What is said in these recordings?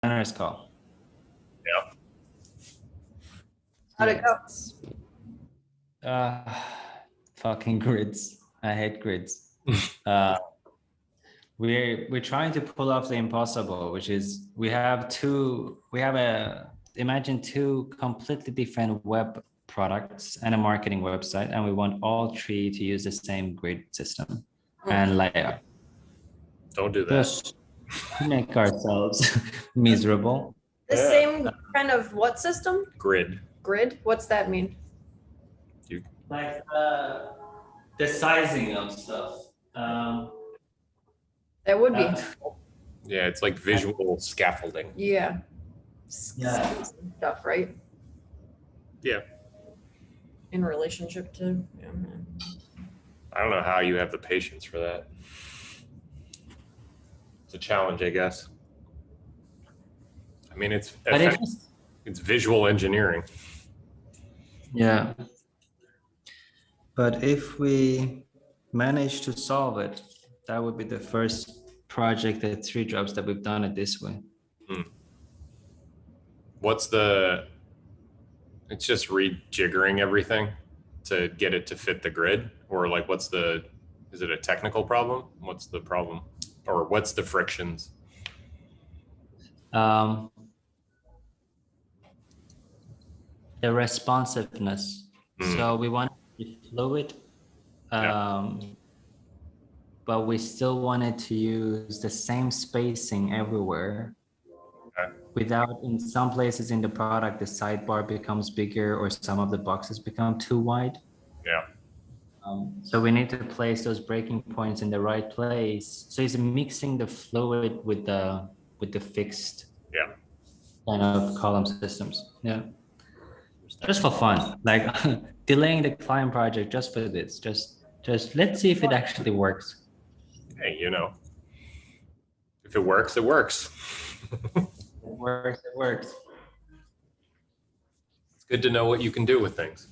designer's call. Yeah. How'd it go? Fucking grids. I hate grids. We're trying to pull off the impossible, which is imagine two completely different web products and a marketing website, and we want all three to use the same grid system and layout. Don't do that. Just make ourselves miserable. The same kind of what system? Grid. Grid? What's that mean? Like the sizing of stuff. That would be. Yeah, it's like visual scaffolding. Yeah. Yeah. Stuff, right? Yeah. In relationship to. Yeah. I don't know how you have the patience for that. It's a challenge, I guess. I mean, it's visual engineering. Yeah. But if we manage to solve it, that would be the first project at 3Drops that we've done it this way. It's just rejiggering everything to get it to fit the grid, or like is it a technical problem? What's the problem, or what's the frictions? The responsiveness. So we want it to be fluid, but we still wanted to use the same spacing everywhere. Without, in some places in the product, the sidebar becomes bigger or some of the boxes become too wide. Yeah. So we need to place those breaking points in the right place. So it's mixing the fluid with the fixed kind of column systems. Yeah. Just for fun, like delaying the client project just for this. Just let's see if it actually works. Hey, if it works, it works. It works. It's good to know what you can do with things.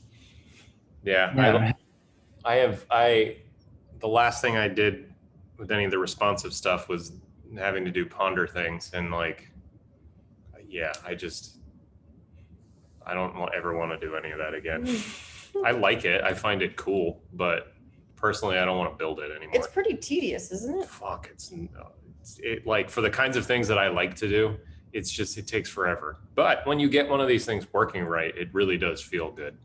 Yeah. The last thing I did with any of the responsive stuff was having to do ponder things, and I don't ever want to do any of that again. I like it. I find it cool, but personally, I don't want to build it anymore. It's pretty tedious, isn't it? Fuck, like for the kinds of things that I like to do, it takes forever. But when you get one of these things working right, it really does feel good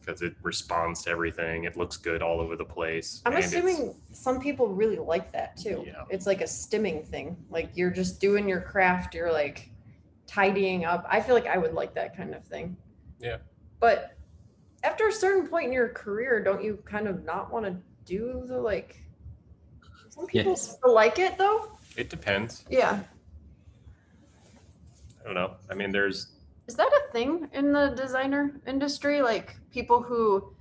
because it responds to everything. It looks good all over the place. I'm assuming some people really like that too. Yeah. It's like a stimming thing. Like you're just doing your craft. You're like tidying up. I feel like I would like that kind of thing. Yeah. But after a certain point in your career, don't you kind of not want to do the some people still like it though? It depends. Yeah. I don't know. I mean, is that a thing in the designer industry? Like people who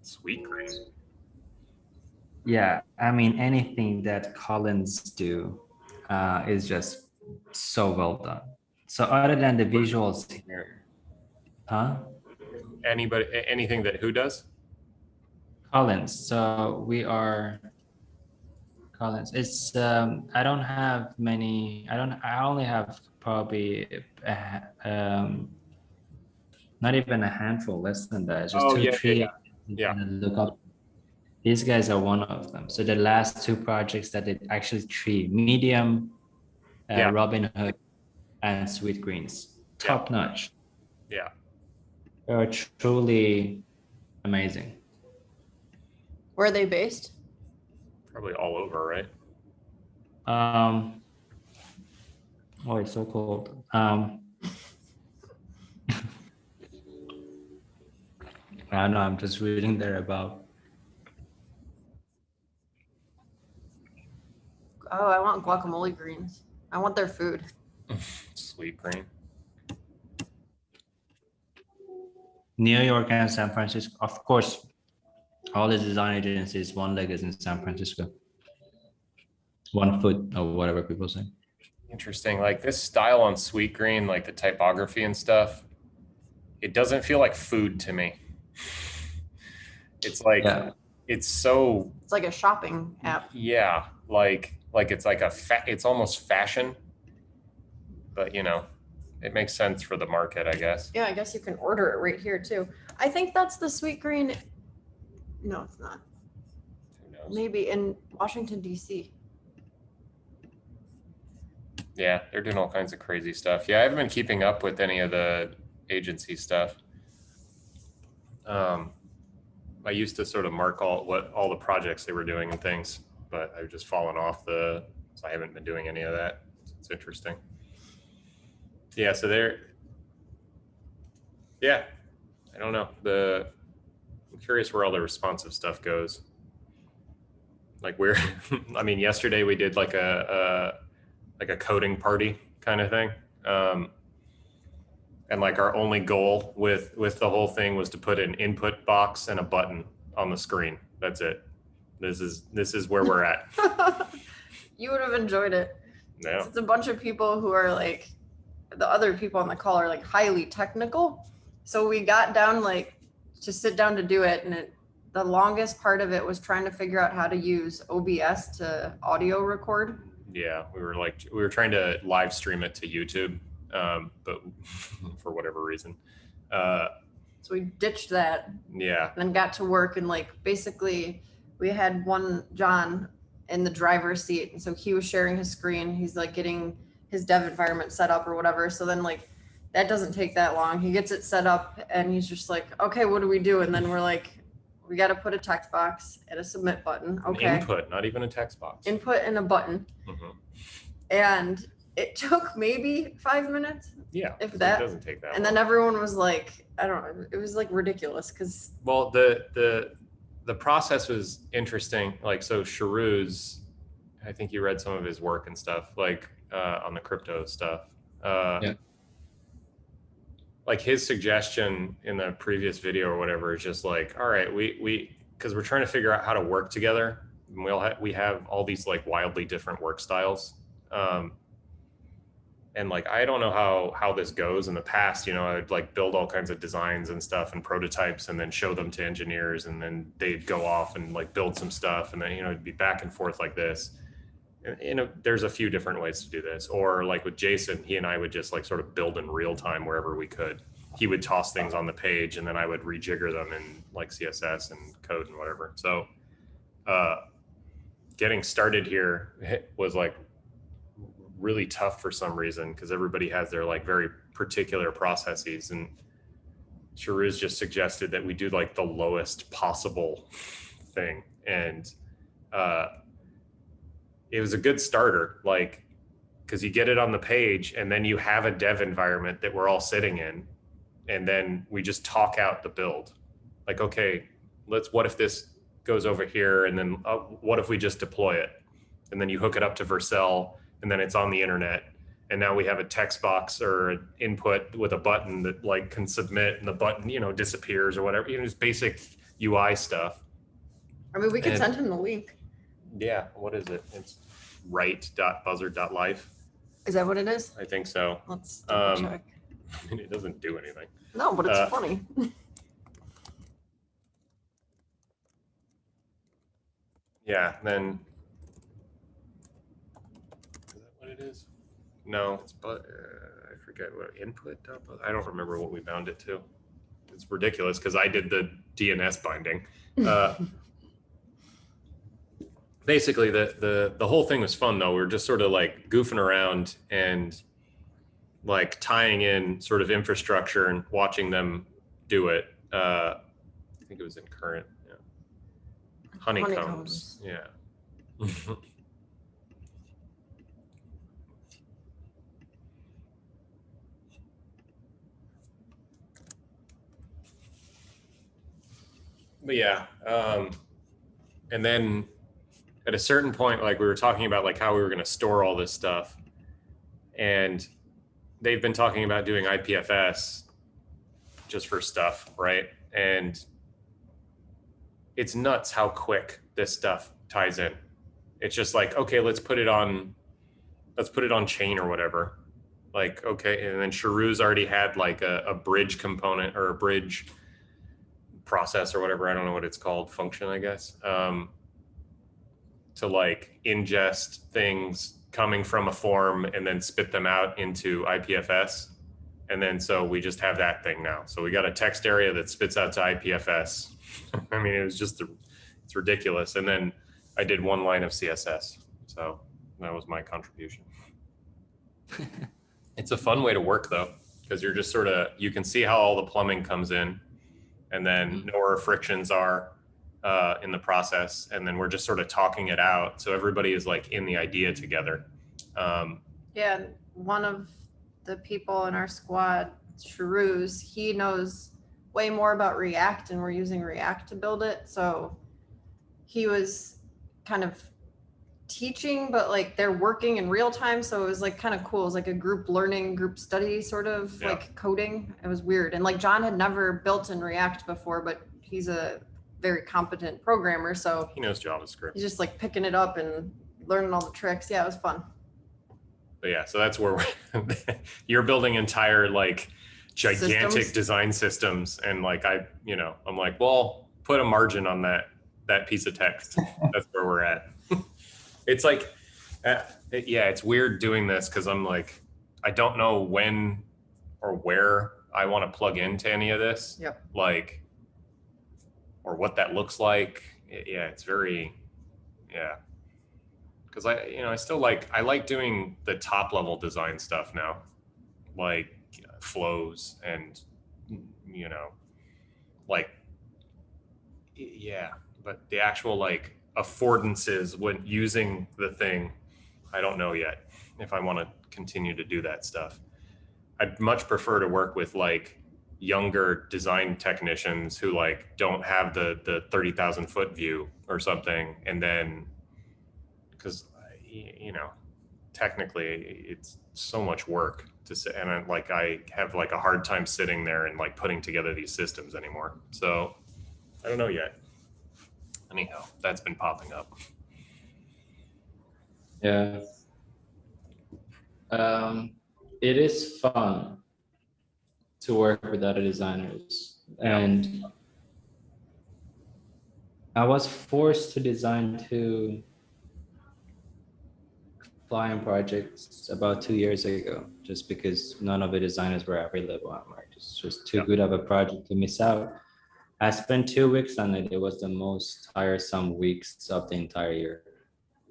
sweet green. Yeah, I mean, anything that Collins do is just so well done. So other than the visuals here, anything that who does? Collins. So we are Collins. It's I don't have many. I only have probably not even a handful, less than that. It's just three. Yeah. Look up. These guys are one of them. So the last two projects that did actually three: Medium, Robin Hood, and Sweet Greens. Top notch. Yeah. They're truly amazing. Where are they based? Probably all over, right? Oh, it's so cold. I don't know, I'm just reading there about. Oh, I want guacamole greens. I want their food. Sweet green. New York and San Francisco, of course. All the design agencies, one leg is in San Francisco. 1 foot or whatever people say. Interesting. Like this style on Sweet Green, like the typography and stuff, it doesn't feel like food to me. It's like it's like a shopping app. Yeah, like it's like it's almost fashion. but you know, it makes sense for the market, I guess. Yeah, I guess you can order it right here too. I think that's the sweet green. No, it's not. Who knows? Maybe in Washington, D.C. Yeah, they're doing all kinds of crazy stuff. Yeah, I haven't been keeping up with any of the agency stuff. I used to sort of mark all the projects they were doing and things, but I've just fallen off so I haven't been doing any of that. It's interesting. Yeah, so yeah, I don't know. I'm curious where all the responsive stuff goes. Like I mean, yesterday we did like a coding party kind of thing. And like our only goal with the whole thing was to put an input box and a button on the screen. That's it. This is where we're at. You would have enjoyed it. Yeah. It's a bunch of people who are like, the other people on the call are like highly technical. So we got down like to sit down to do it. And the longest part of it was trying to figure out how to use OBS to audio record. Yeah, we were trying to live stream it to YouTube. But for whatever reason, so we ditched that. Yeah. And then got to work, and like basically we had John in the driver's seat, and so he was sharing his screen. He's like getting his dev environment set up or whatever. So then like that doesn't take that long. He gets it set up, and he's just like, okay, what do we do? And then we're like, we got to put a text box and a submit button. Okay. An input, not even a text box. Input and a button. Mm-hmm. And it took maybe 5 minutes. Yeah, if that. It doesn't take that. And long. then everyone was like, I don't know. It was like ridiculous because. Well, the process was interesting. Like, so Sharuz, I think you read some of his work and stuff, like on the crypto stuff. Yeah. Like his suggestion in the previous video or whatever is just like, all right, because we're trying to figure out how to work together. And we have all these like wildly different work styles. And like, I don't know how this goes in the past, you know, I'd like build all kinds of designs and stuff and prototypes and then show them to engineers, and then they'd go off and like build some stuff. And then, you know, it'd be back and forth like this. And, you know, there's a few different ways to do this. Or like with Jason, he and I would just like sort of build in real time wherever we could. He would toss things on the page and then I would rejigger them in like CSS and code and whatever. So getting started here was like really tough for some reason, because everybody has their like very particular processes, and Sharuz just suggested that we do like the lowest possible thing. And it was a good starter, like, because you get it on the page and then you have a dev environment that we're all sitting in, and then we just talk out the build. Like, okay, what if this goes over here, and then what if we just deploy it? And then you hook it up to Vercel, and then it's on the internet. And now we have a text box or an input with a button that like can submit, and the button, you know, disappears or whatever, you know, just basic UI stuff. I mean, we could send him the link. Yeah. What is it? It's write.buzzard.life. Is that what it is? I think so. Let's double check. I mean, it doesn't do anything. No, but it's funny. Yeah. Then is that what it is? No, it's I forget what input. I don't remember what we bound it to. It's ridiculous because I did the DNS binding. Basically, the whole thing was fun though. We were just sort of like goofing around and like tying in sort of infrastructure and watching them do it. I think it was in current. Yeah. Honeycombs. Yeah. But yeah, and then at a certain point, like we were talking about like how we were going to store all this stuff, and they've been talking about doing IPFS just for stuff, right? And it's nuts how quick this stuff ties in. It's just like, okay, let's put it on chain or whatever. Like, okay, and then Sharuz already had like a bridge component or a bridge process or whatever, I don't know what it's called, function, I guess, to like ingest things coming from a form and then spit them out into IPFS. And then so we just have that thing now. So we got a text area that spits out to IPFS. I mean, it's ridiculous. And then I did one line of CSS. So that was my contribution. It's a fun way to work though, because you're just sort of, you can see how all the plumbing comes in and then know where frictions are in the process. And then we're just sort of talking it out. So everybody is like in the idea together. Yeah, one of the people in our squad, Sharuz, he knows way more about React, and we're using React to build it. So he was kind of teaching, but like they're working in real time. So it was like kind of cool. It was like a group learning, group study sort of like coding. It was weird. And like John had never built in React before, but he's a very competent programmer. So he knows JavaScript. He's just like picking it up and learning all the tricks. Yeah, it was fun. But yeah, so that's where you're building entire like gigantic design systems. And like, I'm like, well, put a margin on that piece of text. That's where we're at. It's like, it's weird doing this because I'm like, I don't know when or where I want to plug into any of this. Yep. Like, or what that looks like. Yeah, it's very, because I still I like doing the top level design stuff now, like flows and, but the actual like affordances when using the thing, I don't know yet if I want to continue to do that stuff. I'd much prefer to work with like younger design technicians who like don't have the 30,000 foot view or something. And then, because, technically it's so much work to sit, and I have like a hard time sitting there and like putting together these systems anymore. So I don't know yet. Anyhow, that's been popping up. Yeah. It is fun to work with other designers. And I was forced to design 2 client projects about 2 years ago, just because none of the designers were available. I'm like, it's just too good of a project to miss out. I spent 2 weeks on it. It was the most tiresome weeks of the entire year.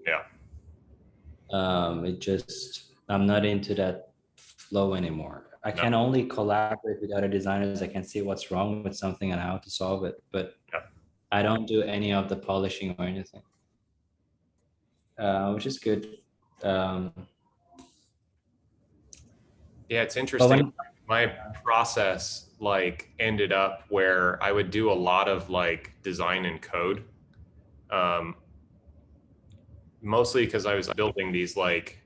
Yeah. I'm not into that flow anymore. I can only collaborate with other designers. I can see what's wrong with something and how to solve it, but I don't do any of the polishing or anything, which is good. It's interesting. My process like ended up where I would do a lot of like design and code, mostly because I was building these like,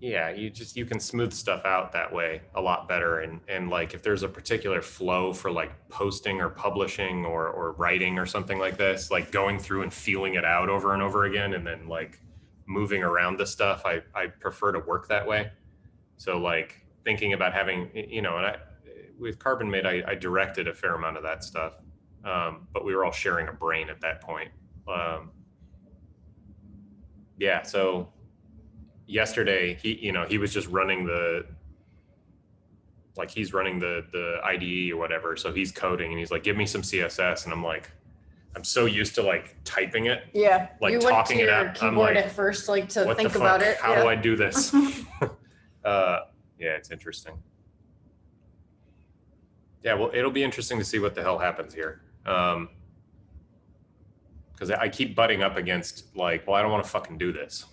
you can smooth stuff out that way a lot better. And like, if there's a particular flow for like posting or publishing or writing or something like this, like going through and feeling it out over and over again, and then like moving around the stuff, I prefer to work that way. So like thinking about having, and with Carbon Made, I directed a fair amount of that stuff, but we were all sharing a brain at that point. So yesterday, he was just running he's running the IDE or whatever. So he's coding and he's like, give me some CSS. And I'm like, I'm so used to like typing it. Yeah. Like you talking went to it your out. Keyboard I'm like, at first, like to what think the about fuck? it. How do I do this? It's interesting. Well, it'll be interesting to see what the hell happens here. Because I keep butting up against like, well, I don't want to fucking do this.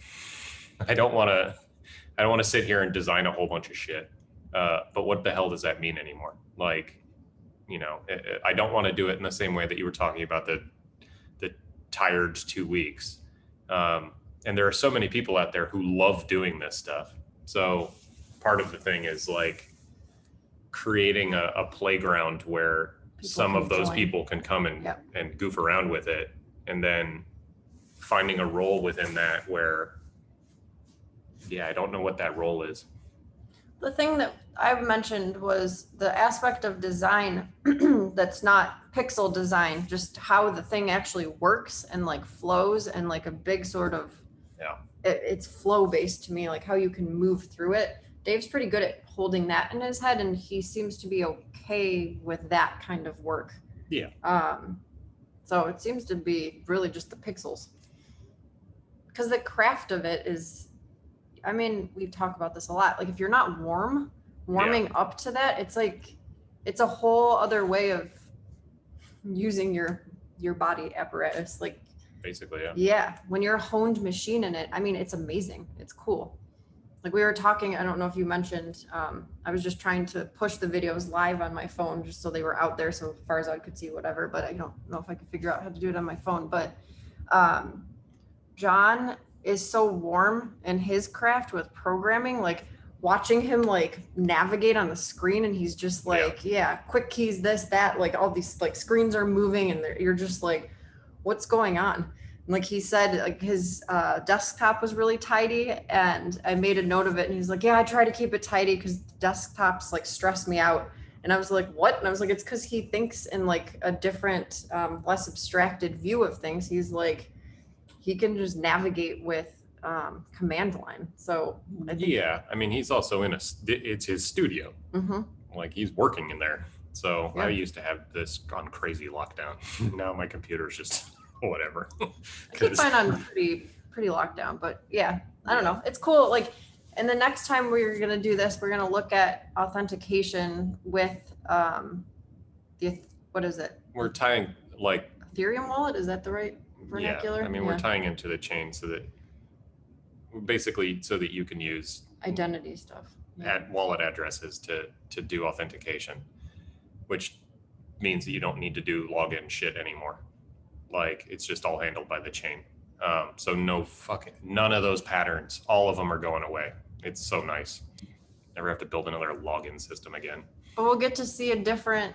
I don't want to sit here and design a whole bunch of shit. But what the hell does that mean anymore? Like, I don't want to do it in the same way that you were talking about the tired 2 weeks. And there are so many people out there who love doing this stuff. So part of the thing is like creating a playground where some of those people can come and goof around with it, and then finding a role within that where, I don't know what that role is. The thing that I've mentioned was the aspect of design that's not pixel design, just how the thing actually works and like flows, and like a big sort of it's flow based to me, like how you can move through it. Dave's pretty good at holding that in his head, and he seems to be okay with that kind of work. Yeah. So it seems to be really just the pixels, because the craft of it is, I mean, we talk about this a lot. Like if you're not warming up to that, it's like, it's a whole other way of using your body apparatus. Like basically, yeah, when you're a honed machine in it, I mean, it's amazing. It's cool. Like we were talking, I don't know if you mentioned, I was just trying to push the videos live on my phone just so they were out there so Farzad could see whatever, but I don't know if I could figure out how to do it on my phone. But John is so warm in his craft with programming, like watching him like navigate on the screen, and he's just like, yeah, quick keys, this, that, like all these like screens are moving, and you're just like, what's going on? Like he said, like his desktop was really tidy, and I made a note of it, and he's like, yeah, I try to keep it tidy because desktops like stress me out. And I was like, what? And I was like, it's because he thinks in like a different, less abstracted view of things. He's like, he can just navigate with command line. So I think, yeah, I mean, he's also it's his studio. mm-hmm. Like he's working in there. So Yeah. I used to have this on crazy lockdown. Now my computer's just whatever. I keep mine on pretty locked down, but yeah, I don't know. It's cool. Like, and the next time we're going to do this, we're going to look at authentication with what is it? We're tying like Ethereum wallet. Is that the right vernacular? Yeah, I mean, we're tying into the chain so that basically so that you can use identity stuff. at wallet addresses to do authentication, which means that you don't need to do login shit anymore. Like it's just all handled by the chain. So none of those patterns, all of them are going away. It's so nice. Never have to build another login system again. But we'll get to see a different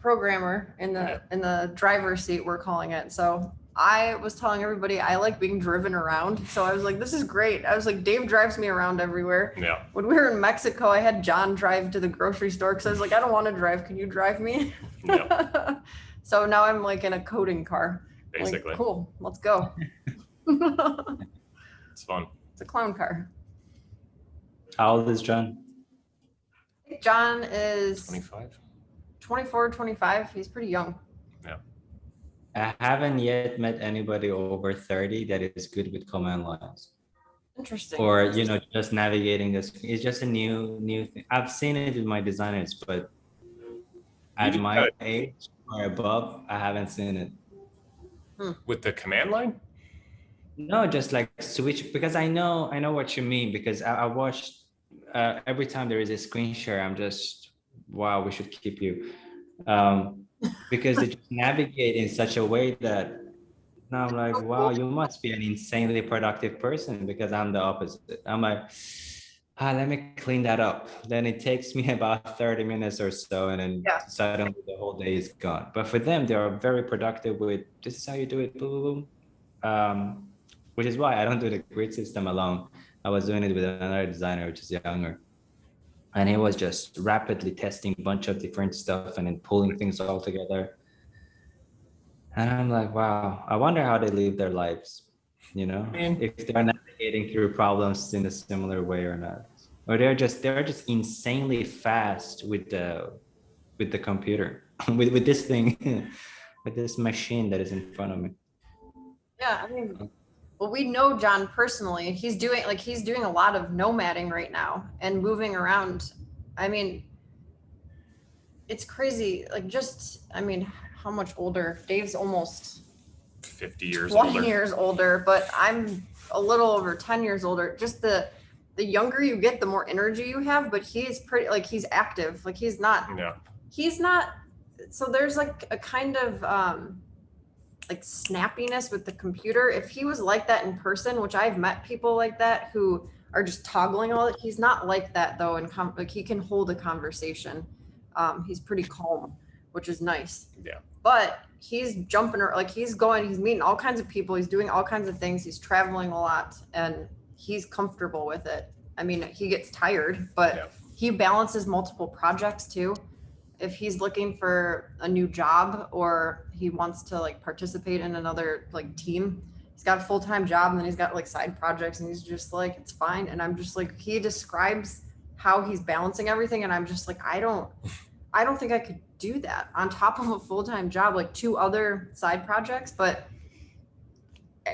programmer in the driver's seat, we're calling it. So I was telling everybody I like being driven around. So I was like, this is great. I was like, Dave drives me around everywhere. Yeah. When we were in Mexico, I had John drive to the grocery store because I was like, I don't want to drive. Can you drive me? Yeah. So now I'm like in a coding car. Basically. Like, cool. Let's go. It's fun. It's a clown car. How old is John? I think John is 25. 24, 25. He's pretty young. Yeah. I haven't yet met anybody over 30 that is good with command lines. Interesting. Or, just navigating this. It's just a new thing. I've seen it with my designers, but at my age or above, I haven't seen it. With the command line? No, just like switch, because I know what you mean, because I watched every time there is a screen share, I'm just, wow, we should keep you. Because they just navigate in such a way that now I'm like, wow, you must be an insanely productive person, because I'm the opposite. I'm like, let me clean that up. Then it takes me about 30 minutes or so, and then suddenly the whole day is gone. But for them, they are very productive with, this is how you do it, boom, boom, boom. Which is why I don't do the grid system alone. I was doing it with another designer, which is younger. And he was just rapidly testing a bunch of different stuff and then pulling things all together. And I'm like, wow, I wonder how they live their lives, if they're navigating through problems in a similar way or not. Or they're just insanely fast with the computer, with this thing, with this machine that is in front of me. Yeah, I mean, well, we know John personally. He's doing a lot of nomading right now and moving around. I mean, it's crazy. Like how much older? Dave's almost 50 years 20 older. years older, but I'm a little over 10 years older. Just the younger you get, the more energy you have, but he's pretty, like he's active. Like he's not, so there's like a kind of, like snappiness with the computer. If he was like that in person, which I've met people like that who are just toggling all it, he's not like that though. And like he can hold a conversation. He's pretty calm, which is nice. Yeah. But he's jumping, like he's meeting all kinds of people. He's doing all kinds of things. He's traveling a lot and he's comfortable with it. I mean, he gets tired, but he balances multiple projects too. If he's looking for a new job or he wants to like participate in another like team, he's got a full-time job and then he's got like side projects and he's just like, it's fine. And I'm just like, he describes how he's balancing everything. And I'm just like, I don't think I could do that on top of a full-time job, like 2 other side projects, but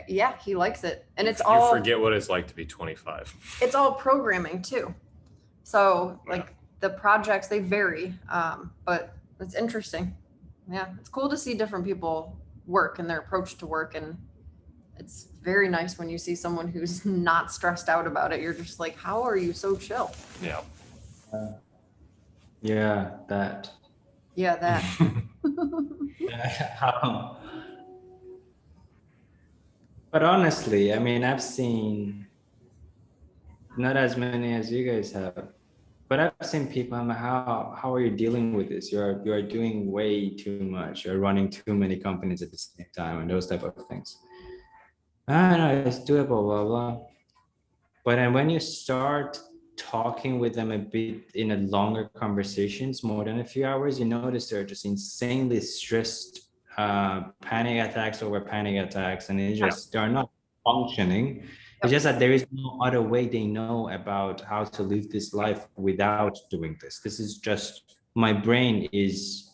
yeah, he likes it. And it's all, you forget what it's like to be 25. It's all programming too. So like the projects, they vary, but it's interesting. Yeah, it's cool to see different people work and their approach to work. And it's very nice when you see someone who's not stressed out about it. You're just like, how are you so chill? Yeah. Yeah, that. Yeah, that. But honestly, I mean, I've seen not as many as you guys have, but I've seen people. I'm like, how are you dealing with this? You're doing way too much. You're running too many companies at the same time, and those type of things. I know it's doable, blah blah. But then when you start talking with them a bit in a longer conversations, more than a few hours, you notice they're just insanely stressed. Panic attacks over panic attacks, and they're not functioning. It's just that there is no other way they know about how to live this life without doing this. This is just, my brain is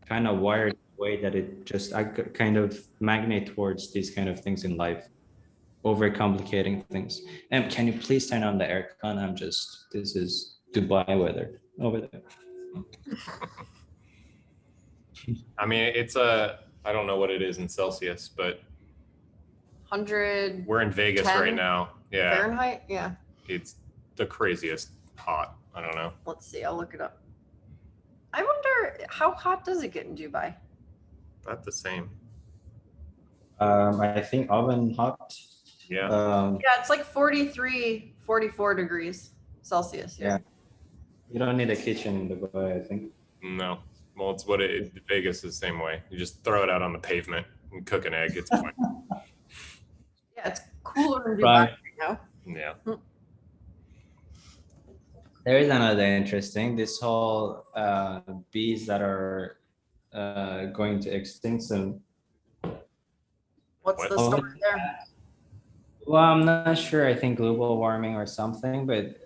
kind of wired the way that I kind of magnet towards these kind of things in life, overcomplicating things. And can you please turn on the aircon? This is Dubai weather over there. I mean, I don't know what it is in Celsius, but 100. We're in Vegas right now. Yeah. Fahrenheit? Yeah. It's the craziest hot. I don't know. Let's see. I'll look it up. I wonder, how hot does it get in Dubai? Not the same. I think oven hot. Yeah. Yeah, it's like 43, 44 degrees Celsius. Yeah. You don't need a kitchen in Dubai, I think. No. Well, it's Vegas is the same way. You just throw it out on the pavement and cook an egg. It's fine. Yeah, it's cooler in Dubai right now. Yeah. There is another interesting, this whole bees that are going to extinct soon. What's the story there? Well, I'm not sure. I think global warming or something, but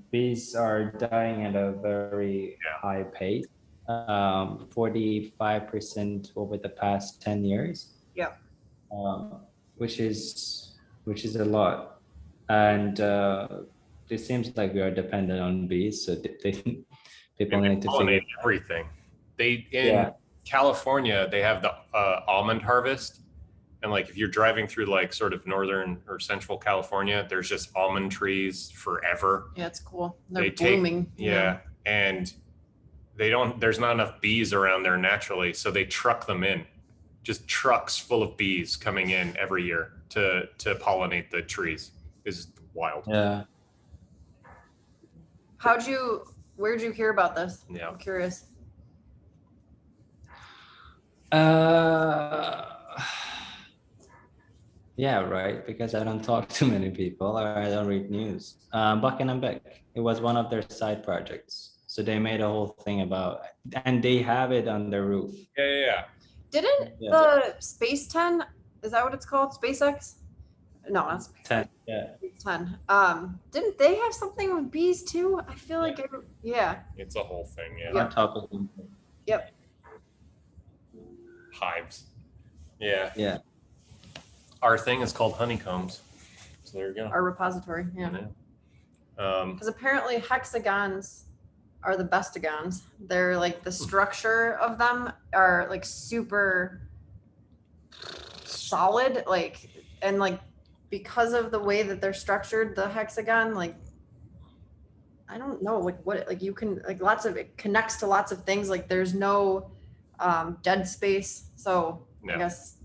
bees are dying at a very high pace, 45% over the past 10 years. Yeah. Which is a lot. And it seems like we are dependent on bees, so people need to figure everything. In California, they have the almond harvest. And like if you're driving through like sort of northern or central California, there's just almond trees forever. Yeah, it's cool. They're blooming. Yeah. And there's not enough bees around there naturally. So they truck them in, just trucks full of bees coming in every year to pollinate the trees. Is wild. Yeah. Where'd you hear about this? Yeah. I'm curious. Yeah, right. Because I don't talk to many people or I don't read news. Buckingham Beck, it was one of their side projects. So they made a whole thing about, and they have it on their roof. Yeah. Didn't the Space 10, is that what it's called? SpaceX? No, not Space 10. Yeah. 10. Didn't they have something with bees too? I feel like It's a whole thing. Yeah. On top of them. Yep. Hives. Yeah. Yeah. Our thing is called honeycombs. So there you go. Our repository. Yeah. Because apparently hexagons are the bestagons. They're like the structure of them are like super solid, and because of the way that they're structured, the hexagon, I don't know, you can it connects to lots of things. Like there's no dead space. So I guess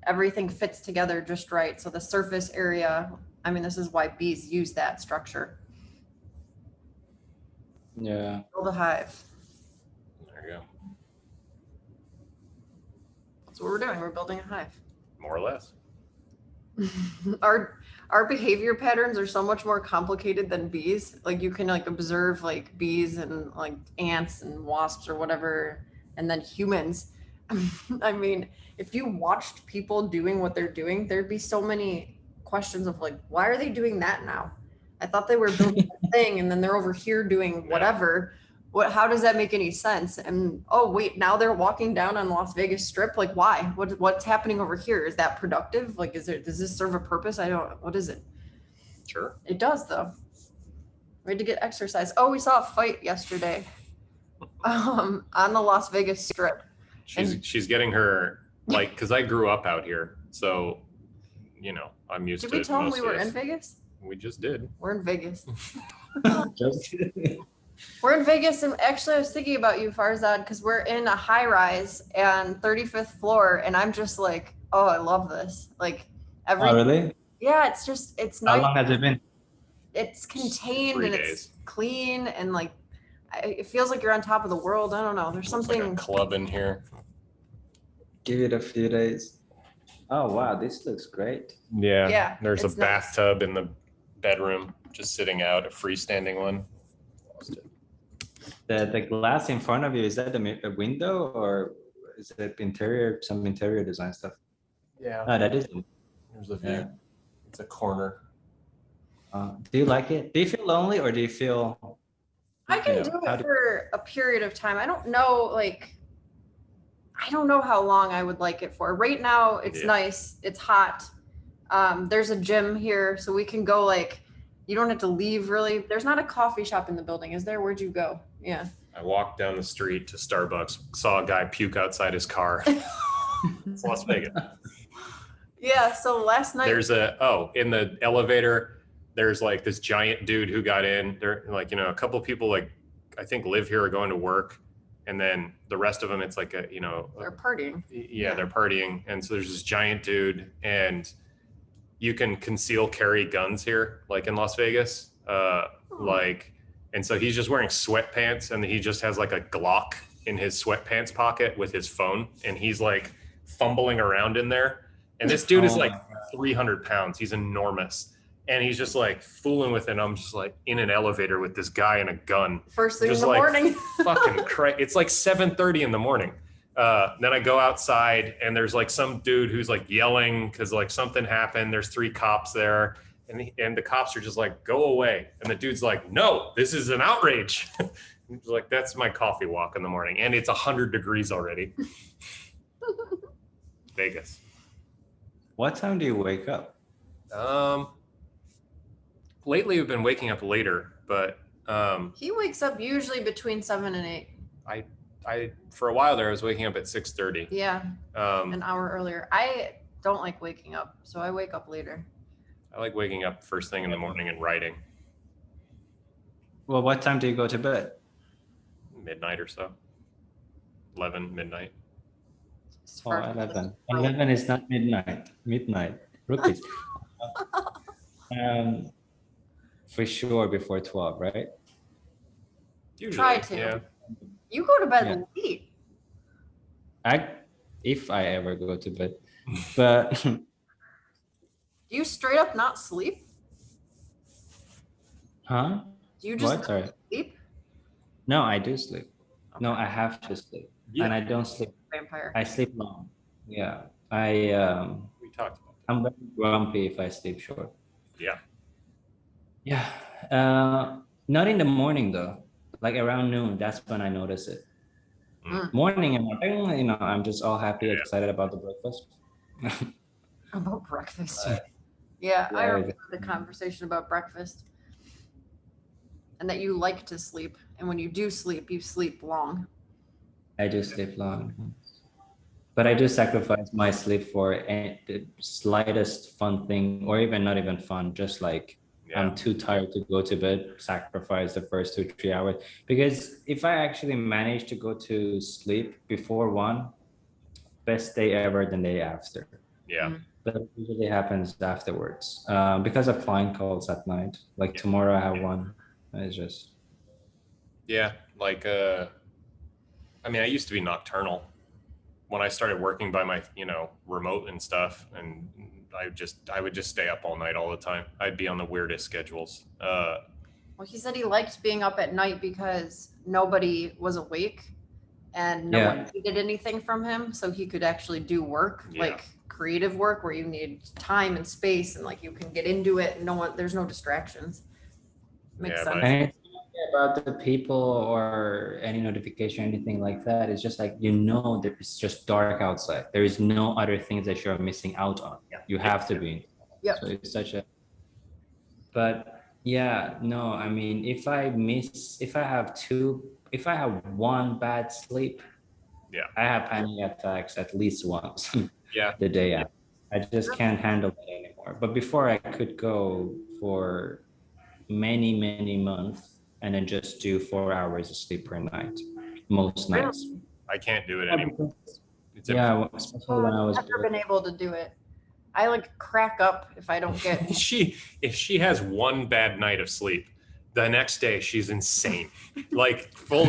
everything fits together just right. So the surface area, I mean, this is why bees use that structure. Yeah. Build a hive. There you go. That's what we're doing. We're building a hive. More or less. Our behavior patterns are so much more complicated than bees. Like you can observe bees and ants and wasps or whatever, and then humans. I mean, if you watched people doing what they're doing, there'd be so many questions of like, why are they doing that now? I thought they were building a thing and then they're over here doing whatever. How does that make any sense? And oh wait, now they're walking down on Las Vegas Strip. Like why? What's happening over here? Is that productive? Like does this serve a purpose? What is it? Sure. It does though. We had to get exercise. Oh, we saw a fight yesterday on the Las Vegas Strip. She's getting her, like, because I grew up out here, so I'm used to it. Did we tell them we were in Vegas? We just did. We're in Vegas. We're in Vegas, and actually I was thinking about you, Farzad, because we're in a high rise and 35th floor, and I'm just like, oh, I love this. Like Oh, really? Yeah, it's nice. How long has it been? It's contained 3 and days. it's clean and like it feels like you're on top of the world. I don't know. There's something like a club in here. Give it a few days. Oh wow, this looks great. Yeah. There's a it's nice. bathtub in the bedroom, just sitting out, a freestanding one. The glass in front of you, is that a window or is it some interior design stuff? Yeah. Oh, that is. There's a view. Yeah. It's a corner. Do you like it? Do you feel lonely or do you feel? I can do it for a period of time. I don't know, I don't know how long I would like it for. Right now, it's nice. It's hot. There's a gym here, so we can go you don't have to leave really. There's not a coffee shop in the building, is there? Where'd you go? Yeah. I walked down the street to Starbucks, saw a guy puke outside his car. It's Las Vegas. Yeah, so last night. There's in the elevator, there's this giant dude who got in. There, a couple of people I think live here or going to work. And then the rest of them, it's they're partying. Yeah, they're partying. And so there's this giant dude, and you can conceal carry guns here, in Las Vegas. And so he's just wearing sweatpants, and he just has a Glock in his sweatpants pocket with his phone, and he's fumbling around in there. And this dude is 300 pounds. He's enormous. And he's just fooling with it. I'm just in an elevator with this guy and a gun. First thing in the morning. Fucking crazy. It's 7:30 in the morning. Then I go outside and there's some dude who's yelling because something happened. There's 3 cops there, and the cops are just go away. And the dude's no, this is an outrage. He's that's my coffee walk in the morning, and it's 100 degrees already. Vegas. What time do you wake up? Lately we've been waking up later, but he wakes up usually between 7 and 8. I for a while there I was waking up at 6:30. Yeah. An hour earlier. I don't like waking up, so I wake up later. I like waking up first thing in the morning and writing. Well, what time do you go to bed? Midnight or so. 11, midnight. Oh, 11. 11 is not midnight. Midnight. Rookies. For sure before 12, right? Usually, try to. Yeah. You go to bed late. If I ever go to bed, but do you straight up not sleep? Huh? Do you just Sorry. sleep? No, I do sleep. Okay. No, I have to sleep, and I don't sleep. Vampire. I sleep long. Yeah, We talked about that. I'm very grumpy if I sleep short. Yeah. Yeah. Not in the morning though. Around noon, that's when I notice it. Morning, I'm just all happy, excited about the breakfast. About breakfast. Yeah, I remember the conversation about breakfast. And that you like to sleep. And when you do sleep, you sleep long. I do sleep long. But I do sacrifice my sleep for the slightest fun thing, or even not even fun, just I'm too tired to go to bed, sacrifice the first 2-3 hours. Because if I actually manage to go to sleep before 1, best day ever the day after. Yeah. But it usually happens afterwards because of client calls at night. Tomorrow I have one. It's just. Yeah. I used to be nocturnal when I started working by my, remote and stuff. And I would just stay up all night all the time. I'd be on the weirdest schedules. Well, he said he liked being up at night because nobody was awake and no one needed anything from him, so he could actually do work, like creative work where you need time and space and like you can get into it and there's no distractions. Makes sense. And it's not about the people or any notification, anything like that. It's just like, that it's just dark outside. There is no other things that you're missing out on. You have to be. Yep. So it's but yeah, no, I mean, if I have one bad sleep, I have panic attacks at least once the day after. I just can't handle it anymore. But before I could go for many months and then just do 4 hours of sleep per night, most nights. I can't do it anymore. Especially when I was. I've never been able to do it. I like crack up if I don't get. If she has one bad night of sleep, the next day she's insane, like full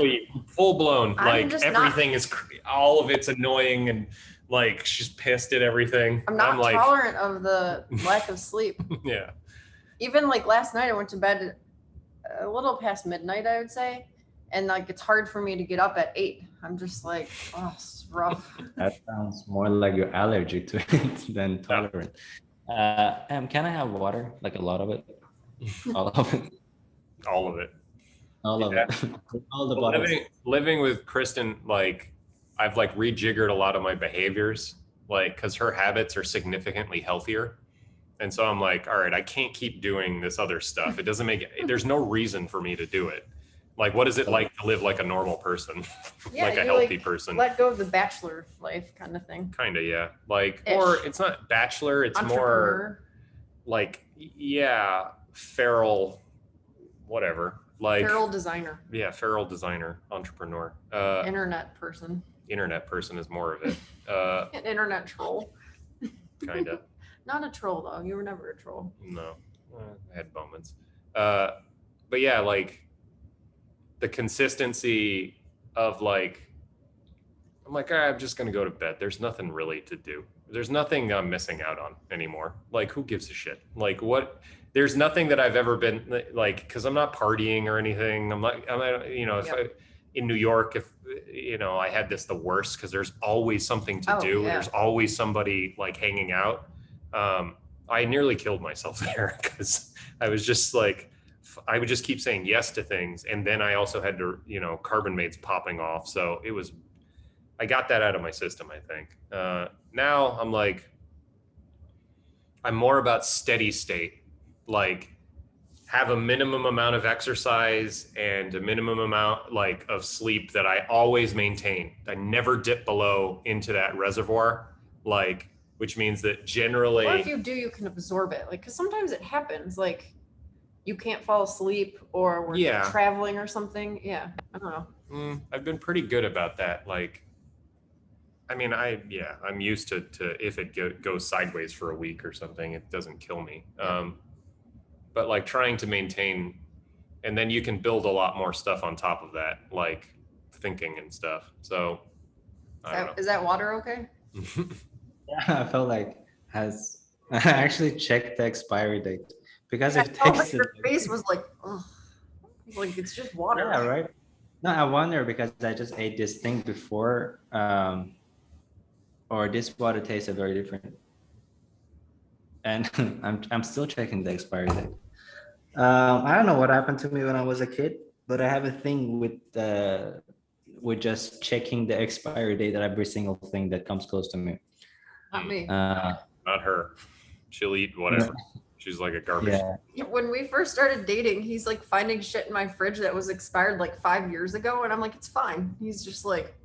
blown. Like everything is, all of it's annoying, and like she's pissed at everything. I'm not tolerant of the lack of sleep. Yeah. Even like last night, I went to bed a little past midnight, I would say, and like it's hard for me to get up at 8. I'm just like, oh, it's rough. That sounds more like you're allergic to it than tolerant. Can I have water? Like a lot of it? All of it? All of it. All of it. All the bottles. Living with Kristen, like I've like rejiggered a lot of my behaviors, like because her habits are significantly healthier. And so I'm like, all right, I can't keep doing this other stuff. It doesn't there's no reason for me to do it. Like, what is it like to live like a normal person? Like a healthy person? Let go of the bachelor life kind of thing. Kind of, yeah. Like, or it's not bachelor, it's more like, feral, whatever. Like feral designer. Yeah, feral designer, entrepreneur. Internet person. Internet person is more of it. An internet troll. Kind of. Not a troll though. You were never a troll. No, I had moments. But yeah, like the consistency of like, I'm like, all right, I'm just gonna go to bed. There's nothing really to do. There's nothing I'm missing out on anymore. Like, who gives a shit? Like, what? There's nothing that I've ever been like, because I'm not partying or anything. I'm in New York, if I had the worst, because there's always something to do. Yeah. There's always somebody like hanging out. I nearly killed myself there because I was just like, I would just keep saying yes to things. And then I also had to, carbon mates popping off. So I got that out of my system, I think. Now I'm like, I'm more about steady state, like have a minimum amount of exercise and a minimum amount like of sleep that I always maintain. I never dip below into that reservoir, like, which means that generally, or if you do, you can absorb it. Like, because sometimes it happens, like you can't fall asleep or we're traveling or something. Yeah, I don't know. I've been pretty good about that. Like, I mean, I'm used to if it goes sideways for a week or something, it doesn't kill me. But like trying to maintain, and then you can build a lot more stuff on top of that, like thinking and stuff. So, is that water okay? Yeah, I felt like I actually checked the expiry date because it takes. Your face was like, oh, like it's just water. Yeah, right. No, I wonder because I just ate this thing before, or this water tasted very different, and I'm still checking the expiry date. I don't know what happened to me when I was a kid, but I have a thing with just checking the expiry date of every single thing that comes close to me. Not me. Not her. She'll eat whatever. She's like a garbage. Yeah. When we first started dating, he's like finding shit in my fridge that was expired like 5 years ago, and I'm like, it's fine. He's just like,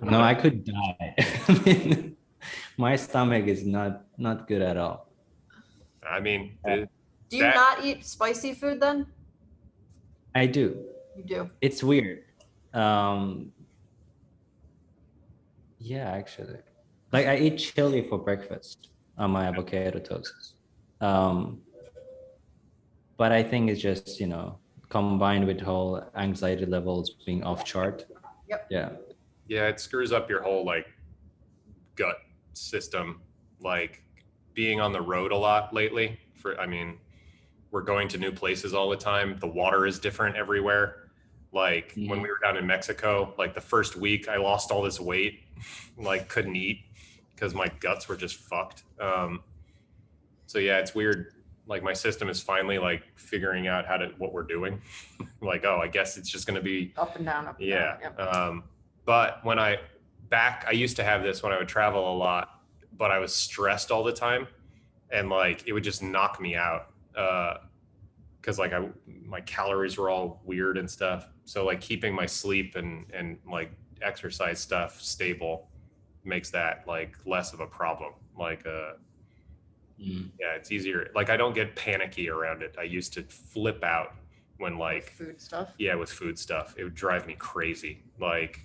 no, I could die. My stomach is not good at all. I mean, do you not eat spicy food then? I do. You do. It's weird. Yeah, actually. Like I eat chili for breakfast on my avocado toast. But I think it's just, combined with whole anxiety levels being off chart. Yep. Yeah. Yeah, it screws up your whole like gut system, like being on the road a lot lately. We're going to new places all the time. The water is different everywhere. Like when we were down in Mexico, like the first week I lost all this weight, like couldn't eat because my guts were just fucked. So yeah, it's weird. Like my system is finally like figuring out what we're doing. Like, oh, I guess it's just going to be up and down, up and yeah. down. Yep. But when I used to have this when I would travel a lot, but I was stressed all the time and like, it would just knock me out. Cause like my calories were all weird and stuff. So like keeping my sleep and like exercise stuff stable makes that like less of a problem. Like, yeah, it's easier. Like I don't get panicky around it. I used to flip out when like With food stuff. Yeah, with food stuff. It would drive me crazy. Like,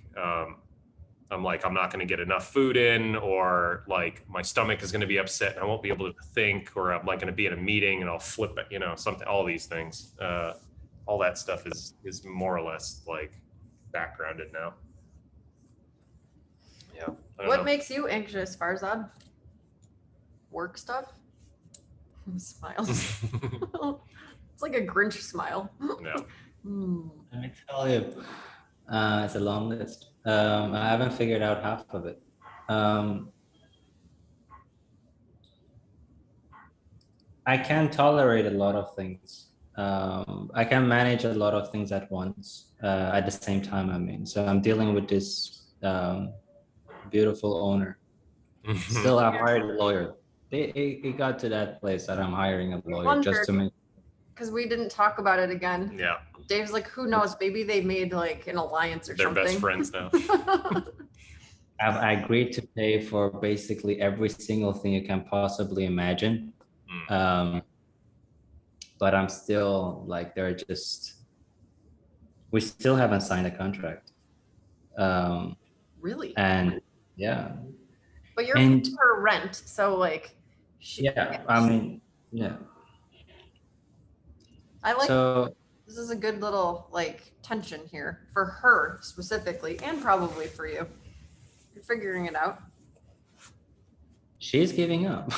I'm like, I'm not going to get enough food in, or like my stomach is going to be upset and I won't be able to think, or I'm like going to be in a meeting and I'll flip it, something, all these things. All that stuff is more or less like backgrounded now. Yeah. What makes you anxious, Farzad? Work stuff? Smiles. It's like a Grinch smile. No. Let me tell you, it's a long list. I haven't figured out half of it. I can tolerate a lot of things. I can manage a lot of things at once, at the same time, I mean. So I'm dealing with this beautiful owner. Still, I've hired a lawyer. It got to that place that I'm hiring a lawyer just to make. Because we didn't talk about it again. Yeah. Dave's like, who knows? Maybe they made like an alliance or They're something. They're best friends now. I agreed to pay for basically every single thing you can possibly imagine. But I'm still like, we still haven't signed a contract. Really? And yeah. But you're paying her rent, so like. I mean, yeah. I like. So this is a good little like tension here for her specifically, and probably for you. You're figuring it out. She's giving up.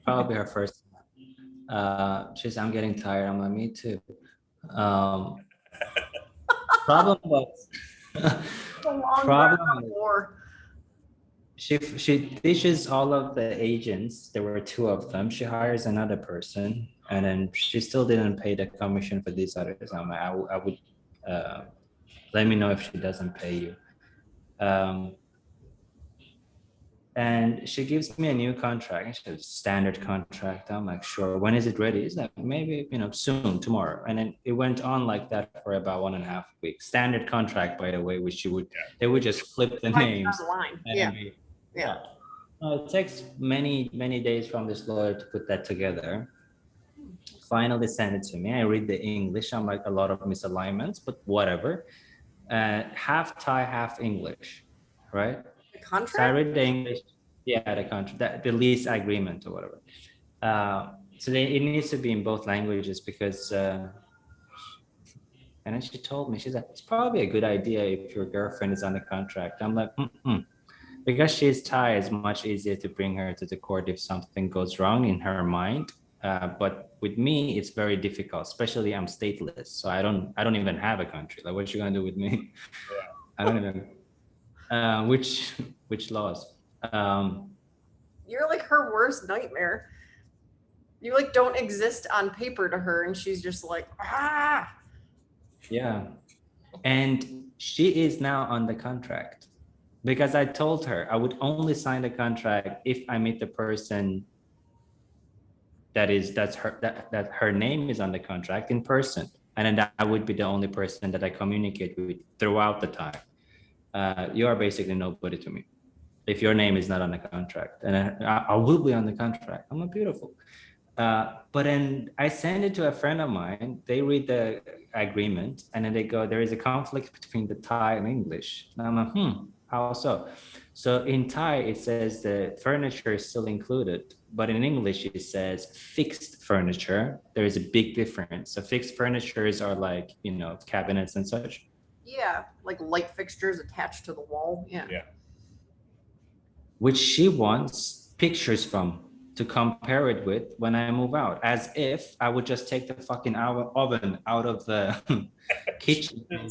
Probably her first. She's, I'm getting tired. I'm like, me too. Problem was. She teaches all of the agents. There were 2 of them. She hires another person, and then she still didn't pay the commission for these others. I'm like, I would let me know if she doesn't pay you. And she gives me a new contract. It's a standard contract. I'm like, sure. When is it ready? It's like, maybe soon, tomorrow. And then it went on like that for about 1.5 weeks. Standard contract, by the way, which they would just flip the names. Yeah. It takes many days from this lawyer to put that together. Finally send it to me. I read the English. I'm like, a lot of misalignments, but whatever. Half Thai, half English, right? The contract? So I read the English. Yeah, the contract, the lease agreement or whatever. So it needs to be in both languages because. And then she told me, she's like, it's probably a good idea if your girlfriend is on the contract. I'm like, Because she's Thai, it's much easier to bring her to the court if something goes wrong in her mind. But with me, it's very difficult, especially I'm stateless. So I don't even have a country. Like, what you gonna do with me? I don't even, which laws? You're like her worst nightmare. You like don't exist on paper to her, and she's just like, ah. Yeah. And she is now on the contract because I told her I would only sign the contract if I meet the person that her name is on the contract in person. And then that would be the only person that I communicate with throughout the time. You are basically nobody to me if your name is not on the contract. And I will be on the contract. I'm not beautiful. But then I send it to a friend of mine. They read the agreement and then they go, there is a conflict between the Thai and English. And I'm like, how so? So in Thai, it says the furniture is still included, but in English, it says fixed furniture. There is a big difference. So fixed furnitures are like, cabinets and such. Yeah, like light fixtures attached to the wall. Yeah. Which she wants pictures from to compare it with when I move out, as if I would just take the fucking oven out of the kitchen and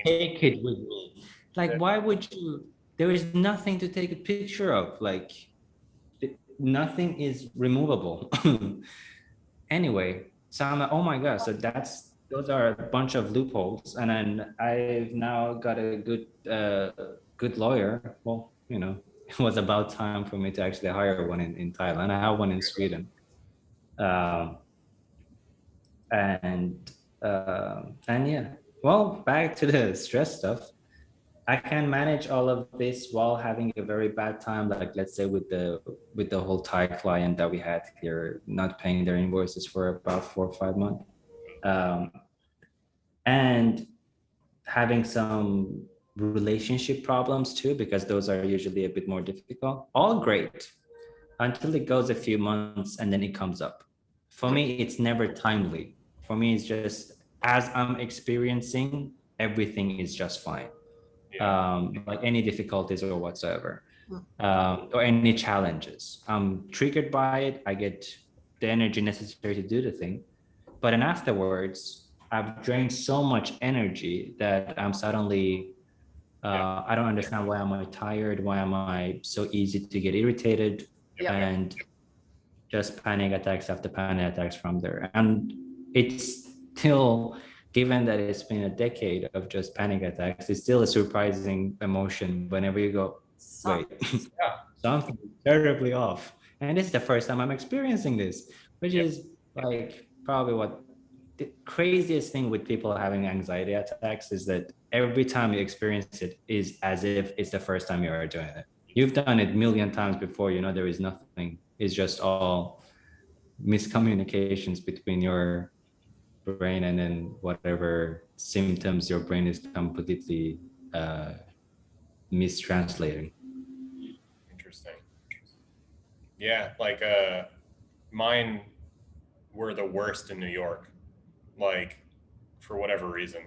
take it with me. Like, why would you? There is nothing to take a picture of. Like, nothing is removable. Anyway, so I'm like, oh my God. So those are a bunch of loopholes. And then I've now got a good lawyer. Well, you know, it was about time for me to actually hire one in Thailand. I have one in Sweden. And yeah, well, back to the stress stuff. I can manage all of this while having a very bad time, like let's say with the whole Thai client that we had here, not paying their invoices for about 4 or 5 months, and having some relationship problems too, because those are usually a bit more difficult. All great until it goes a few months and then it comes up. For me, it's never timely. For me, it's just as I'm experiencing, everything is just fine. Like any difficulties or whatsoever, or any challenges. I'm triggered by it. I get the energy necessary to do the thing. But then afterwards, I've drained so much energy that I'm suddenly, I don't understand why am I tired? Why am I so easy to get irritated? And just panic attacks after panic attacks from there. And it's still, given that it's been a decade of just panic attacks, it's still a surprising emotion whenever you go, wait, something terribly off. And this is the first time I'm experiencing this, which is like probably what the craziest thing with people having anxiety attacks is that every time you experience it is as if it's the first time you are doing it. You've done it a million times before, you know, there is nothing. It's just all miscommunications between your brain and then whatever symptoms your brain is completely mistranslating. Interesting. Yeah, like mine were the worst in New York, like for whatever reason.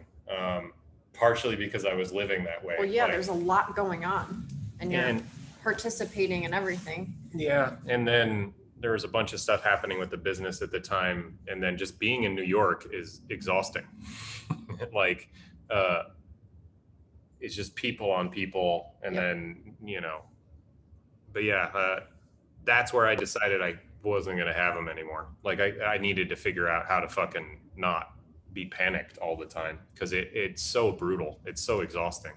Partially because I was living that way. Well, yeah, like, there's a lot going on and you're participating in everything. Yeah, and then there was a bunch of stuff happening with the business at the time, and then just being in New York is exhausting. Like it's just people on people, and then, you know, but yeah, that's where I decided I wasn't going to have them anymore. Like I needed to figure out how to fucking not be panicked all the time, because it's so brutal. It's so exhausting.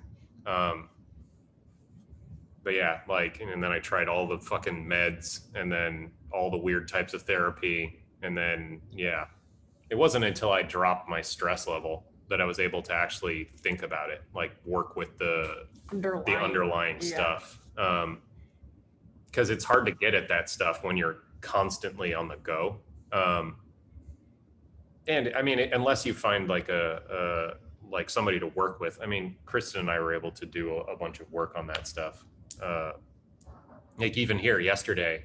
But yeah, like, and then I tried all the fucking meds and then all the weird types of therapy. And then, yeah, it wasn't until I dropped my stress level that I was able to actually think about it, like work with the underlying stuff. Because it's hard to get at that stuff when you're constantly on the go. And I mean, unless you find like like somebody to work with. I mean, Kristen and I were able to do a bunch of work on that stuff. Like even here yesterday,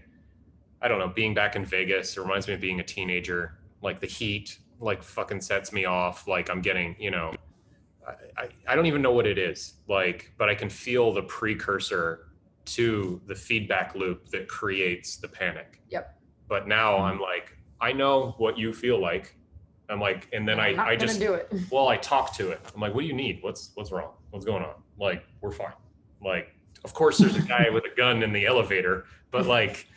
I don't know, being back in Vegas, it reminds me of being a teenager. Like the heat, like fucking sets me off. Like I'm getting, you know, I don't even know what it is, like, but I can feel the precursor to the feedback loop that creates the panic. Yep. But now I'm like, I know what you feel like. I'm like, and then I just do it. Well, I talk to it. I'm like, what do you need? What's wrong? What's going on? Like, we're fine. Like, of course there's a guy with a gun in the elevator, but like,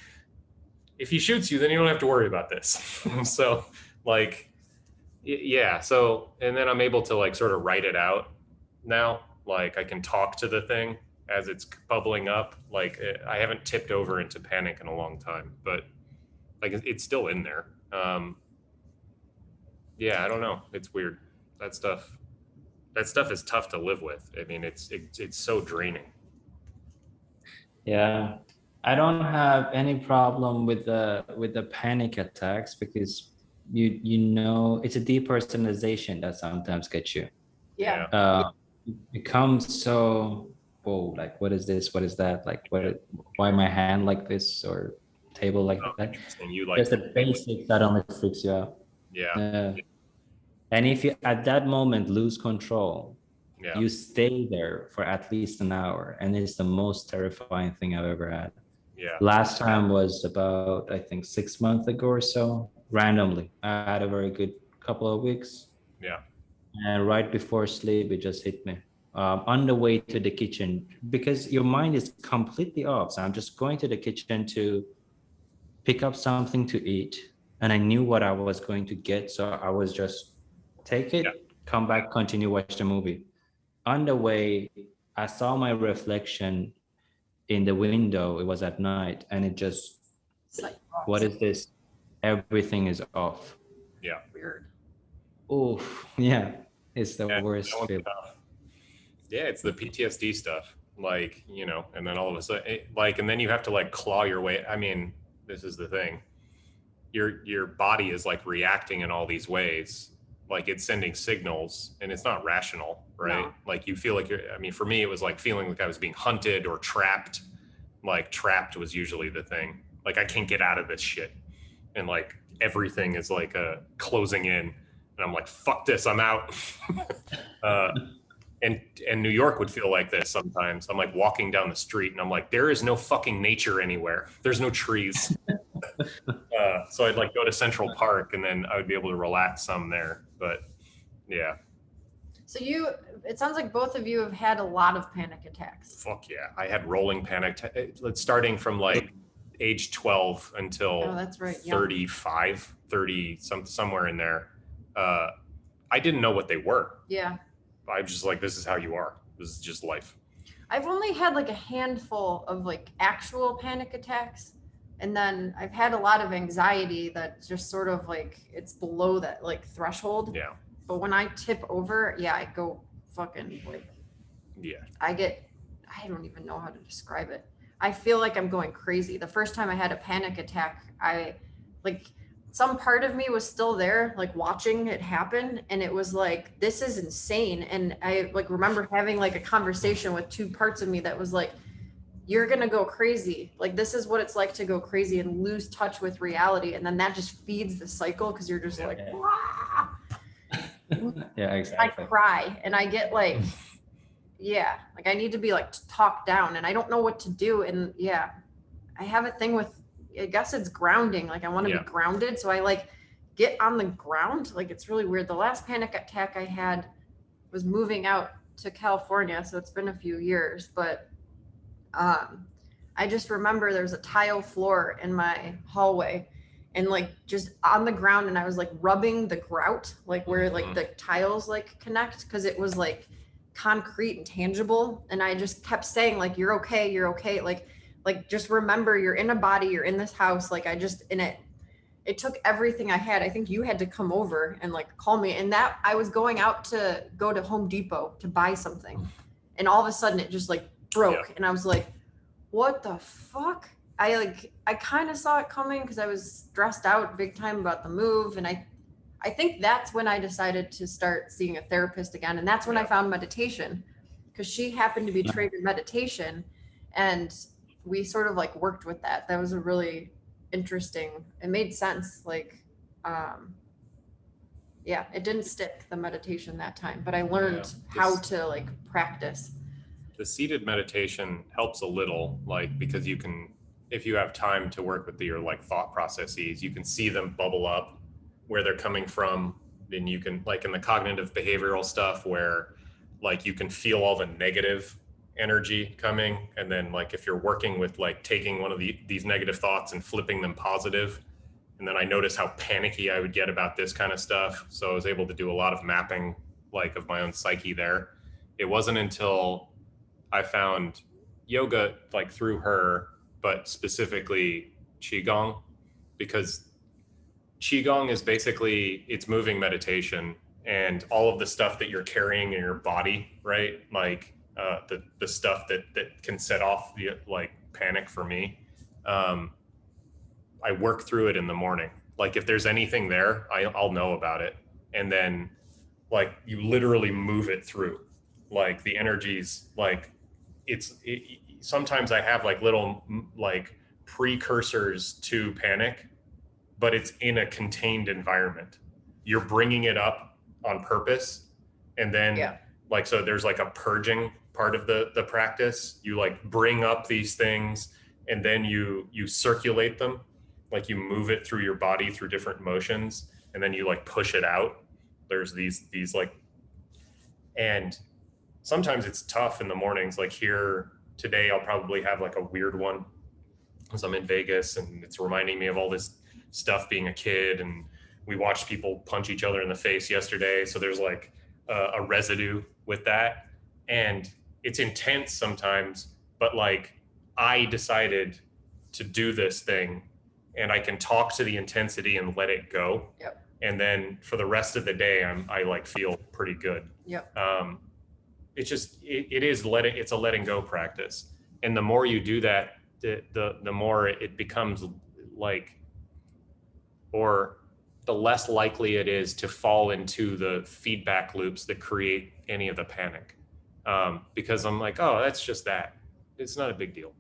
if he shoots you, then you don't have to worry about this. So like, yeah. So, and then I'm able to like sort of write it out now. Like I can talk to the thing as it's bubbling up. Like I haven't tipped over into panic in a long time, but like it's still in there. Yeah, I don't know. It's weird. That stuff is tough to live with. I mean, it's so draining. Yeah, I don't have any problem with the panic attacks, because you know it's a depersonalization that sometimes gets you. Yeah. It becomes so, whoa, like what is this? What is that? Like why my hand like this or table like that? You like just the basics that only freaks you out. Yeah. And if you at that moment lose control, Yeah. you stay there for at least an hour, and it's the most terrifying thing I've ever had. Yeah. Last time was about, I think, 6 months ago or so, randomly. I had a very good couple of weeks. Yeah. And right before sleep, it just hit me. On the way to the kitchen, because your mind is completely off. So I'm just going to the kitchen to pick up something to eat. And I knew what I was going to get. So I was just take it, come back, continue watch the movie. On the way, I saw my reflection in the window. It was at night, and it just, what is this? Everything is off. Yeah. Weird. Oh, yeah. It's the Yeah, worst feeling. Yeah, it's the PTSD stuff. Like, you know, and then all of a sudden, and then you have to like claw your way. I mean, this is the thing. Your body is like reacting in all these ways. Like it's sending signals and it's not rational, right? No. Like you feel like for me, it was like feeling like I was being hunted or trapped. Like trapped was usually the thing. Like I can't get out of this shit. And like everything is like closing in. And I'm like, fuck this, I'm out. And New York would feel like this sometimes. I'm like walking down the street and I'm like, there is no fucking nature anywhere. There's no trees. So I'd like go to Central Park and then I would be able to relax some there. But yeah. So it sounds like both of you have had a lot of panic attacks. Fuck yeah. I had rolling panic, starting from like age 12 until that's right. 35, 30, somewhere in there. I didn't know what they were. Yeah. I was just like, this is how you are. This is just life. I've only had like a handful of like actual panic attacks. And then I've had a lot of anxiety that just sort of like, it's below that like threshold. Yeah. But when I tip over, I go fucking like, yeah. I don't even know how to describe it. I feel like I'm going crazy. The first time I had a panic attack, some part of me was still there, like watching it happen. And it was like, this is insane. And I like remember having like a conversation with two parts of me that was like, you're going to go crazy. Like, this is what it's like to go crazy and lose touch with reality. And then that just feeds the cycle. Cause you're just like, wah! Yeah, exactly. I cry and I get like, like I need to be like talked down and I don't know what to do. And I have a thing with, I guess it's grounding. Like I want to be grounded. So I like get on the ground. Like it's really weird. The last panic attack I had was moving out to California. So it's been a few years, but I just remember there's a tile floor in my hallway and like just on the ground. And I was like rubbing the grout, like where like the tiles like connect. Cause it was like concrete and tangible. And I just kept saying like, you're okay. You're okay. Like just remember you're in a body, you're in this house. Like it took everything I had. I think you had to come over and like call me. And that I was going out to go to Home Depot to buy something. And all of a sudden it just like broke. And I was like, what the fuck? I kind of saw it coming because I was stressed out big time about the move. And I think that's when I decided to start seeing a therapist again. And that's when I found meditation because she happened to be trained in meditation. And we sort of like worked with that. That was a really interesting, it made sense. Like, it didn't stick the meditation that time, but I learned how to like practice. The seated meditation helps a little, like, because you can, if you have time to work with your like thought processes, you can see them bubble up where they're coming from. Then you can, like in the cognitive behavioral stuff where like you can feel all the negative energy coming. And then like, if you're working with like taking one of these negative thoughts and flipping them positive, and then I noticed how panicky I would get about this kind of stuff. So I was able to do a lot of mapping like of my own psyche there. It wasn't until I found yoga like through her, but specifically Qigong, because Qigong is basically, it's moving meditation and all of the stuff that you're carrying in your body, right? Like the stuff that can set off the like panic for me. I work through it in the morning. Like if there's anything there, I'll know about it. And then like you literally move it through, like the energies, like sometimes I have like little like precursors to panic, but it's in a contained environment. You're bringing it up on purpose. And then like, so there's like a purging part of the practice. You like bring up these things and then you circulate them, like you move it through your body through different motions, and then you like push it out. There's these like, and sometimes it's tough in the mornings. Like here today, I'll probably have like a weird one because I'm in Vegas and it's reminding me of all this stuff being a kid, and we watched people punch each other in the face yesterday. So there's like a residue with that, and it's intense sometimes, but like I decided to do this thing and I can talk to the intensity and let it go. Yep. And then for the rest of the day, I like feel pretty good. Yep. It's just, it's a letting go practice. And the more you do that, the more it becomes like, or the less likely it is to fall into the feedback loops that create any of the panic. Because I'm like, oh, that's just that. It's not a big deal.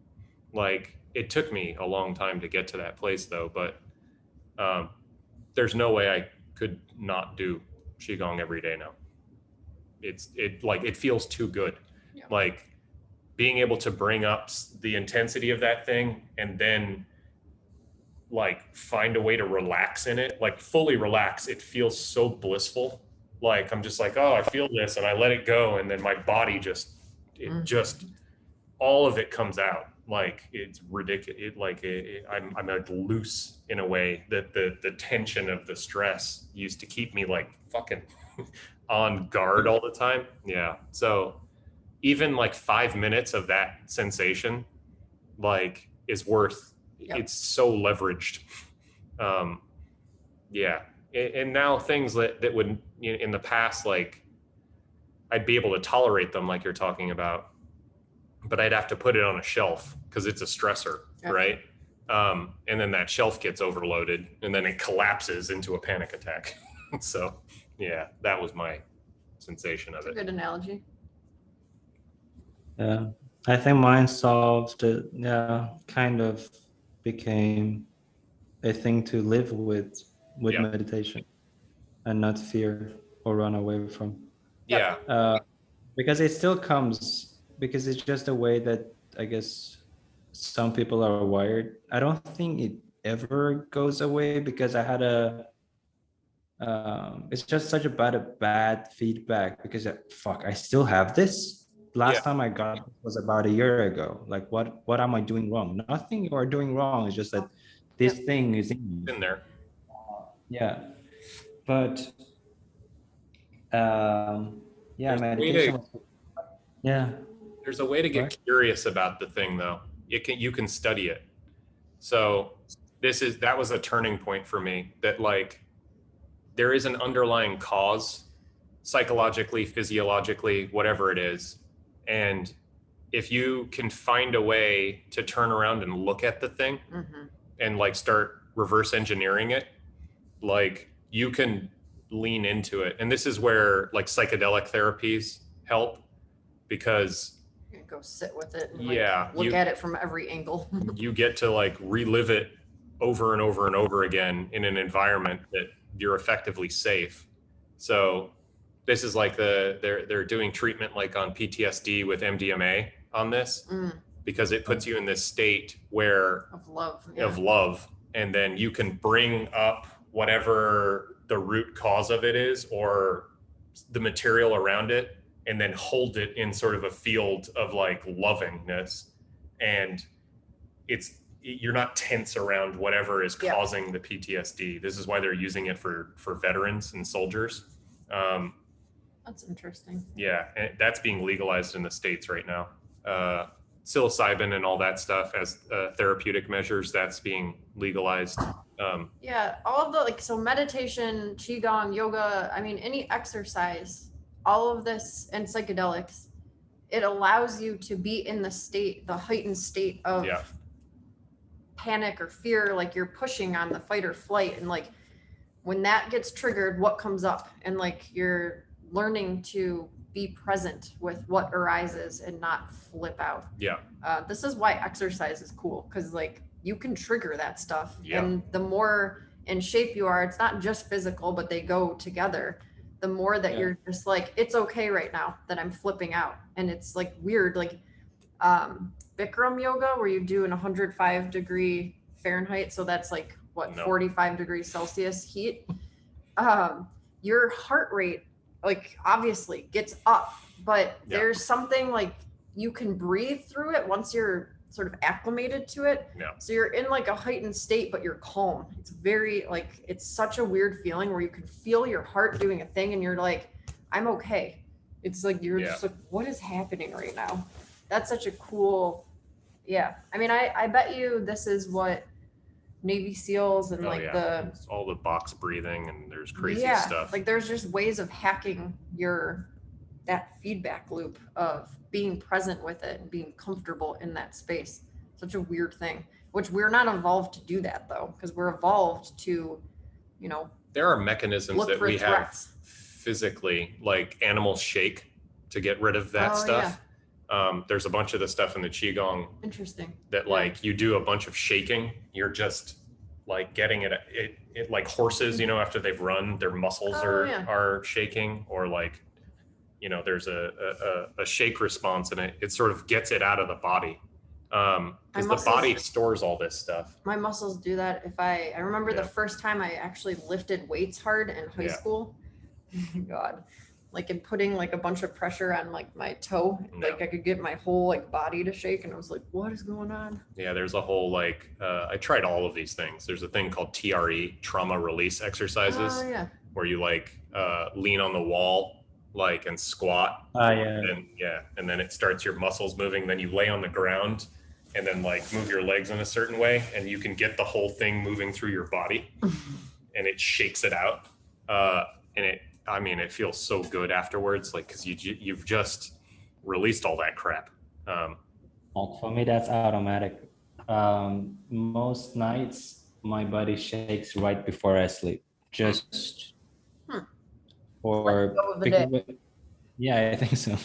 Like, it took me a long time to get to that place though, but there's no way I could not do Qigong every day now. It feels too good. Yeah. Like being able to bring up the intensity of that thing and then like find a way to relax in it, like fully relax. It feels so blissful. Like I'm just like, oh, I feel this, and I let it go, and then my body just all of it comes out. Like it's ridiculous. I'm like loose in a way that the tension of the stress used to keep me like fucking on guard all the time. Yeah. So even like 5 minutes of that sensation, like, is worth. Yep. It's so leveraged. Yeah. And now things that would, in the past, like I'd be able to tolerate them like you're talking about, but I'd have to put it on a shelf because it's a stressor, yep. Right? And then that shelf gets overloaded and then it collapses into a panic attack. So yeah, that was my sensation of it. Good analogy. Yeah, I think mine solved it. Yeah, kind of became a thing to live with yeah. Meditation and not fear or run away from. Yeah. Because it still comes, because it's just a way that I guess some people are wired. I don't think it ever goes away because I had it's just such a bad feedback because I still have this. Last time I got it was about a year ago. Like what am I doing wrong? Nothing you are doing wrong. It's just that this thing is in there. Yeah. But meditation. There's a way to get curious about the thing though. You can study it. So that was a turning point for me, that like there is an underlying cause, psychologically, physiologically, whatever it is. And if you can find a way to turn around and look at the thing and like start reverse engineering it, like you can lean into it. And this is where like psychedelic therapies help, because you go sit with it and look at it from every angle. You get to like relive it over and over and over again in an environment that you're effectively safe. So this is like they're doing treatment like on PTSD with MDMA on this, because it puts you in this state where of love, and then you can bring up whatever the root cause of it is or the material around it, and then hold it in sort of a field of like lovingness, and you're not tense around whatever is causing the PTSD. This is why they're using it for veterans and soldiers. That's interesting. Yeah, and that's being legalized in the States right now. Psilocybin and all that stuff as therapeutic measures, that's being legalized. All of the so meditation, Qigong, yoga, I mean, any exercise, all of this, and psychedelics, it allows you to be in the heightened state of panic or fear, like you're pushing on the fight or flight, and like when that gets triggered, what comes up, and like you're learning to be present with what arises and not flip out. This is why exercise is cool, because like you can trigger that stuff, and the more in shape you are, it's not just physical, but they go together. The more that you're just like, it's okay right now that I'm flipping out, and it's like weird, like Bikram yoga, where you do an 105-degree Fahrenheit. So that's like what, 45 degrees Celsius heat. Your heart rate, like, obviously gets up, but there's something like you can breathe through it once you're sort of acclimated to it. So you're in like a heightened state, but you're calm. It's very like, it's such a weird feeling where you can feel your heart doing a thing and you're like, I'm okay. It's like, you're just like, what is happening right now? That's such a cool, I mean, I bet you this is what Navy SEALs and it's all the box breathing and there's crazy stuff. Like there's just ways of hacking that feedback loop of being present with it and being comfortable in that space. Such a weird thing, which we're not evolved to do that though, because we're evolved to, there are mechanisms that we have physically, like animals shake to get rid of that stuff. There's a bunch of the stuff in the Qigong. Interesting. That like you do a bunch of shaking. You're just like getting it like horses, after they've run, their muscles are shaking, or like, there's a shake response and it sort of gets it out of the body. Because the body stores all this stuff. My muscles do that. I remember the first time I actually lifted weights hard in high school. Oh my God. Like in putting like a bunch of pressure on like my toe, like I could get my whole like body to shake, and I was like, what is going on? Yeah, there's a whole like, I tried all of these things. There's a thing called TRE, trauma release exercises, where you like lean on the wall, like, and squat. And then it starts your muscles moving. Then you lay on the ground and then like move your legs in a certain way, and you can get the whole thing moving through your body and it shakes it out. It feels so good afterwards, like, because you've just released all that crap. For me, that's automatic. Most nights, my body shakes right before I sleep. Just yeah, I think so.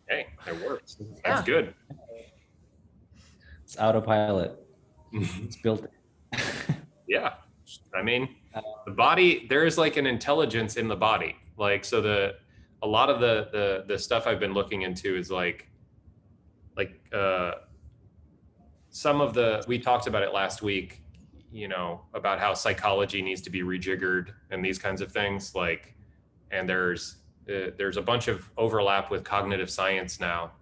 Hey, it works. That's good. It's autopilot. It's built. Yeah, I mean, the body, there is like an intelligence in the body. Like, so a lot of the stuff I've been looking into is like some of we talked about it last week, about how psychology needs to be rejiggered and these kinds of things. Like, and there's a bunch of overlap with cognitive science now,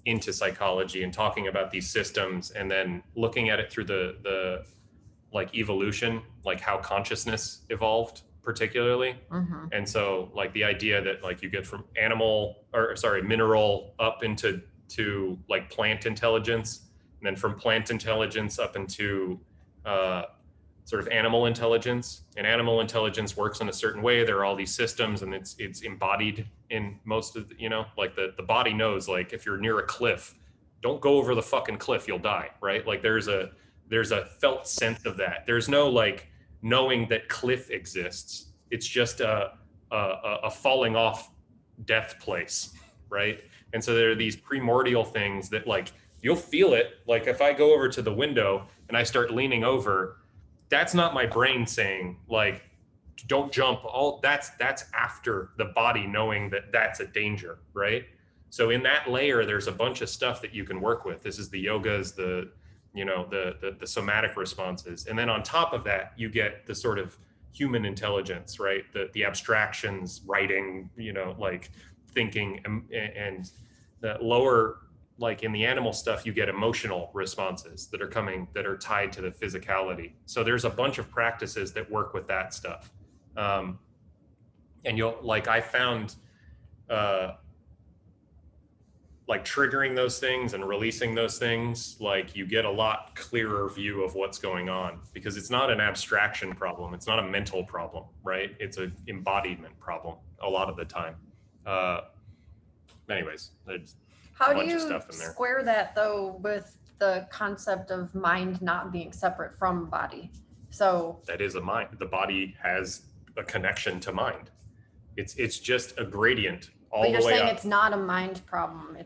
into psychology and talking about these systems and then looking at it through the like evolution, like how consciousness evolved particularly. And so like the idea that like you get from mineral up into like plant intelligence, and then from plant intelligence up into sort of animal intelligence, and animal intelligence works in a certain way. There are all these systems, and it's embodied in most of the, like the body knows, like if you're near a cliff, don't go over the fucking cliff, you'll die, right? Like there's a felt sense of that. There's no like knowing that cliff exists. It's just a falling off death place, right? And so there are these primordial things that like, you'll feel it. Like if I go over to the window and I start leaning over, that's not my brain saying like, don't jump. That's after the body knowing that that's a danger, right? So in that layer, there's a bunch of stuff that you can work with. This is the yogas, the somatic responses. And then on top of that, you get the sort of human intelligence, right? The abstractions, writing, like thinking, and the lower, like in the animal stuff, you get emotional responses that are tied to the physicality. So there's a bunch of practices that work with that stuff. And I found, like triggering those things and releasing those things, like you get a lot clearer view of what's going on, because it's not an abstraction problem. It's not a mental problem, right? It's an embodiment problem a lot of the time. Anyways, there's a bunch of stuff in there. How do you square that though with the concept of mind not being separate from body? So that is a mind. The body has a connection to mind. It's just a gradient. But you're saying it's not a mind problem.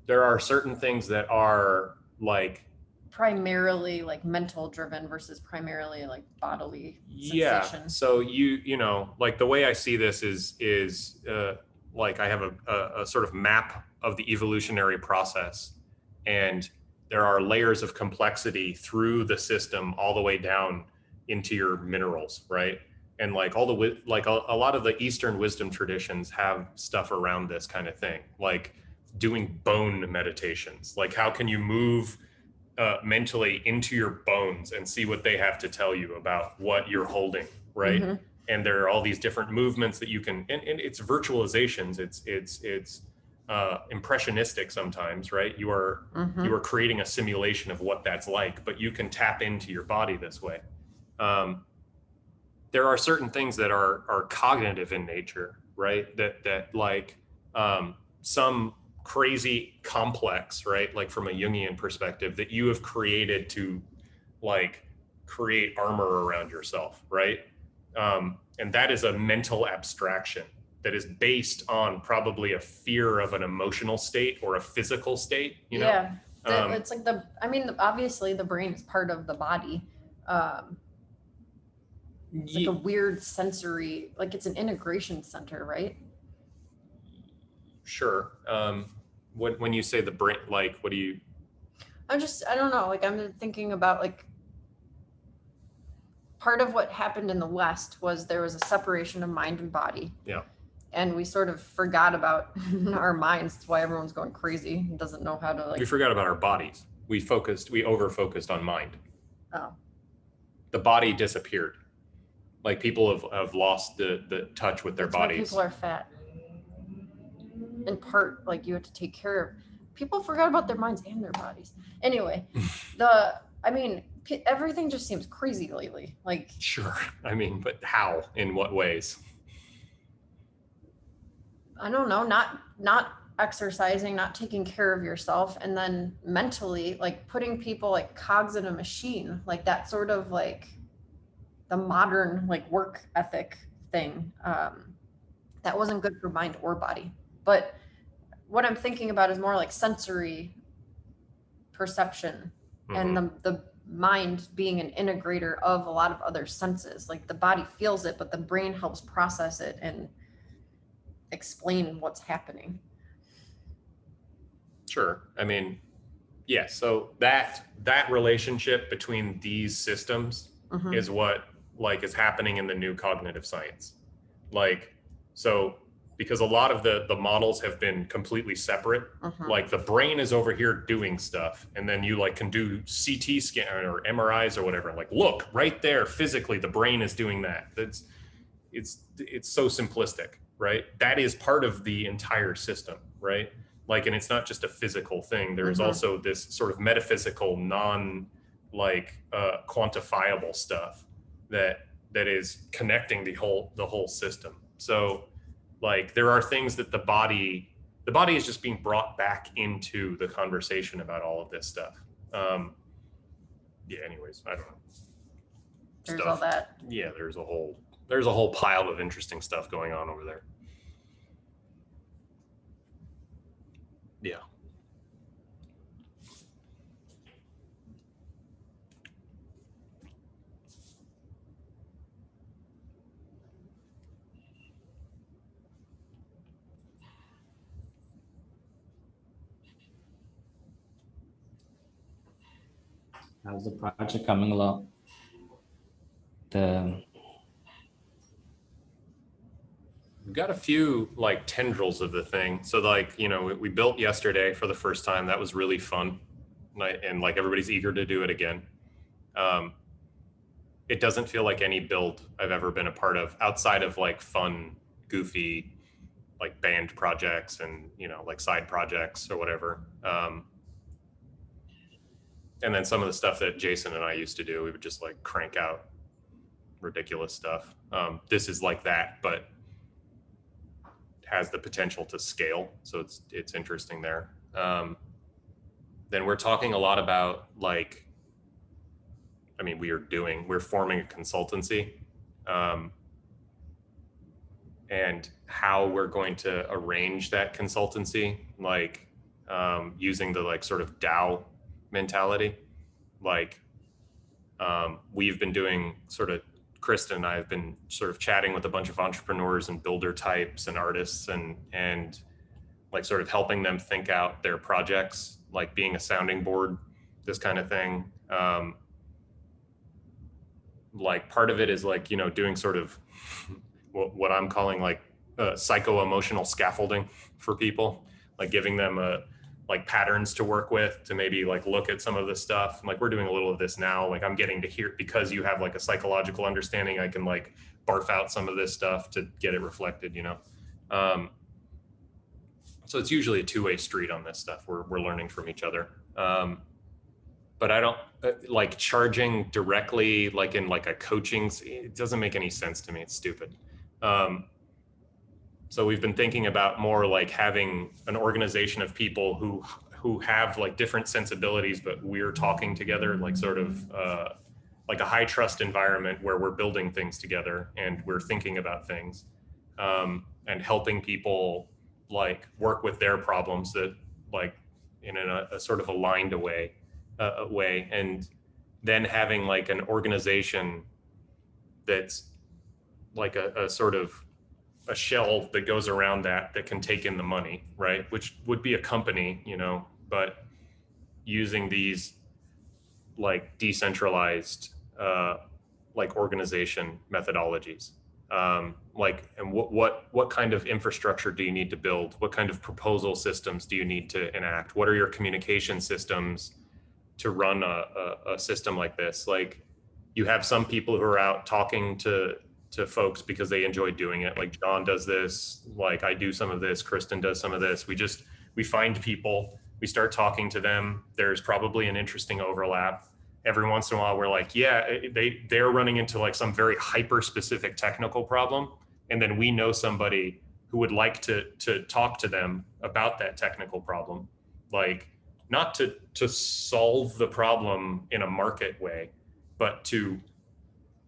There are certain things that are like primarily like mental driven versus primarily like bodily sensation. So you know, like the way I see this is like I have a sort of map of the evolutionary process, and there are layers of complexity through the system all the way down into your minerals, right? And like all the like a lot of the Eastern wisdom traditions have stuff around this kind of thing, like doing bone meditations. Like how can you move mentally into your bones and see what they have to tell you about what you're holding, right? Mm-hmm. And there are all these different movements that you can, and it's virtualizations. It's impressionistic sometimes, right? You are creating a simulation of what that's like, but you can tap into your body this way. There are certain things that are cognitive in nature, right? That like some crazy complex, right? Like from a Jungian perspective, that you have created to like create armor around yourself, right? And that is a mental abstraction that is based on probably a fear of an emotional state or a physical state, you know? Yeah, it's like obviously the brain is part of the body. It's like a weird sensory, like it's an integration center, right? Sure. When you say the brain, like, what do you? I don't know. Like I'm thinking about like part of what happened in the West was there was a separation of mind and body. Yeah. And we sort of forgot about our minds. That's why everyone's going crazy and doesn't know how to like. We forgot about our bodies. We over-focused on mind. Oh. The body disappeared. Like people have lost the touch with their bodies. Why people are fat. In part, like you have to take care of. People forgot about their minds and their bodies. Anyway, everything just seems crazy lately. Like. Sure. I mean, but how? In what ways? I don't know, not exercising, not taking care of yourself, and then mentally like putting people like cogs in a machine, like that sort of like the modern like work ethic thing. That wasn't good for mind or body. But what I'm thinking about is more like sensory perception and the mind being an integrator of a lot of other senses. Like the body feels it, but the brain helps process it and explain what's happening. Sure. I mean, yeah. So that relationship between these systems is what like is happening in the new cognitive science. Like, so because a lot of the models have been completely separate, like the brain is over here doing stuff, and then you like can do CT scan or MRIs or whatever. Like, look right there, physically, the brain is doing that. It's so simplistic. Right? That is part of the entire system, right? Like, and it's not just a physical thing. There is also this sort of metaphysical, quantifiable stuff that is connecting the whole system. So, like, there are things that the body is just being brought back into the conversation about all of this stuff. Anyways, I don't know. There's all that. Yeah, there's a whole pile of interesting stuff going on over there. Yeah. How's the project coming along? We've got a few like tendrils of the thing. So like, you know, we built yesterday for the first time. That was really fun. And like everybody's eager to do it again. It doesn't feel like any build I've ever been a part of outside of like fun, goofy, like band projects and, you know, like side projects or whatever. And then some of the stuff that Jason and I used to do, we would just like crank out ridiculous stuff. This is like that, but has the potential to scale. So it's interesting there. Then we're talking a lot about like, I mean, we're forming a consultancy and how we're going to arrange that consultancy, like using the like sort of DAO mentality. Like we've been doing sort of Kristen and I have been sort of chatting with a bunch of entrepreneurs and builder types and artists and like sort of helping them think out their projects, like being a sounding board, this kind of thing. Like part of it is like, you know, doing sort of what I'm calling like psycho-emotional scaffolding for people, like giving them like patterns to work with to maybe like look at some of this stuff. Like we're doing a little of this now. Like I'm getting to hear, because you have like a psychological understanding, I can like barf out some of this stuff to get it reflected, you know? So it's usually a two-way street on this stuff. We're learning from each other. But I don't like charging directly, like in like a coaching, it doesn't make any sense to me. It's stupid. So we've been thinking about more like having an organization of people who have like different sensibilities, but we're talking together, like sort of like a high trust environment where we're building things together and we're thinking about things, and helping people like work with their problems that like in a sort of aligned way, and then having like an organization that's like a sort of a shell that goes around that can take in the money, right? Which would be a company, you know, but using these like decentralized like organization methodologies. Like, and what kind of infrastructure do you need to build? What kind of proposal systems do you need to enact? What are your communication systems to run a system like this? Like, you have some people who are out talking to folks because they enjoy doing it. Like John does this, like I do some of this, Kristen does some of this. We find people, we start talking to them. There's probably an interesting overlap. Every once in a while we're like, yeah, they're running into like some very hyper specific technical problem. And then we know somebody who would like to talk to them about that technical problem. Like not to solve the problem in a market way, but to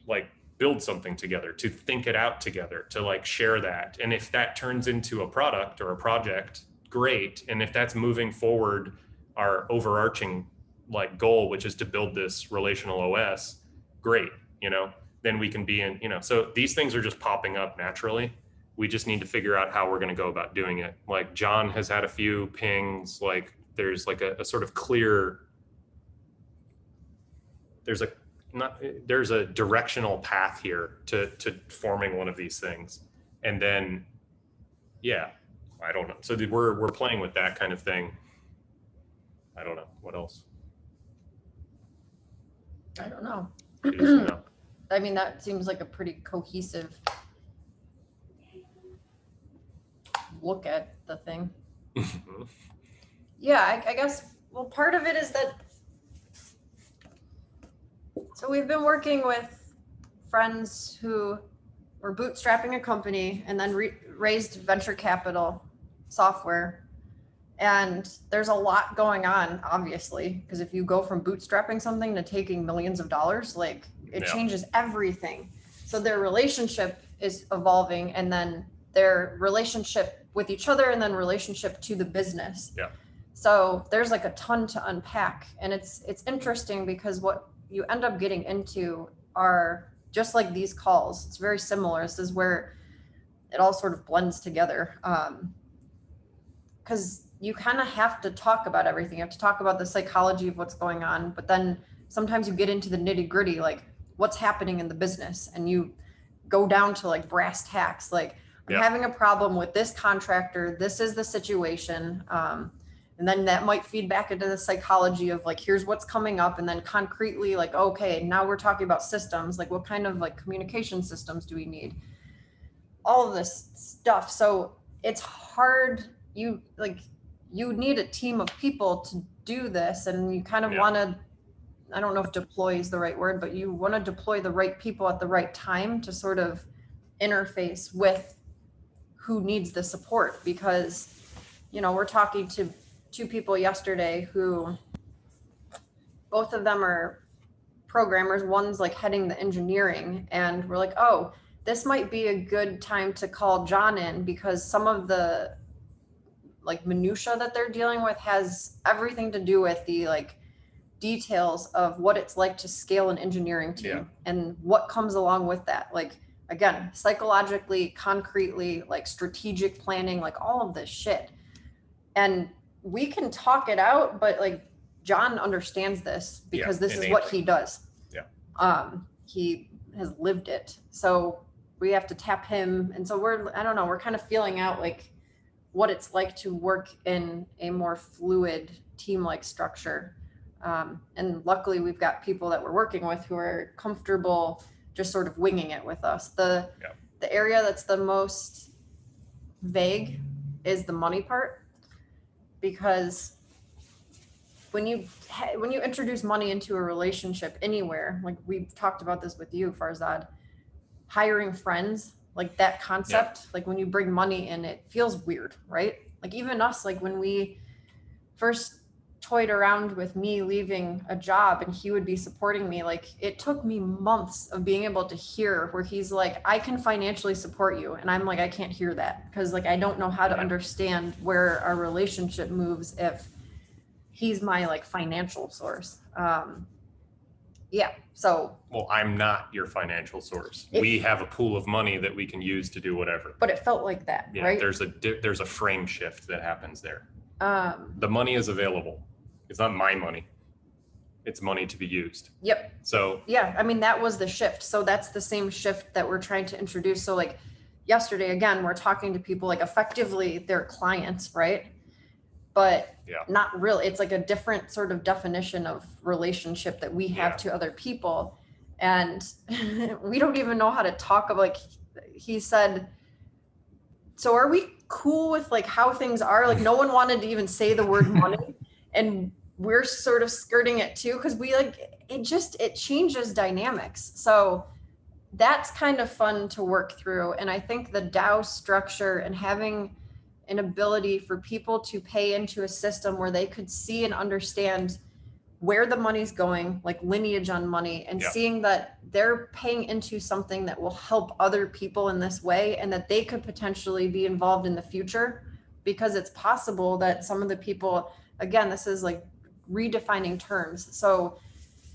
like build something together, to think it out together, to like share that. And if that turns into a product or a project, great. And if that's moving forward our overarching like goal, which is to build this relational OS, great, you know, then we can be in, you know, so these things are just popping up naturally. We just need to figure out how we're going to go about doing it. Like John has had a few pings, like there's like a sort of clear, there's a directional path here to forming one of these things. And then, yeah, I don't know. So we're playing with that kind of thing. I don't know. What else? I don't know. No. I mean, that seems like a pretty cohesive look at the thing. Yeah, I guess, well, part of it is that, so we've been working with friends who were bootstrapping a company and then raised venture capital software. And there's a lot going on, obviously, because if you go from bootstrapping something to taking millions of dollars, like it changes everything. So their relationship is evolving, and then their relationship with each other, and then relationship to the business. Yeah. So there's like a ton to unpack, and it's interesting because what you end up getting into are just like these calls. It's very similar. This is where it all sort of blends together. Because you kind of have to talk about everything. You have to talk about the psychology of what's going on, but then sometimes you get into the nitty gritty, like what's happening in the business, and you go down to like brass tacks. Like I'm having a problem with this contractor. This is the situation. And then that might feed back into the psychology of like, here's what's coming up. And then concretely like, okay, now we're talking about systems. Like what kind of like communication systems do we need? All of this stuff. So it's hard. You need a team of people to do this, and you kind of want to, I don't know if deploy is the right word, but you want to deploy the right people at the right time to sort of interface with who needs the support. Because, you know, we're talking to two people yesterday who both of them are programmers. One's like heading the engineering, and we're like, oh, this might be a good time to call John in, because some of the like minutia that they're dealing with has everything to do with the like details of what it's like to scale an engineering team and what comes along with that. Like, again, psychologically, concretely, like strategic planning, like all of this shit. And we can talk it out, but like John understands this because this is what he does. He has lived it. So we have to tap him. And so I don't know, we're kind of feeling out like what it's like to work in a more fluid team-like structure. And luckily we've got people that we're working with who are comfortable just sort of winging it with us. The area that's the most vague is the money part, because when you introduce money into a relationship anywhere, like we've talked about this with you, Farzad, hiring friends, like that concept, like when you bring money in, it feels weird, right? Like even us, like when we first toyed around with me leaving a job and he would be supporting me, like it took me months of being able to hear where he's like, I can financially support you. And I'm like, I can't hear that because like I don't know how to understand where our relationship moves if he's my like financial source. So well, I'm not your financial source. We have a pool of money that we can use to do whatever. But it felt like that, right? There's a frame shift that happens there. The money is available. It's not my money. It's money to be used. Yep. So yeah, I mean, that was the shift. So that's the same shift that we're trying to introduce. So like yesterday, again, we're talking to people like effectively they're clients, right? But not really. It's like a different sort of definition of relationship that we have to other people. And we don't even know how to talk about, like he said, so are we cool with like how things are? Like no one wanted to even say the word money. And we're sort of skirting it too, because we like, it changes dynamics. So that's kind of fun to work through. And I think the DAO structure and having an ability for people to pay into a system where they could see and understand where the money's going, like lineage on money, and seeing that they're paying into something that will help other people in this way, and that they could potentially be involved in the future, because it's possible that some of the people, again, this is like redefining terms. So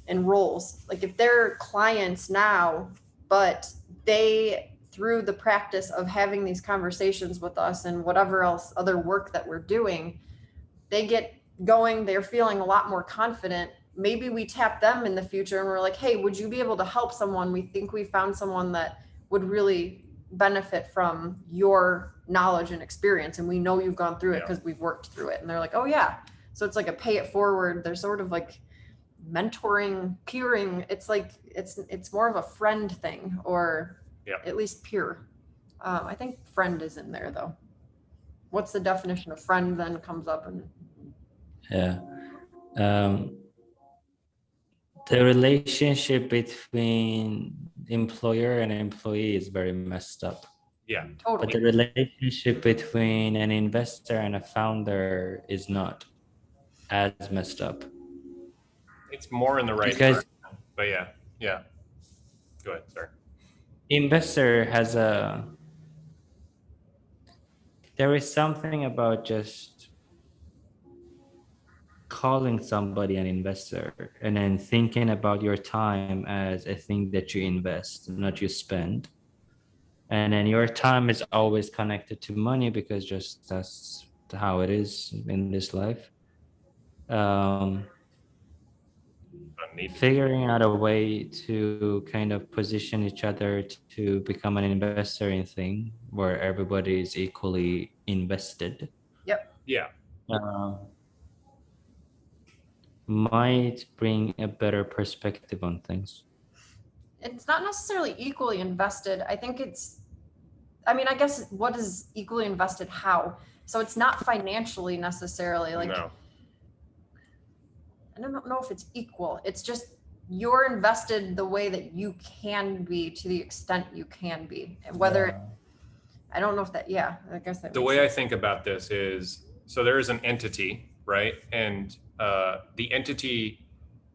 in roles, like if they're clients now, but they, through the practice of having these conversations with us and whatever else other work that we're doing, they get going, they're feeling a lot more confident. Maybe we tap them in the future and we're like, hey, would you be able to help someone? We think we found someone that would really benefit from your knowledge and experience. And we know you've gone through it because we've worked through it. And they're like, oh yeah. So it's like a pay it forward. There's sort of like mentoring, peering. It's like, it's more of a friend thing, or at least peer. I think friend is in there though. What's the definition of friend then comes up? And the relationship between employer and employee is very messed up. Totally. But the relationship between an investor and a founder is not as messed up. It's more in the right direction. But go ahead, sorry. Investor has there is something about just calling somebody an investor and then thinking about your time as a thing that you invest, not you spend. And then your time is always connected to money because just that's how it is in this life. Figuring out a way to kind of position each other to become an investor in thing where everybody is equally invested. Might bring a better perspective on things. It's not necessarily equally invested. I think I guess what is equally invested? How? So it's not financially necessarily like, no. I don't know if it's equal. It's just you're invested the way that you can be, to the extent you can be. And whether, I don't know if that, I guess that. The way I think about this is, so there is an entity, right? And the entity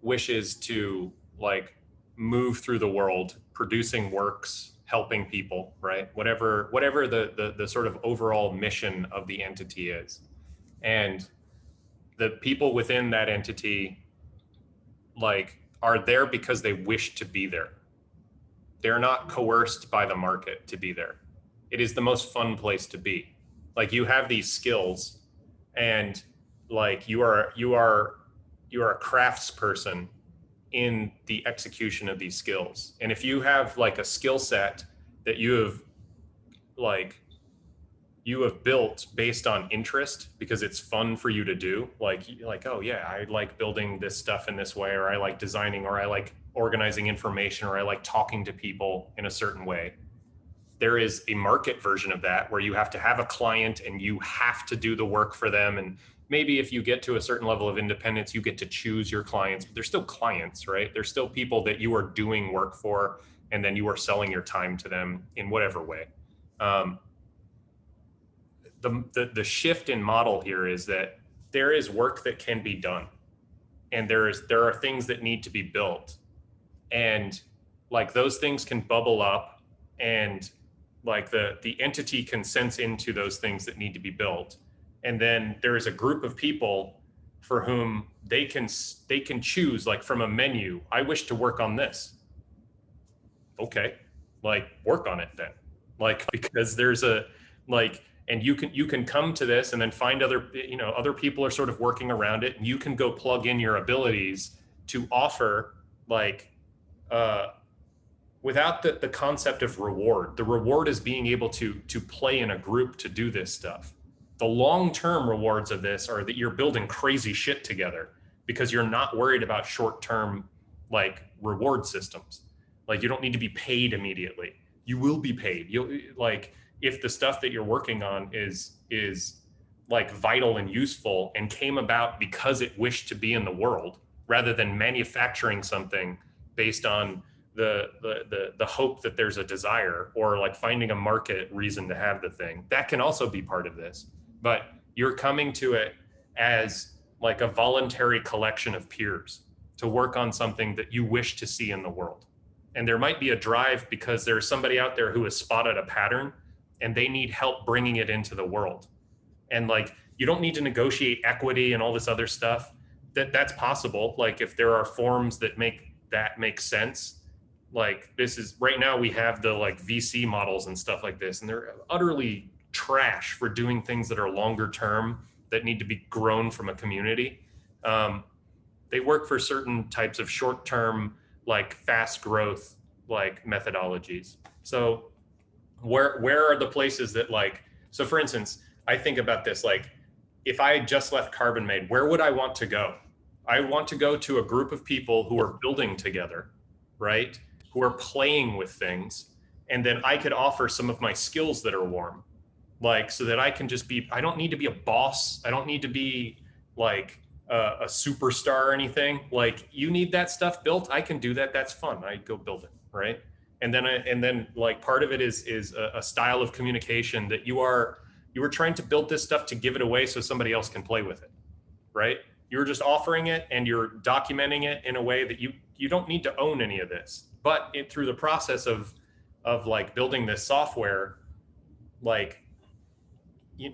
wishes to like move through the world, producing works, helping people, right? Whatever the sort of overall mission of the entity is. And the people within that entity like are there because they wish to be there. They're not coerced by the market to be there. It is the most fun place to be. Like you have these skills and like you are a craftsperson in the execution of these skills. And if you have like a skill set that you have built based on interest because it's fun for you to do, like, oh yeah, I like building this stuff in this way, or I like designing, or I like organizing information, or I like talking to people in a certain way. There is a market version of that where you have to have a client and you have to do the work for them. And maybe if you get to a certain level of independence, you get to choose your clients, but they're still clients, right? They're still people that you are doing work for, and then you are selling your time to them in whatever way. The shift in model here is that there is work that can be done, and there are things that need to be built, and like those things can bubble up, and like the entity can sense into those things that need to be built, and then there is a group of people for whom they can choose, like from a menu, I wish to work on this. Okay, like work on it then, like, because there's a like, and you can come to this and then find other people are sort of working around it, and you can go plug in your abilities to offer like without the concept of reward. The reward is being able to play in a group to do this stuff. The long-term rewards of this are that you're building crazy shit together because you're not worried about short-term like reward systems. Like you don't need to be paid immediately. You will be paid. You'll like, if the stuff that you're working on is like vital and useful and came about because it wished to be in the world, rather than manufacturing something based on the hope that there's a desire, or like finding a market reason to have the thing, that can also be part of this. But you're coming to it as like a voluntary collection of peers to work on something that you wish to see in the world. And there might be a drive because there's somebody out there who has spotted a pattern and they need help bringing it into the world. And like, you don't need to negotiate equity and all this other stuff. That's possible. Like if there are forms that make sense, like this is right now we have the like VC models and stuff like this, and they're utterly trash for doing things that are longer term that need to be grown from a community. They work for certain types of short term, like fast growth, like methodologies. So where are the places that like, so for instance, I think about this, like if I just left Carbon Made, where would I want to go? I want to go to a group of people who are building together, right? Who are playing with things. And then I could offer some of my skills that are warm, like, so that I can just be, I don't need to be a boss. I don't need to be like a superstar or anything. Like you need that stuff built, I can do that. That's fun. I go build it, right? And then like part of it is a style of communication that you were trying to build this stuff to give it away so somebody else can play with it, right? You're just offering it and you're documenting it in a way that you don't need to own any of this. But through the process of like building this software, like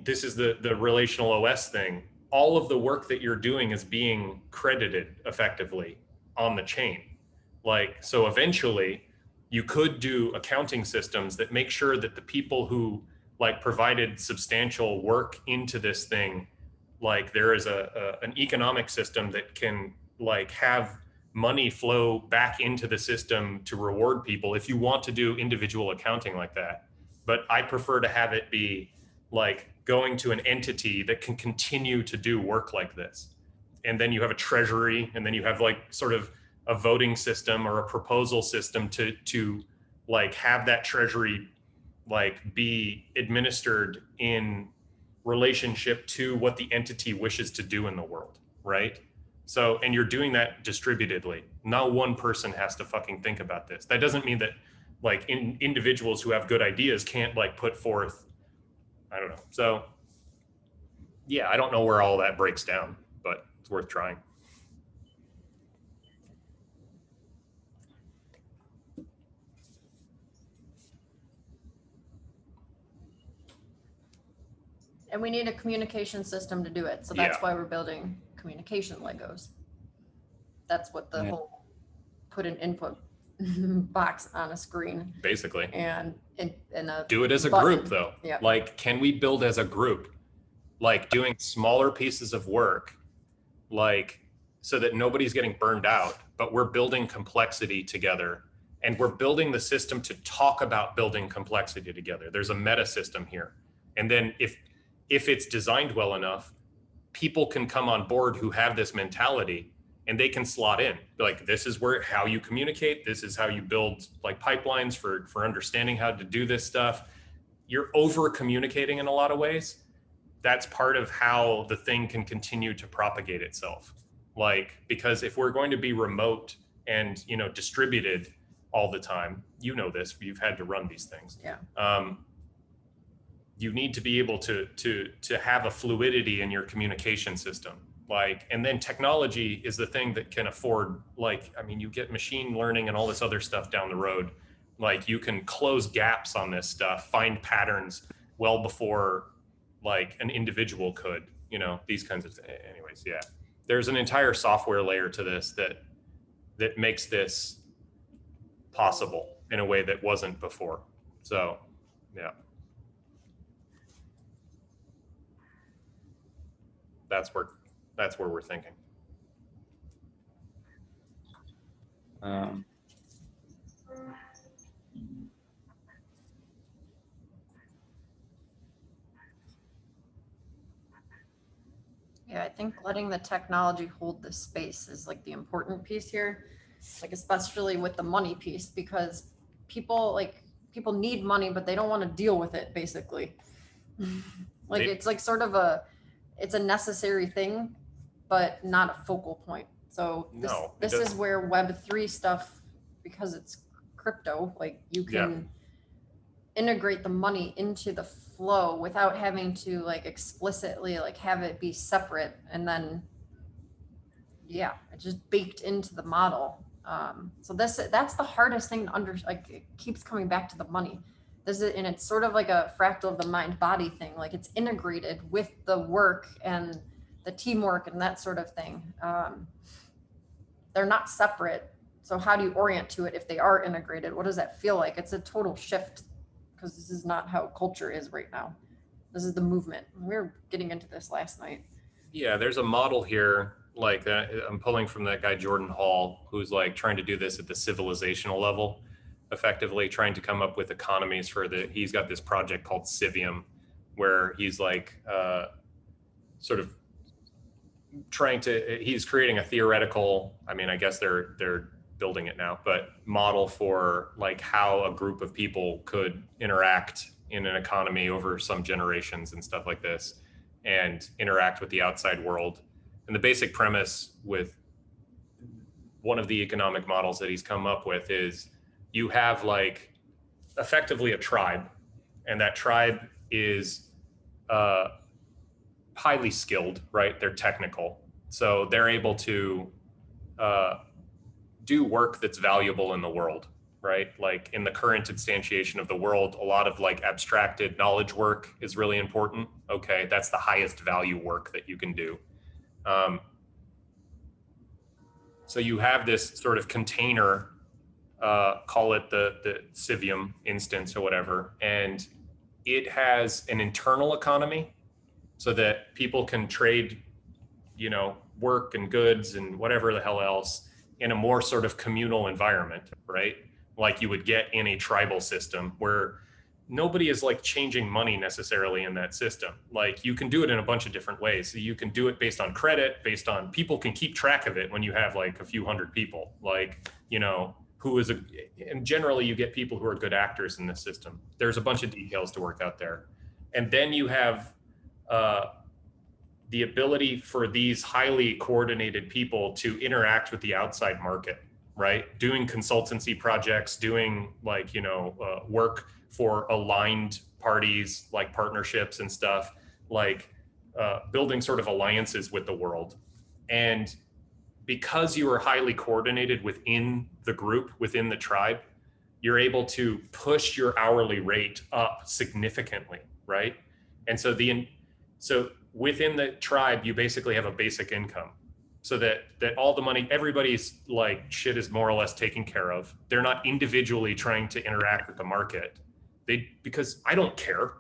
this is the relational OS thing. All of the work that you're doing is being credited effectively on the chain. Like, so eventually you could do accounting systems that make sure that the people who like provided substantial work into this thing, like there is an economic system that can like have money flow back into the system to reward people if you want to do individual accounting like that. But I prefer to have it be like going to an entity that can continue to do work like this. And then you have a treasury, and then you have like sort of a voting system or a proposal system to like have that treasury like be administered in relationship to what the entity wishes to do in the world, right? So, and you're doing that distributedly. Not one person has to fucking think about this. That doesn't mean that like individuals who have good ideas can't like put forth, I don't know. So yeah, I don't know where all that breaks down, but it's worth trying. And we need a communication system to do it. So that's why we're building communication Legos. that's what the whole put an input box on a screen. Basically. And in a do it as a button. group though. Yep. Like, can we build as a group? Like doing smaller pieces of work, like so that nobody's getting burned out, but we're building complexity together. And we're building the system to talk about building complexity together. There's a meta system here. And then if it's designed well enough, people can come on board who have this mentality and they can slot in. Like, this is how you communicate. This is how you build like pipelines for understanding how to do this stuff. You're over communicating in a lot of ways. That's part of how the thing can continue to propagate itself. Like, because if we're going to be remote and, distributed all the time, this, you've had to run these things. Yeah. You need to be able to have a fluidity in your communication system. Like, and then technology is the thing that can afford, like, I mean, you get machine learning and all this other stuff down the road. Like, you can close gaps on this stuff, find patterns well before like an individual could, these kinds of things. Anyways, yeah, there's an entire software layer to this that makes this possible in a way that wasn't before. So, yeah. That's where we're thinking. Yeah, I think letting the technology hold the space is like the important piece here, like especially with the money piece, because people need money, but they don't want to deal with it, basically. Like, it's like sort of it's a necessary thing, but not a focal point. So this is where Web3 stuff, because it's crypto, like you can integrate the money into the flow without having to like explicitly like have it be separate, and then it's just baked into the model. So that's the hardest thing to like, it keeps coming back to the money. And it's sort of like a fractal of the mind body thing. Like, it's integrated with the work and the teamwork and that sort of thing. They're not separate. So how do you orient to it if they are integrated? What does that feel like? It's a total shift, because this is not how culture is right now. This is the movement. We were getting into this last night. Yeah, there's a model here like that. I'm pulling from that guy, Jordan Hall, who's like trying to do this at the civilizational level, effectively trying to come up with economies he's got this project called Civium, where he's like sort of he's creating a theoretical, I mean, I guess they're building it now, but model for like how a group of people could interact in an economy over some generations and stuff like this, and interact with the outside world. And the basic premise with one of the economic models that he's come up with is you have like effectively a tribe, and that tribe is highly skilled, right? They're technical. So they're able to do work that's valuable in the world, right? Like, in the current instantiation of the world, a lot of like abstracted knowledge work is really important. Okay, that's the highest value work that you can do. So you have this sort of container, call it the Civium instance or whatever, and it has an internal economy so that people can trade, work and goods and whatever the hell else in a more sort of communal environment, right? Like you would get in a tribal system where nobody is like changing money necessarily in that system. Like, you can do it in a bunch of different ways. So you can do it based on credit, based on people can keep track of it when you have like a few hundred people, like, and generally you get people who are good actors in this system. There's a bunch of details to work out there. And then you have the ability for these highly coordinated people to interact with the outside market, right? Doing consultancy projects, doing like, work for aligned parties, like partnerships and stuff, like building sort of alliances with the world. And because you are highly coordinated within the group, within the tribe, you're able to push your hourly rate up significantly, right? And so within the tribe, you basically have a basic income. so that all the money, everybody's like shit is more or less taken care of. They're not individually trying to interact with the market. Because I don't care.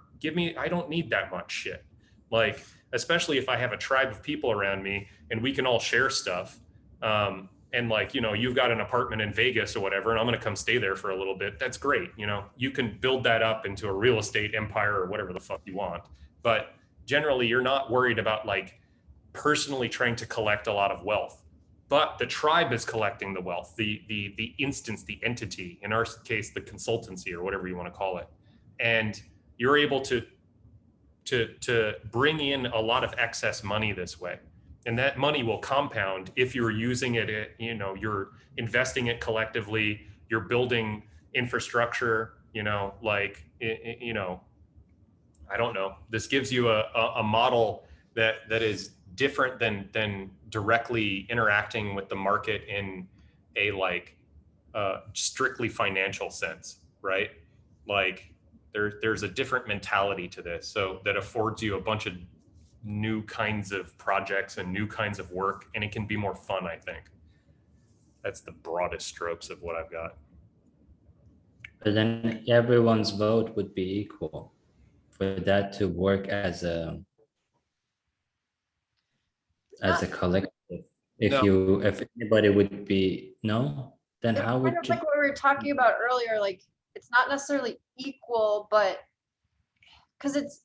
I don't need that much shit. Like, especially if I have a tribe of people around me and we can all share stuff. And like, you know, you've got an apartment in Vegas or whatever, and I'm going to come stay there for a little bit. That's great. You know, you can build that up into a real estate empire or whatever the fuck you want. But generally, you're not worried about like personally trying to collect a lot of wealth. But the tribe is collecting the wealth, the instance, the entity, in our case, the consultancy or whatever you want to call it. And you're able to bring in a lot of excess money this way. And that money will compound if you're using it, you know, you're investing it collectively, you're building infrastructure, you know, like, you know, I don't know. This gives you a model that is different than directly interacting with the market in a like strictly financial sense, right? Like there's a different mentality to this, so that affords you a bunch of new kinds of projects and new kinds of work, and it can be more fun, I think. That's the broadest strokes of what I've got. But then everyone's vote would be equal for that to work as a collective. If anybody would be then how would kind of like what we were talking about earlier, like it's not necessarily equal, but because it's,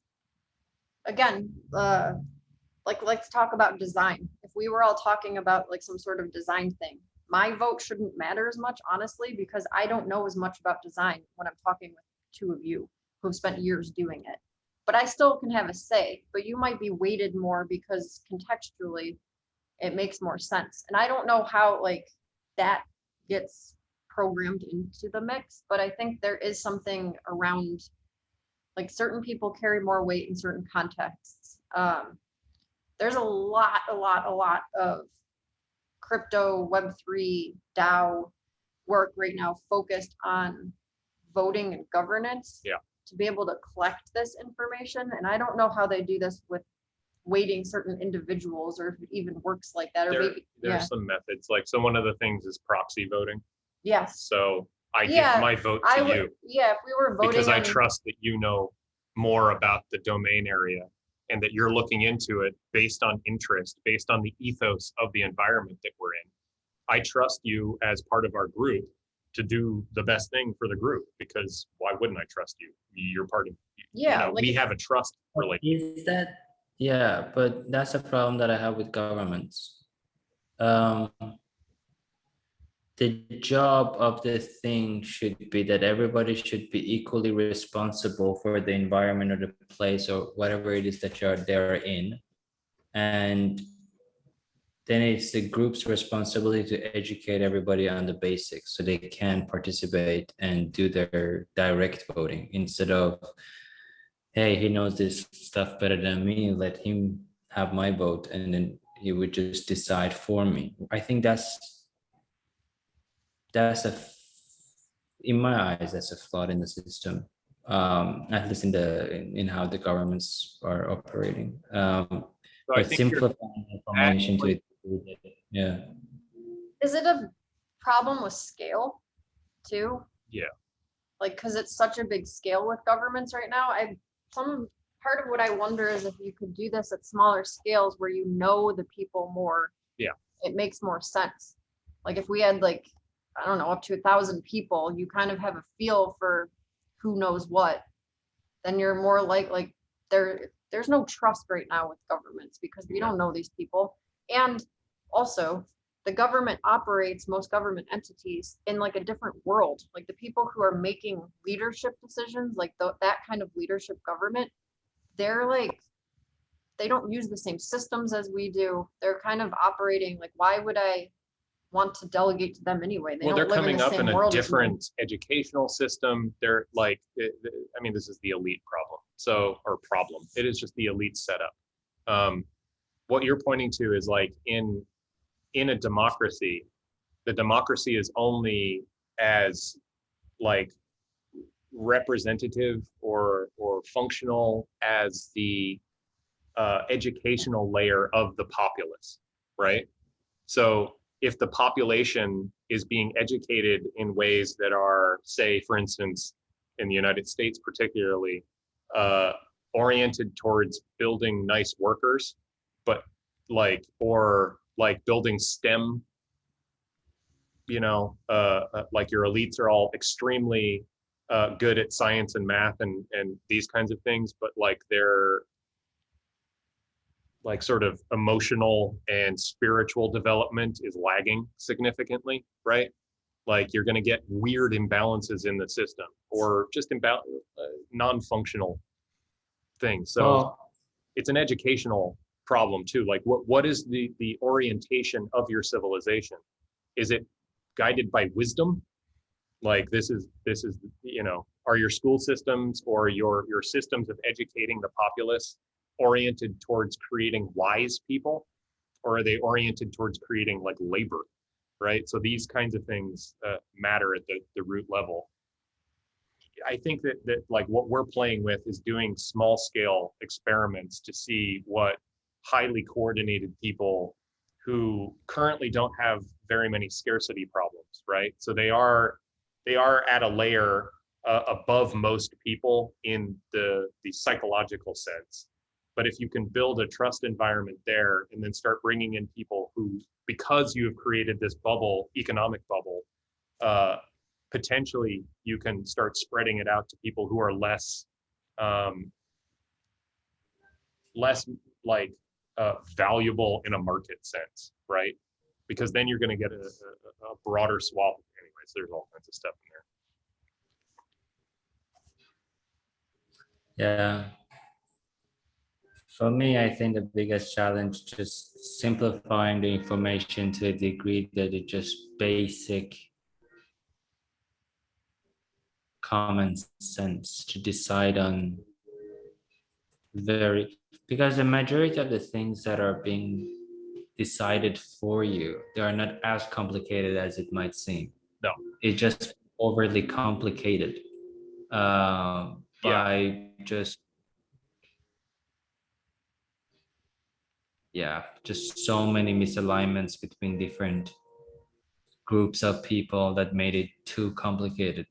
again, like let's talk about design. If we were all talking about like some sort of design thing, my vote shouldn't matter as much, honestly, because I don't know as much about design when I'm talking with two of you who've spent years doing it. But I still can have a say, but you might be weighted more because contextually it makes more sense. And I don't know how like that gets programmed into the mix, but I think there is something around like certain people carry more weight in certain contexts. There's a lot of crypto Web3 DAO work right now focused on voting and governance to be able to collect this information. And I don't know how they do this with weighting certain individuals, or if it even works like that. Or there's some methods. Like, so one of the things is proxy voting. Yes. So I give my vote to you. Yeah, if we were voting because I trust that you know more about the domain area, and that you're looking into it based on interest, based on the ethos of the environment that we're in. I trust you as part of our group to do the best thing for the group, because why wouldn't I trust you? You're part of, you know, like, we have a trust relationship. Is that, yeah, but that's a problem that I have with governments. The job of the thing should be that everybody should be equally responsible for the environment or the place or whatever it is that they're in. And then it's the group's responsibility to educate everybody on the basics so they can participate and do their direct voting, instead of, hey, he knows this stuff better than me, let him have my vote, and then he would just decide for me. I think in my eyes, that's a flaw in the system, at least in how the governments are operating. So but simplifying information to it, yeah. Is it a problem with scale too? Yeah. Like, because it's such a big scale with governments right now. Part of what I wonder is if you could do this at smaller scales where you know the people more. Yeah. It makes more sense. Like if we had like, I don't know, up to 1,000 people, you kind of have a feel for who knows what. Then you're more like there's no trust right now with governments because we don't know these people. And also the government operates, most government entities, in like a different world. Like the people who are making leadership decisions, like that kind of leadership government, they're like, they don't use the same systems as we do. They're kind of operating like, why would I want to delegate to them anyway? They're coming up in a different educational system. They're like, I mean, this is the elite problem. It is just the elite setup. What you're pointing to is like in a democracy, the democracy is only as like representative or functional as the educational layer of the populace, right? So if the population is being educated in ways that are, say, for instance, in the United States particularly, oriented towards building nice workers, but like, or like building STEM, you know, like your elites are all extremely good at science and math and these kinds of things, but like they're like sort of emotional and spiritual development is lagging significantly, right? Like you're going to get weird imbalances in the system or just non-functional things. So it's an educational problem too. Like what is the orientation of your civilization? Is it guided by wisdom? Like this is, you know, are your school systems or your systems of educating the populace oriented towards creating wise people, or are they oriented towards creating like labor, right? So these kinds of things matter at the root level. I think that like what we're playing with is doing small scale experiments to see what highly coordinated people who currently don't have very many scarcity problems, right? So they are at a layer above most people in the psychological sense. But if you can build a trust environment there and then start bringing in people who, because you have created this bubble, economic bubble, potentially you can start spreading it out to people who are less like valuable in a market sense, right? Because then you're going to get a broader swath. Anyways, there's all kinds of stuff in there. Yeah. For me, I think the biggest challenge just simplifying the information to a degree that it's just basic common sense to decide on because the majority of the things that are being decided for you, they are not as complicated as it might seem. No. It's just overly complicated by just so many misalignments between different groups of people that made it too complicated.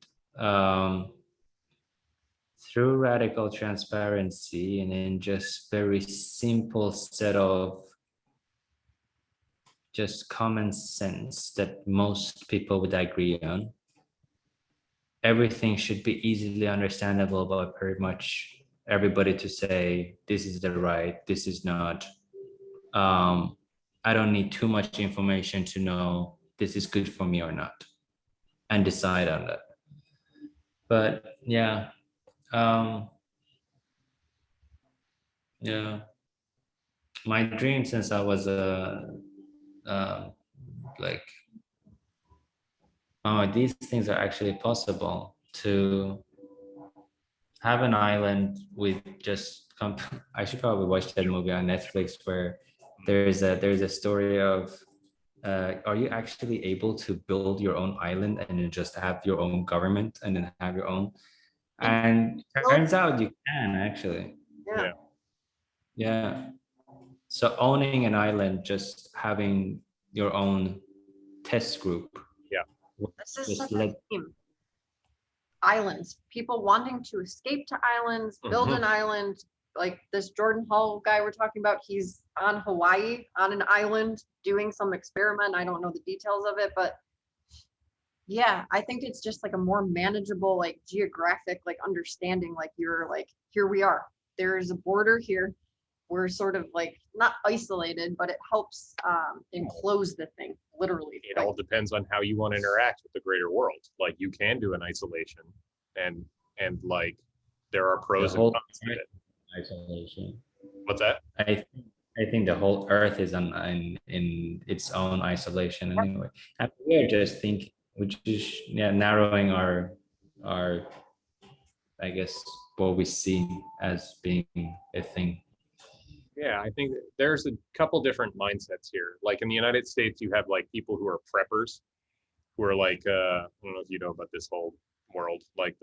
Through radical transparency and then just very simple set of just common sense that most people would agree on, everything should be easily understandable by pretty much everybody to say, this is the right, this is not. I don't need too much information to know this is good for me or not and decide on that. But yeah, my dream since I was like, oh, these things are actually possible, to have an island with just I should probably watch that movie on Netflix where there's a story of are you actually able to build your own island and then just have your own government and then have your own, and it turns out you can actually. Yeah. So owning an island, just having your own test group. This is such a theme. Islands, people wanting to escape to islands, build an island. Like this Jordan Hall guy we're talking about, he's on Hawaii on an island doing some experiment. I don't know the details of it, but yeah, I think it's just like a more manageable, like geographic, like understanding, like you're like, here we are, there's a border here. We're sort of like not isolated, but it helps enclose the thing, literally. It all depends on how you want to interact with the greater world. Like you can do an isolation and like there are pros and cons to it. Isolation. What's that? I think the whole earth is in its own isolation anyway. And we're just thinking, which is narrowing our I guess what we see as being a thing. Yeah, I think there's a couple different mindsets here. Like in the United States, you have like people who are preppers, who are like, I don't know if you know about this whole world, like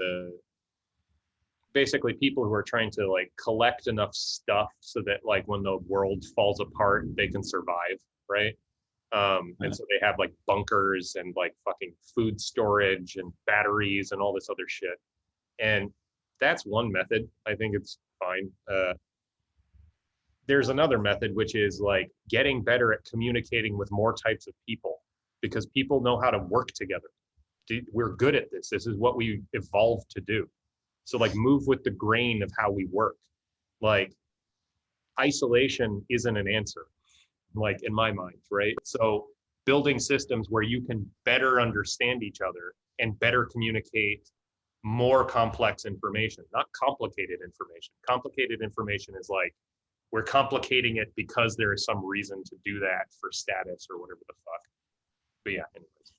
basically people who are trying to like collect enough stuff so that like when the world falls apart, they can survive, right? And so they have like bunkers and like fucking food storage and batteries and all this other shit. And that's one method. I think it's fine. There's another method, which is like getting better at communicating with more types of people, because people know how to work together. We're good at this. This is what we evolved to do. So like move with the grain of how we work. Like isolation isn't an answer, like in my mind, right? So building systems where you can better understand each other and better communicate more complex information, not complicated information. Complicated information is like, we're complicating it because there is some reason to do that for status or whatever the fuck. But yeah, anyways.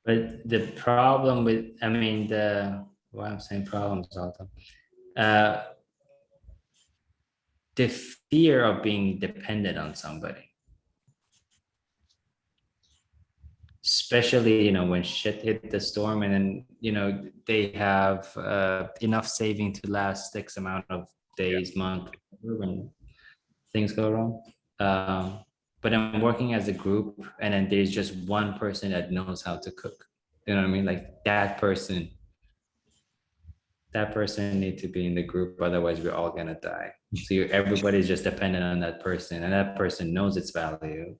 But the problem with, I mean, well, I'm saying problems all the time. The fear of being dependent on somebody. Especially, when shit hit the storm and then, they have enough saving to last X amount of days, month, when things go wrong. But I'm working as a group, and then there's just one person that knows how to cook. You know what I mean? Like that person need to be in the group, otherwise we're all gonna die. So everybody's just dependent on that person, and that person knows its value,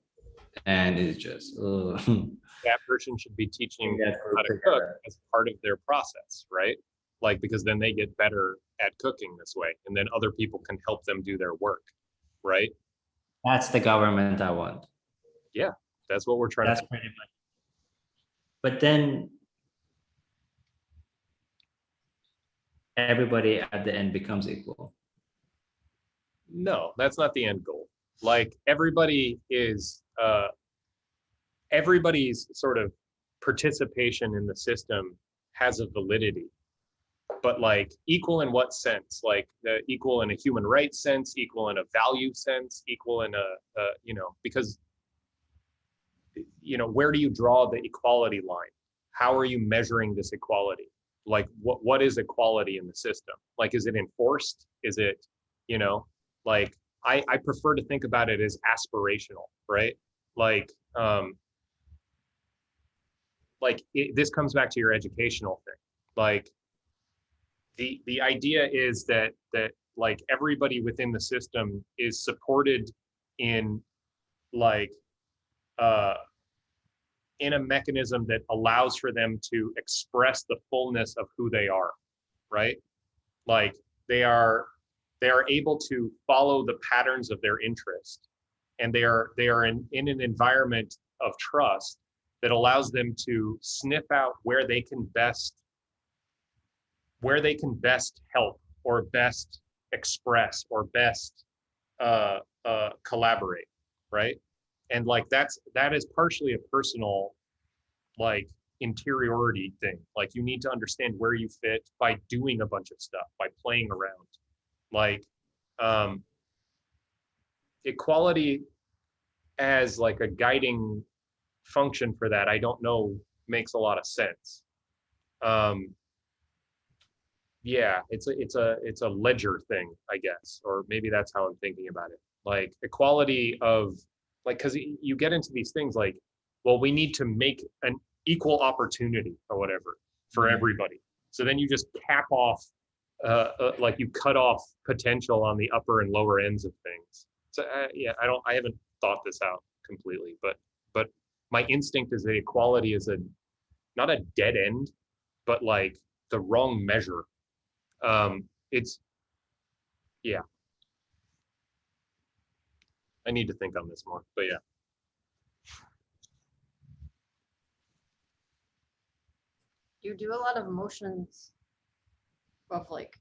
and it's just that person should be teaching how to cook as part of their process, right? Like, because then they get better at cooking this way, and then other people can help them do their work, right? That's the government I want. Yeah, that's what we're trying to do. Pretty much. But then everybody at the end becomes equal. No, that's not the end goal. Like everybody's sort of participation in the system has a validity, but like equal in what sense? Like equal in a human rights sense, equal in a value sense, equal in because where do you draw the equality line? How are you measuring this equality? Like what is equality in the system? Like, is it enforced? Is it, like I prefer to think about it as aspirational, right? This comes back to your educational thing. Like the idea is that like everybody within the system is supported in in a mechanism that allows for them to express the fullness of who they are, right? Like they are able to follow the patterns of their interest, and they are in an environment of trust that allows them to sniff out where they can best help or best express or best collaborate, right? And like that is partially a personal like interiority thing. Like you need to understand where you fit by doing a bunch of stuff, by playing around. Like equality as like a guiding function for that, I don't know, makes a lot of sense. Yeah, it's a ledger thing, I guess, or maybe that's how I'm thinking about it. Like equality of like, because you get into these things like, well, we need to make an equal opportunity or whatever for everybody. So then you just cap off, like you cut off potential on the upper and lower ends of things. So yeah, I haven't thought this out completely, but my instinct is that equality is not a dead end, but like the wrong measure. Yeah. I need to think on this more, but yeah. You do a lot of motions of like,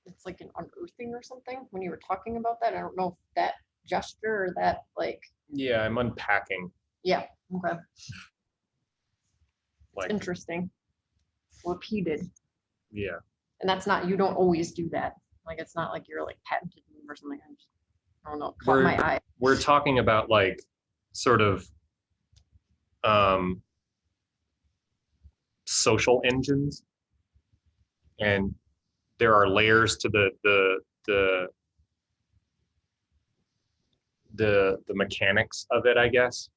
it's like an unearthing or something when you were talking about that. I don't know if that gesture or that like. Yeah, I'm unpacking. Yeah, okay. Like, it's interesting. Repeated. Yeah. And that's not, you don't always do that. Like, it's not like you're like patented move or something. I don't know, caught my eye. We're talking about like sort of social engines, and there are layers to the mechanics of it, I guess.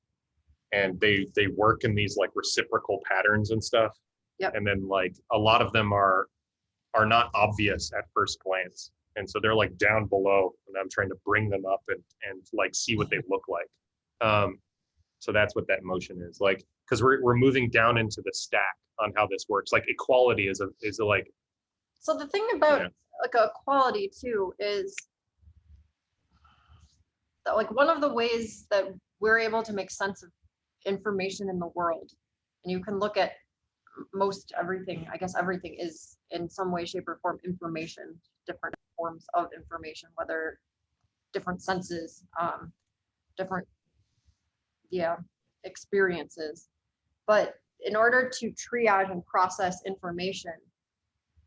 And they work in these like reciprocal patterns and stuff. Yep. And then like a lot of them are not obvious at first glance. And so they're like down below, and I'm trying to bring them up and like see what they look like. So that's what that motion is like, because we're moving down into the stack on how this works. Like equality is a like. So the thing about like equality too is that like one of the ways that we're able to make sense of information in the world, and you can look at most everything, I guess everything is in some way, shape, or form information, different forms of information, whether different senses, different experiences. But in order to triage and process information,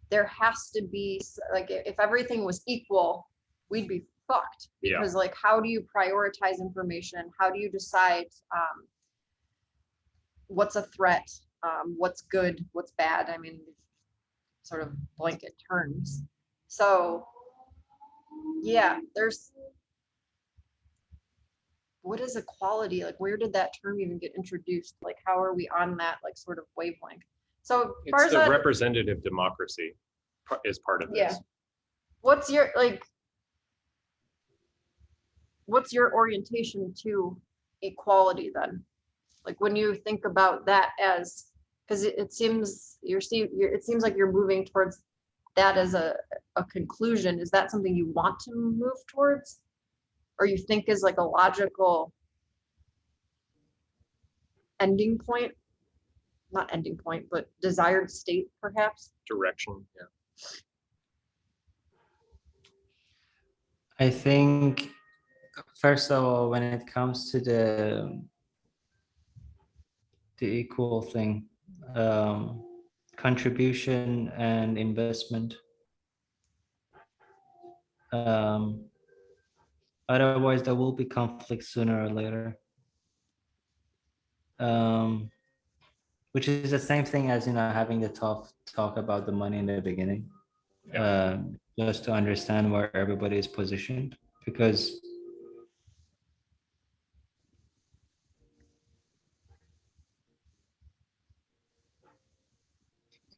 there has to be, like, if everything was equal, we'd be fucked, because like, how do you prioritize information? How do you decide what's a threat, what's good, what's bad? I mean, sort of blanket terms. So yeah, there's, what is equality? Like, where did that term even get introduced? Like, how are we on that like sort of wavelength? So it's the representative democracy is part of this. Yeah. What's your like? What's your orientation to equality then? Like when you think about that as, because it seems it seems like you're moving towards that as a conclusion. Is that something you want to move towards, or you think is like a logical ending point? Not ending point, but desired state, perhaps? Direction, yeah. I think, first of all, when it comes to the equal thing, contribution and investment. Otherwise, there will be conflict sooner or later. Which is the same thing as, having the tough talk about the money in the beginning, just to understand where everybody is positioned, because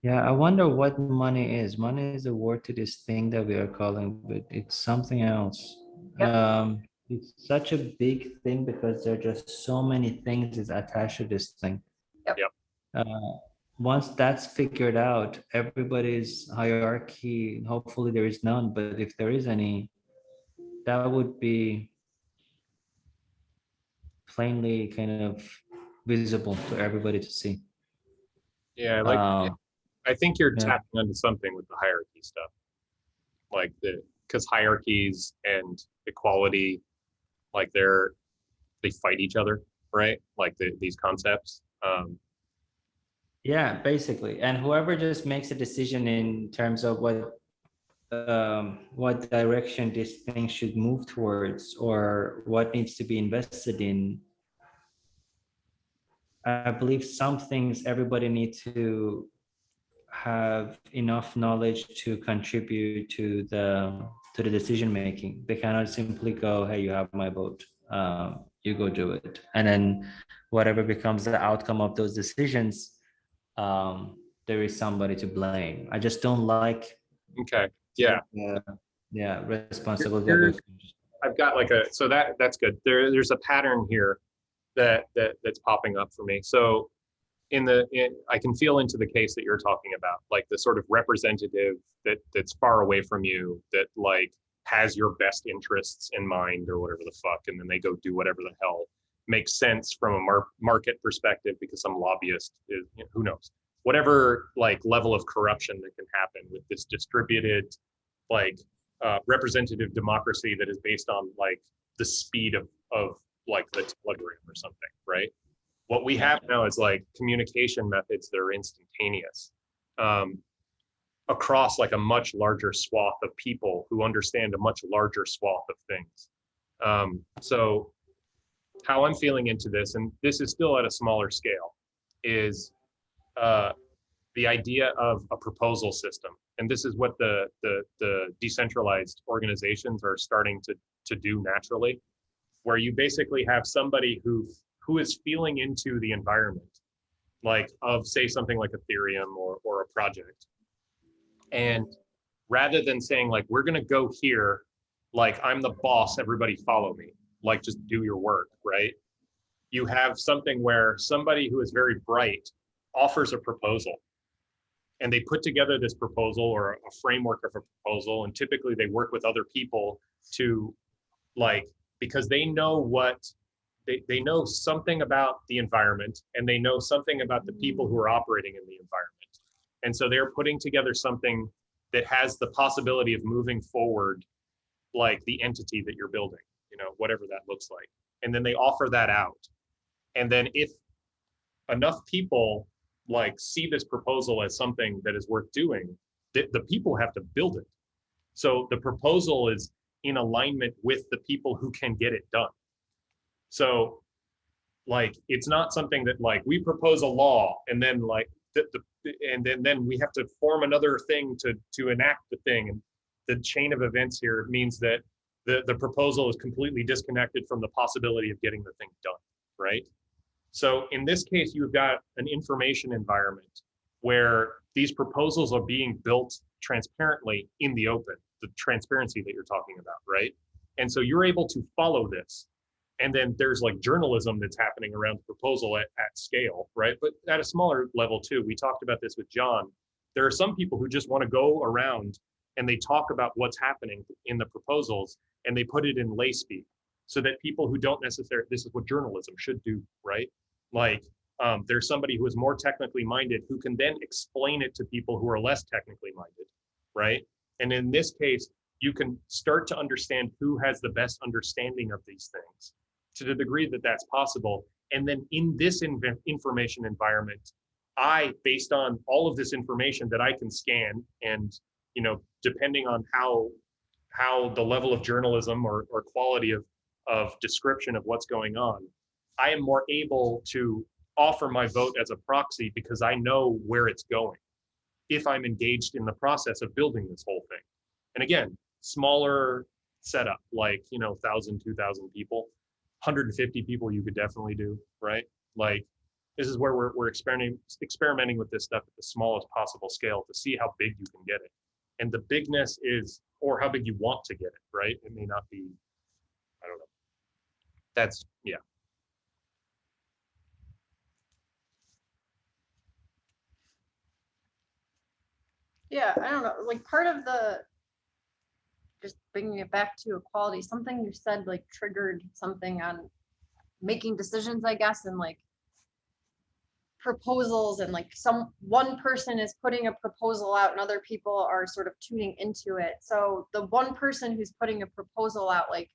I wonder what money is. Money is a word to this thing that we are calling, but it's something else. Yep. It's such a big thing because there are just so many things is attached to this thing. Yep. Once that's figured out, everybody's hierarchy, hopefully there is none, but if there is any, that would be plainly kind of visible to everybody to see. Yeah, like I think you're tapping into something with the hierarchy stuff, like because hierarchies and equality, like they fight each other, right? Like these concepts. Yeah, basically, and whoever just makes a decision in terms of what direction this thing should move towards or what needs to be invested in, I believe some things everybody needs to have enough knowledge to contribute to the decision making. They cannot simply go, hey, you have my vote, you go do it, and then whatever becomes the outcome of those decisions, there is somebody to blame. I just don't like responsibility. I've got like so that's good. There's a pattern here that's popping up for me. So I can feel into the case that you're talking about, like the sort of representative that's far away from you, that like has your best interests in mind or whatever the fuck, and then they go do whatever the hell makes sense from a market perspective because some lobbyist is, who knows, whatever like level of corruption that can happen with this distributed like representative democracy that is based on like the speed of like the telegram or something, right? What we have now is like communication methods that are instantaneous across like a much larger swath of people who understand a much larger swath of things. So how I'm feeling into this, and this is still at a smaller scale, is the idea of a proposal system. And this is what the decentralized organizations are starting to do naturally. where you basically have somebody who is feeling into the environment, like of say something like Ethereum or a project. And rather than saying like, we're gonna go here, like I'm the boss, everybody follow me, like just do your work, right? You have something where somebody who is very bright offers a proposal, and they put together this proposal or a framework of a proposal, and typically they work with other people to like, because they know what, they know something about the environment, and they know something about the people who are operating in the environment. And so they're putting together something that has the possibility of moving forward, like the entity that you're building, you know, whatever that looks like. And then they offer that out. And then if enough people like see this proposal as something that is worth doing, the people have to build it. So the proposal is in alignment with the people who can get it done. So like, it's not something that like we propose a law and then like and then we have to form another thing to enact the thing. And the chain of events here means that the proposal is completely disconnected from the possibility of getting the thing done, right? So in this case, you've got an information environment where these proposals are being built transparently in the open, the transparency that you're talking about, right? And so you're able to follow this. And then there's like journalism that's happening around the proposal at scale, right? But at a smaller level too, we talked about this with John. There are some people who just want to go around and they talk about what's happening in the proposals and they put it in lay speak so that people who don't necessarily, this is what journalism should do, right? Like there's somebody who is more technically minded who can then explain it to people who are less technically minded, right? And in this case, you can start to understand who has the best understanding of these things to the degree that that's possible. And then in this information environment, based on all of this information that I can scan and, you know, depending on how the level of journalism or quality of description of what's going on, I am more able to offer my vote as a proxy because I know where it's going if I'm engaged in the process of building this whole thing. And again, smaller setup, like, you know, 1,000, 2,000 people, 150 people you could definitely do, right? Like, this is where we're experimenting with this stuff at the smallest possible scale to see how big you can get it. And the bigness is, or how big you want to get it, right? It may not be, I don't know. That's, yeah. Yeah, I don't know, like part of the, just bringing it back to equality, something you said like triggered something on making decisions, I guess, and like proposals, and like one person is putting a proposal out and other people are sort of tuning into it. So the one person who's putting a proposal out, like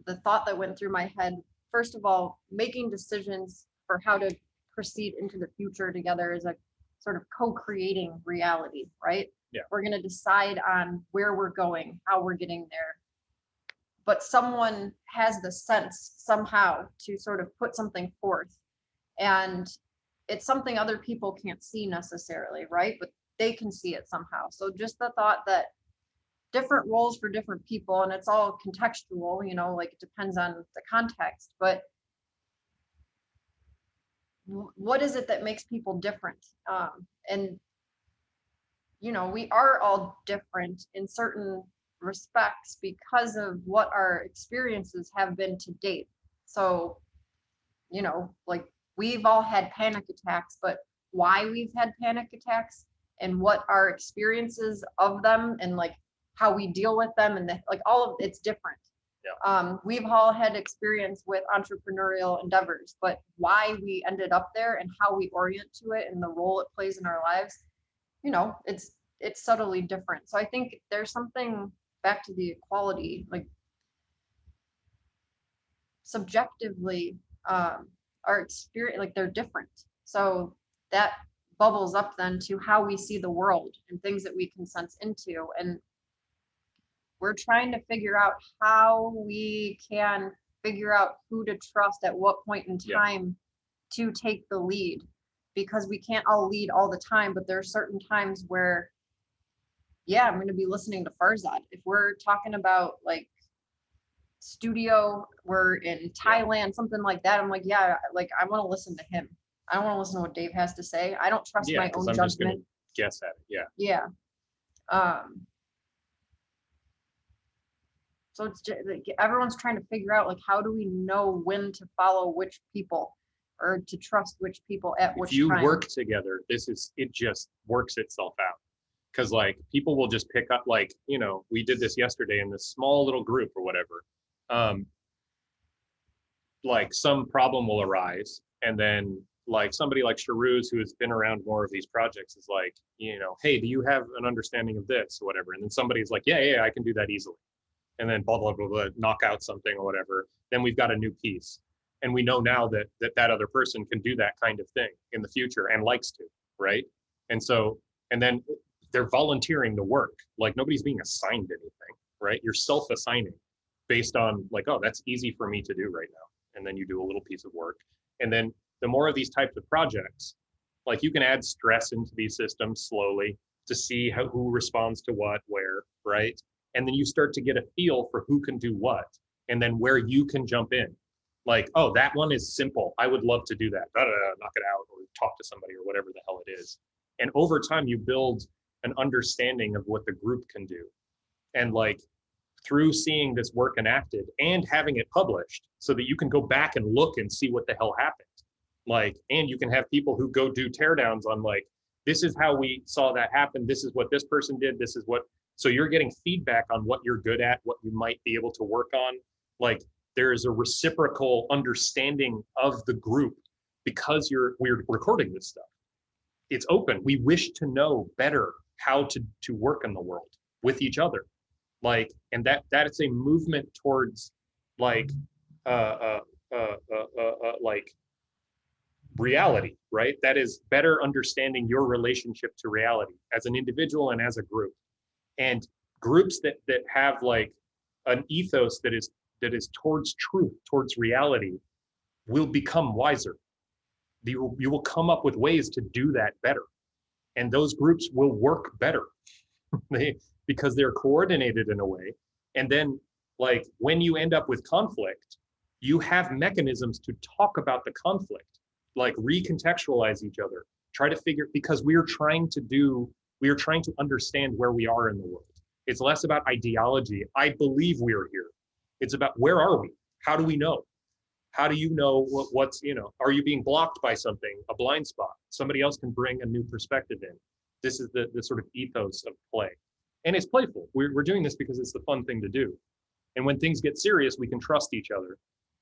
the thought that went through my head, first of all, making decisions for how to proceed into the future together is a sort of co-creating reality, right? Yeah. We're going to decide on where we're going, how we're getting there. But someone has the sense somehow to sort of put something forth. And it's something other people can't see necessarily, right? But they can see it somehow. So just the thought that different roles for different people, and it's all contextual, you know, like it depends on the context, but what is it that makes people different? And, you know, we are all different in certain respects because of what our experiences have been to date. So, you know, like we've all had panic attacks, but why we've had panic attacks and what our experiences of them and like how we deal with them and like all of it's different. Yeah. We've all had experience with entrepreneurial endeavors, but why we ended up there and how we orient to it and the role it plays in our lives, you know, it's subtly different. So I think there's something back to the equality, like subjectively, our experience, like they're different. So that bubbles up then to how we see the world and things that we can sense into. And we're trying to figure out how we can figure out who to trust at what point in time to take the lead, because we can't all lead all the time, but there are certain times where, yeah, I'm going to be listening to Farzad. If we're talking about like studio, we're in Thailand, something like that. I'm like, yeah, like I want to listen to him. I don't want to listen to what Dave has to say. I don't trust my own I'm just gonna judgment. guess at it. Yeah. So it's just, like, everyone's trying to figure out, like, how do we know when to follow which people or to trust which people at which time? If you work together, it just works itself out. Because like people will just pick up, like, you know, we did this yesterday in this small little group or whatever. Like some problem will arise, and then like somebody like Sharuz, who has been around more of these projects, is like, you know, hey, do you have an understanding of this or whatever? And then somebody's like, yeah, I can do that easily. And then blah, blah, blah, blah, knock out something or whatever. Then we've got a new piece. And we know now that that other person can do that kind of thing in the future and likes to, right? And so, and then they're volunteering to work. Like nobody's being assigned anything, right? You're self-assigning based on like, oh, that's easy for me to do right now. And then you do a little piece of work. And then the more of these types of projects, like you can add stress into these systems slowly to see who responds to what, where, right? And then you start to get a feel for who can do what, and then where you can jump in. Like, oh, that one is simple. I would love to do that. Knock it out or talk to somebody or whatever the hell it is. And over time, you build an understanding of what the group can do. And like through seeing this work enacted and having it published so that you can go back and look and see what the hell happened. Like, and you can have people who go do teardowns on like, this is how we saw that happen. This is what this person did. This is what, so you're getting feedback on what you're good at, what you might be able to work on. Like there is a reciprocal understanding of the group because we're recording this stuff. It's open. We wish to know better how to work in the world with each other. Like, and that is a movement towards like, like reality, right? That is better understanding your relationship to reality as an individual and as a group. And groups that have like an ethos that is towards truth, towards reality, will become wiser. You will come up with ways to do that better. And those groups will work better because they're coordinated in a way. And then like when you end up with conflict, you have mechanisms to talk about the conflict, like recontextualize each other, try to figure, because we are trying to understand where we are in the world. It's less about ideology. I believe we are here. It's about where are we? How do we know? How do you know what's, you know, are you being blocked by something, a blind spot? Somebody else can bring a new perspective in. This is the sort of ethos of play. And it's playful. We're doing this because it's the fun thing to do. And when things get serious, we can trust each other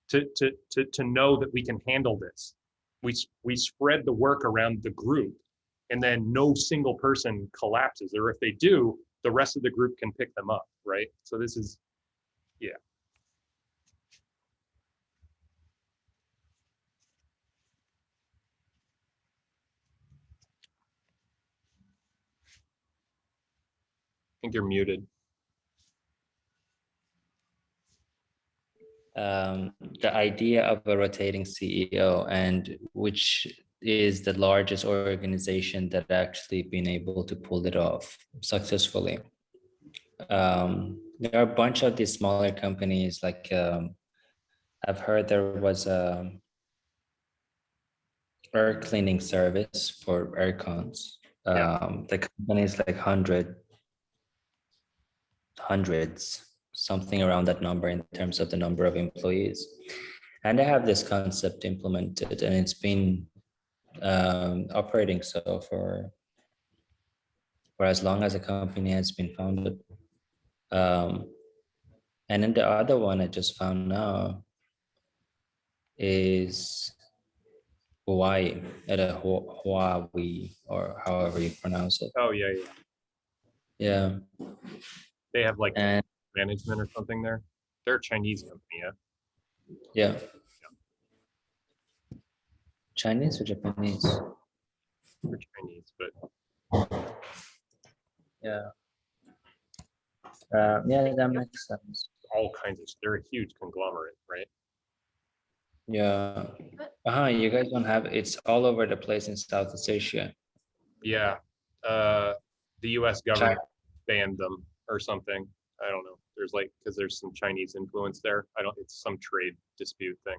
to know that we can handle this. We spread the work around the group, and then no single person collapses. Or if they do, the rest of the group can pick them up, right? So this is, yeah. I think you're muted. The idea of a rotating CEO, and which is the largest organization that actually been able to pull it off successfully. There are a bunch of these smaller companies, like I've heard there was a air cleaning service for air cons. The company is like hundreds, something around that number in terms of the number of employees. And they have this concept implemented, and it's been operating so for as long as the company has been founded. And then the other one I just found now is Hawaii, Hawaii, or however you pronounce it. Oh, yeah. Yeah. They have like management or something there. They're a Chinese company, yeah. Chinese or Japanese? They're Chinese, but yeah. Yeah, that makes sense. All kinds of, they're a huge conglomerate, right? Yeah. You guys don't have, it's all over the place in Southeast Asia. Yeah. The US government banned them or something. I don't know. There's like, because there's some Chinese influence there. It's some trade dispute thing.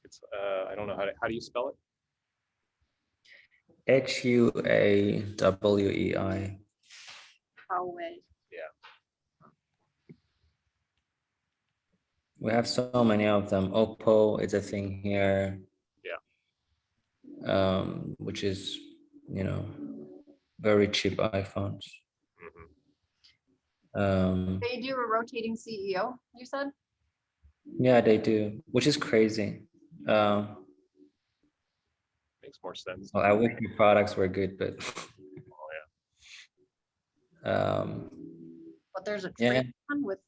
It's, I don't know how do you spell it? HUAWEI. Huawei. Yeah. We have so many of them. Oppo is a thing here. Yeah. Which is, very cheap iPhones. They do a rotating CEO, you said? Yeah, they do, which is crazy. Makes more sense. Well, I wish the products were good, but But there's a trade one with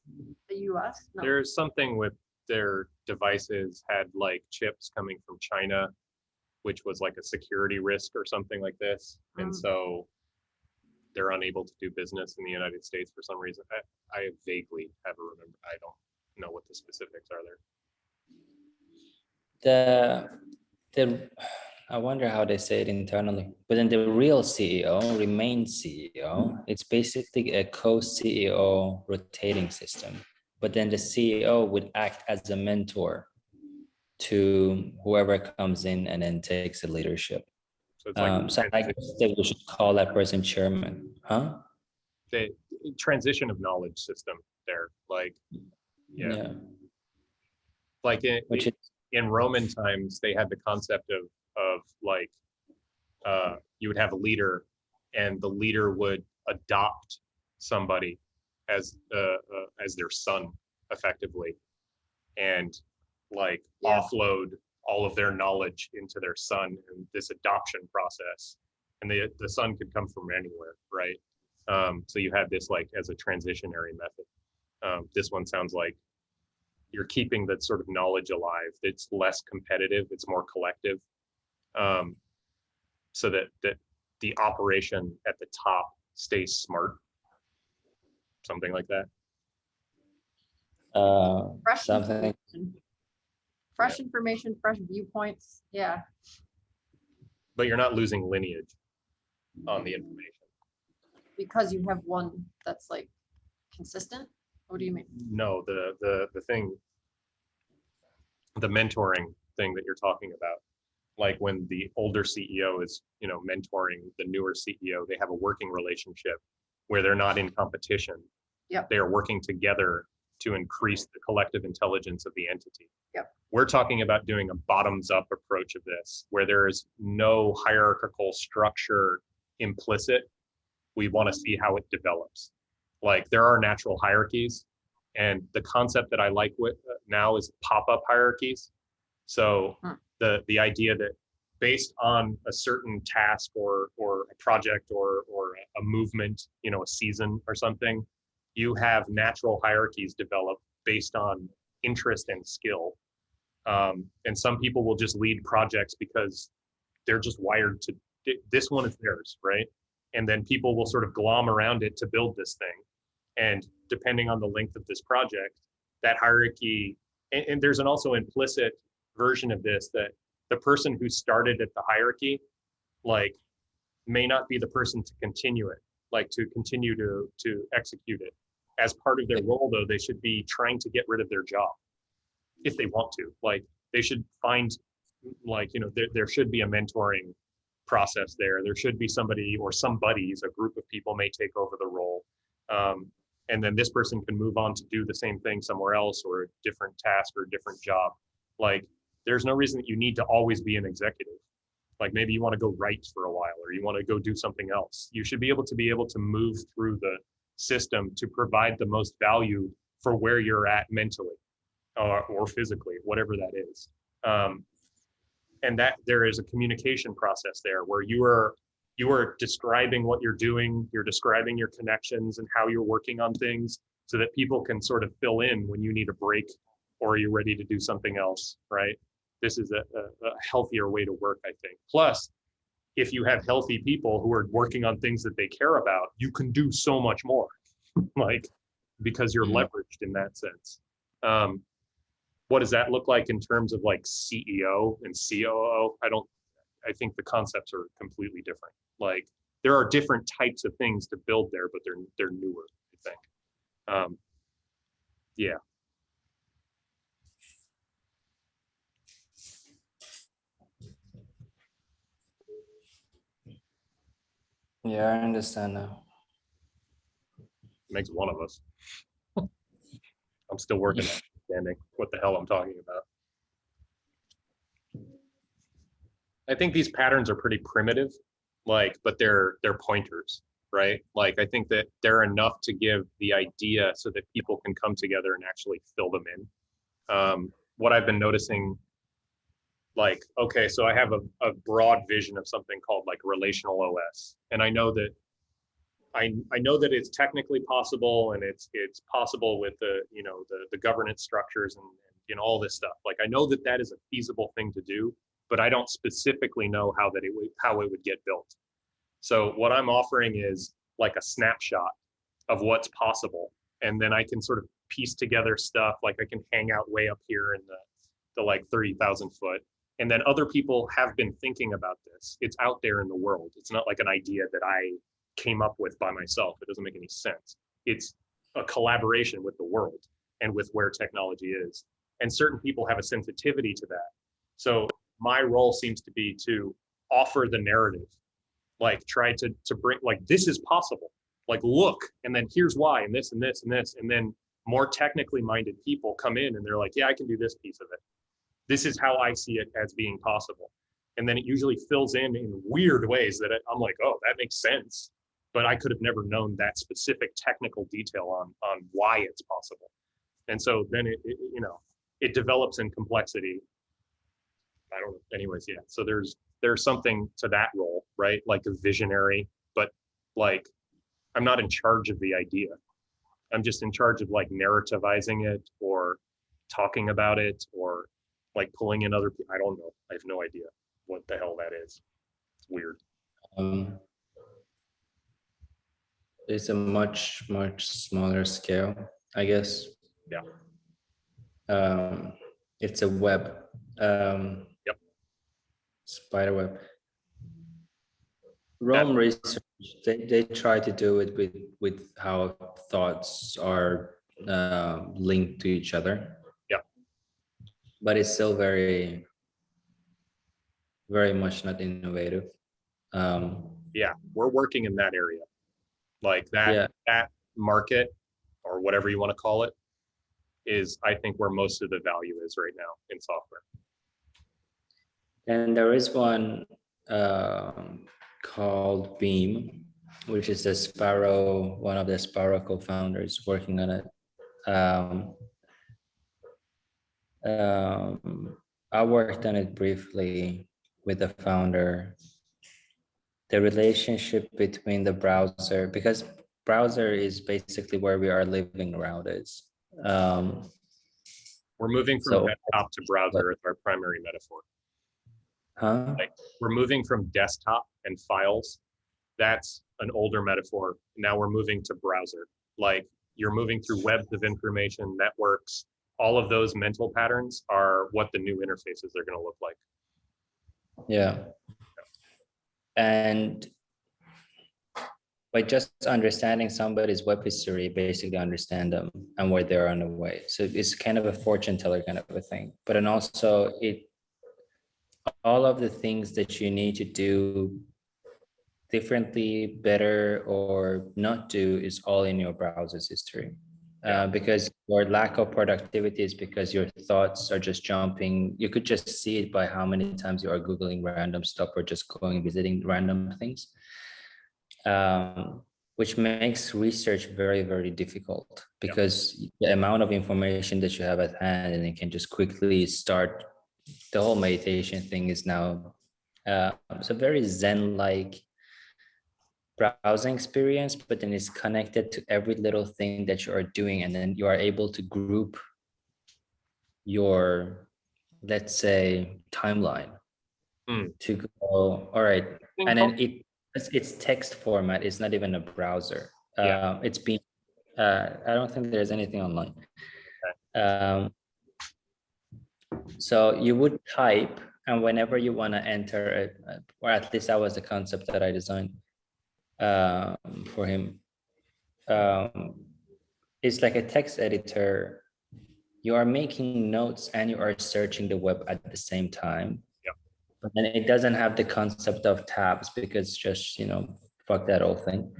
the US. No. There's something with their devices had like chips coming from China, which was like a security risk or something like this. And so they're unable to do business in the United States for some reason. I vaguely have a remember. I don't know what the specifics are there. I wonder how they say it internally, but then the real CEO remains CEO. It's basically a co-CEO rotating system, but then the CEO would act as a mentor to whoever comes in and then takes the leadership. So it's like so I guess they should call that person chairman, huh? The transition of knowledge system there, like, yeah. Like in Roman times, they had the concept of like, you would have a leader, and the leader would adopt somebody as their son, effectively, and like offload all of their knowledge into their son in this adoption process. And the son could come from anywhere, right? So you had this like as a transitionary method. This one sounds like you're keeping that sort of knowledge alive. It's less competitive, it's more collective. So that the operation at the top stays smart. Something like that. Fresh information, fresh viewpoints. Yeah. But you're not losing lineage on the information. Because you have one that's like consistent? What do you mean? No, the thing, the mentoring thing that you're talking about, like when the older CEO is, mentoring the newer CEO, they have a working relationship where they're not in competition. Yep. They are working together to increase the collective intelligence of the entity. Yep. We're talking about doing a bottoms-up approach of this, where there is no hierarchical structure implicit. We want to see how it develops. Like there are natural hierarchies, and the concept that I like with now is pop-up hierarchies. So the idea that based on a certain task or a project or a movement, a season or something, you have natural hierarchies develop based on interest and skill. And some people will just lead projects because they're just wired to, this one is theirs, right? And then people will sort of glom around it to build this thing. And depending on the length of this project, that hierarchy, and there's an also implicit version of this, that the person who started at the hierarchy, like, may not be the person to continue it, like to continue to execute it. As part of their role, though, they should be trying to get rid of their job if they want to. Like they should find, like, there should be a mentoring process there. There should be somebody or some buddies, a group of people may take over the role. And then this person can move on to do the same thing somewhere else, or a different task or a different job. Like there's no reason that you need to always be an executive. Like maybe you want to go write for a while, or you want to go do something else. You should be able to move through the system to provide the most value for where you're at mentally or physically, whatever that is. And that there is a communication process there where you are describing what you're doing, you're describing your connections and how you're working on things, so that people can sort of fill in when you need a break or you're ready to do something else, right? This is a healthier way to work, I think. Plus, if you have healthy people who are working on things that they care about, you can do so much more, like, because you're leveraged in that sense. What does that look like in terms of like CEO and COO? I think the concepts are completely different. Like there are different types of things to build there, but they're newer, I think. Yeah. Yeah, I understand now. Makes one of us. I'm still working on understanding what the hell I'm talking about. I think these patterns are pretty primitive, like, but they're pointers, right? Like, I think that they're enough to give the idea so that people can come together and actually fill them in. What I've been noticing, like, okay, so I have a broad vision of something called like relational OS, and I know that I know that it's technically possible, and it's possible with the the governance structures and all this stuff. Like, I know that that is a feasible thing to do, but I don't specifically know how it would get built. So what I'm offering is like a snapshot of what's possible, and then I can sort of piece together stuff. Like, I can hang out way up here in the like 30,000 foot, and then other people have been thinking about this. It's out there in the world. It's not like an idea that I came up with by myself. It doesn't make any sense. It's a collaboration with the world and with where technology is. And certain people have a sensitivity to that. So my role seems to be to offer the narrative, like try to bring, like, this is possible. Like, look, and then here's why, and this and this and this. And then more technically minded people come in and they're like, yeah, I can do this piece of it. This is how I see it as being possible. And then it usually fills in weird ways that I'm like, oh, that makes sense. But I could have never known that specific technical detail on why it's possible. And so then it develops in complexity. I don't know. Anyways, yeah. So there's something to that role, right? Like a visionary, but like, I'm not in charge of the idea. I'm just in charge of like narrativizing it or talking about it or like pulling in other people. I don't know. I have no idea what the hell that is. It's weird. It's a much smaller scale, I guess. Yeah. It's a web. Yep. Spider web. Rome research, they try to do it with how thoughts are linked to each other. Yeah. But it's still very much not innovative. Yeah, we're working in that area. Like that market, or whatever you want to call it, is, I think, where most of the value is right now in software. And there is one called Beam, which is one of the Sparrow co-founders working on it. I worked on it briefly with the founder. The relationship between the browser, because browser is basically where we are living nowadays. We're moving from desktop to browser as our primary metaphor. Huh? Like, we're moving from desktop and files. That's an older metaphor. Now we're moving to browser. Like, you're moving through webs of information, networks. All of those mental patterns are what the new interfaces are going to look like. Yeah. And by just understanding somebody's web history, basically understand them and where they're on the way. So it's kind of a fortune teller kind of a thing. But then also all of the things that you need to do differently, better, or not do is all in your browser's history. Because your lack of productivity is because your thoughts are just jumping. You could just see it by how many times you are Googling random stuff or just going visiting random things, which makes research very, very difficult because the amount of information that you have at hand, and you can just quickly start. The whole meditation thing is now so very Zen-like browsing experience, but then it's connected to every little thing that you are doing, and then you are able to group your, let's say, timeline to go, all right, and then it's text format. It's not even a browser. It's been I don't think there's anything online. So you would type, and whenever you want to enter or at least that was the concept that I designed for him. It's like a text editor you are making notes and you are searching the web at the same time. Yep. But then it doesn't have the concept of tabs because just, fuck that whole thing.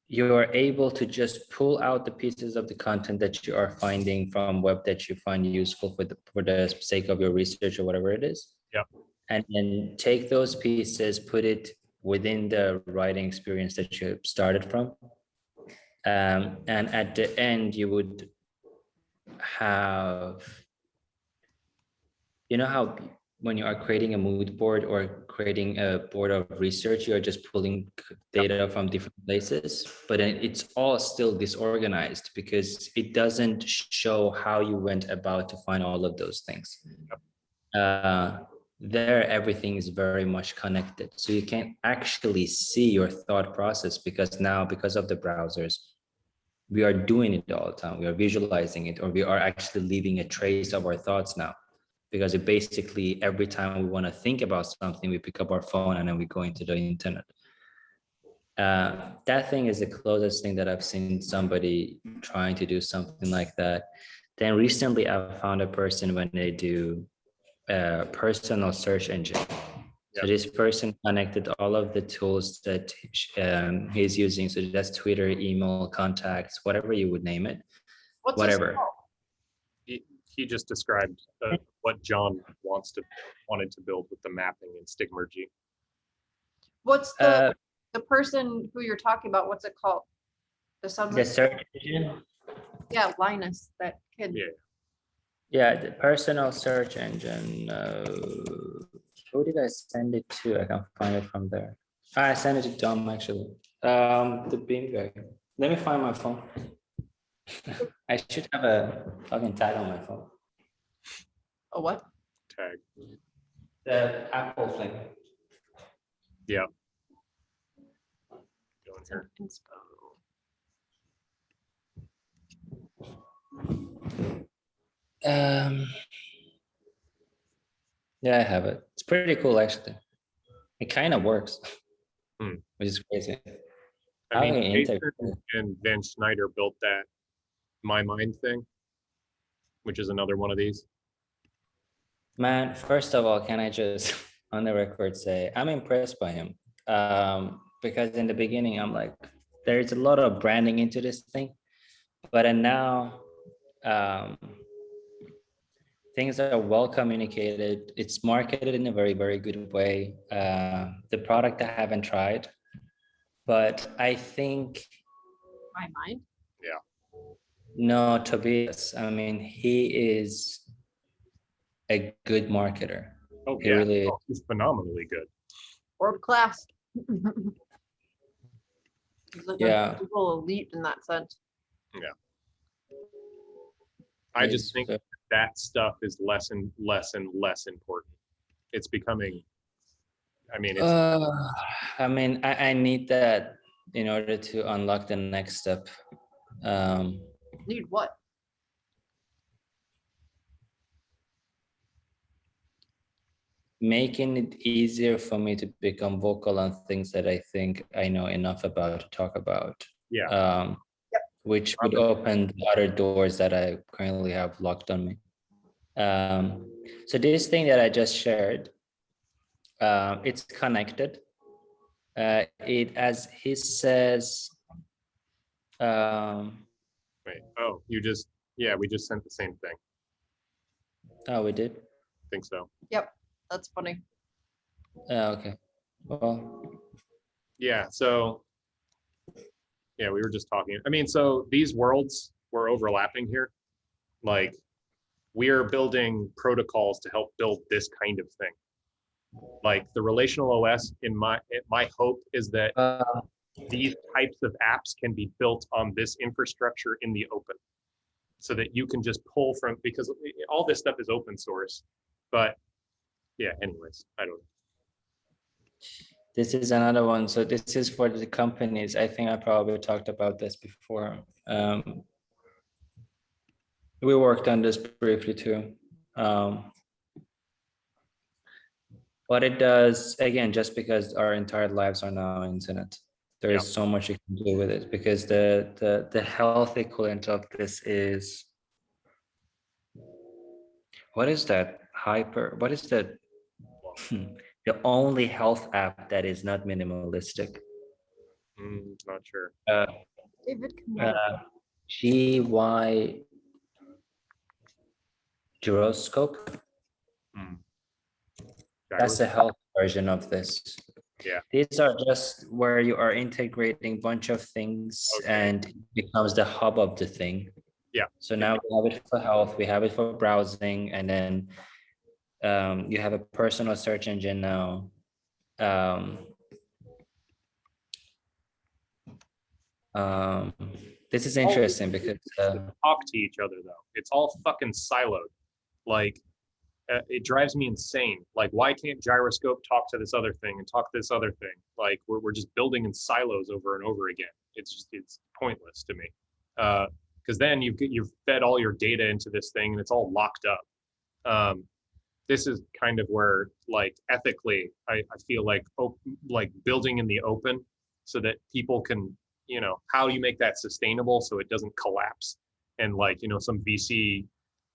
You are able to just pull out the pieces of the content that you are finding from web that you find useful for the sake of your research or whatever it is. Yep. And then take those pieces, put it within the writing experience that you started from. And at the end, you would have, how when you are creating a mood board or creating a board of research, you're just pulling data from different places, but then it's all still disorganized because it doesn't show how you went about to find all of those things. There, everything is very much connected. So you can actually see your thought process because now, because of the browsers, we are doing it all the time. We are visualizing it, or we are actually leaving a trace of our thoughts now. Because it basically, every time we want to think about something, we pick up our phone and then we go into the internet. That thing is the closest thing that I've seen somebody trying to do something like that. Then recently I found a person when they do a personal search engine. So this person connected all of the tools that he's using. So that's Twitter, email, contacts, whatever you would name it. What's whatever. He just described what John wanted to build with the mapping and stigmergy. What's the person who you're talking about? What's it called? The search engine. Yeah, Linus, that kid. Yeah, the personal search engine. Who did I send it to? I can find it from there. I sent it to Dom actually. The Beam guy. Let me find my phone. I should have a fucking tag on my phone. A what? Tag. The Apple thing. Yeah. Go in here. Yeah, I have it. It's pretty cool actually. It kind of works, which is crazy. I mean, Jason and Van Schneider built that My Mind thing, which is another one of these. Man, first of all, can I just on the record say I'm impressed by him, because in the beginning I'm like, there's a lot of branding into this thing, but now things are well communicated. It's marketed in a very, very good way. The product I haven't tried, but I think My Mind. Yeah. No, Tobias. I mean, he is a good marketer. Oh, he yeah. Really he's phenomenally good. World class. He's like a Google elite in that sense. Yeah. I just think that stuff is less and less and less important. It's becoming, I mean, I need that in order to unlock the next step. Need what? Making it easier for me to become vocal on things that I think I know enough about to talk about. Yeah. Which would open the other doors that I currently have locked on me. So this thing that I just shared, it's connected. It, as he says, Wait, oh, we just sent the same thing. Oh, we did? I think so. Yep, that's funny. Okay, well. Yeah, so, yeah, we were just talking. I mean, so these worlds were overlapping here. Like, we are building protocols to help build this kind of thing. Like the relational OS, in my hope is that these types of apps can be built on this infrastructure in the open, so that you can just pull from, because all this stuff is open source. But yeah, anyways, I don't know. This is another one. So this is for the companies. I think I probably talked about this before. We worked on this briefly too. What it does, again, just because our entire lives are now internet, There is so much you can do with it, because the health equivalent of this is, what is that? What is that? The only health app that is not minimalistic. Not sure. David, GY Gyroscope. That's the health version of this. Yeah. These are just where you are integrating a bunch of things and it becomes the hub of the thing. Yeah. So now we have it for health, we have it for browsing, and then you have a personal search engine now. This is interesting because talk to each other though. It's all fucking siloed. Like it drives me insane. Like, why can't Gyroscope talk to this other thing and talk to this other thing? Like we're just building in silos over and over again. It's pointless to me. Because then you've fed all your data into this thing and it's all locked up. This is kind of where, like, ethically, I feel like building in the open so that people can, how do you make that sustainable so it doesn't collapse? And some VC,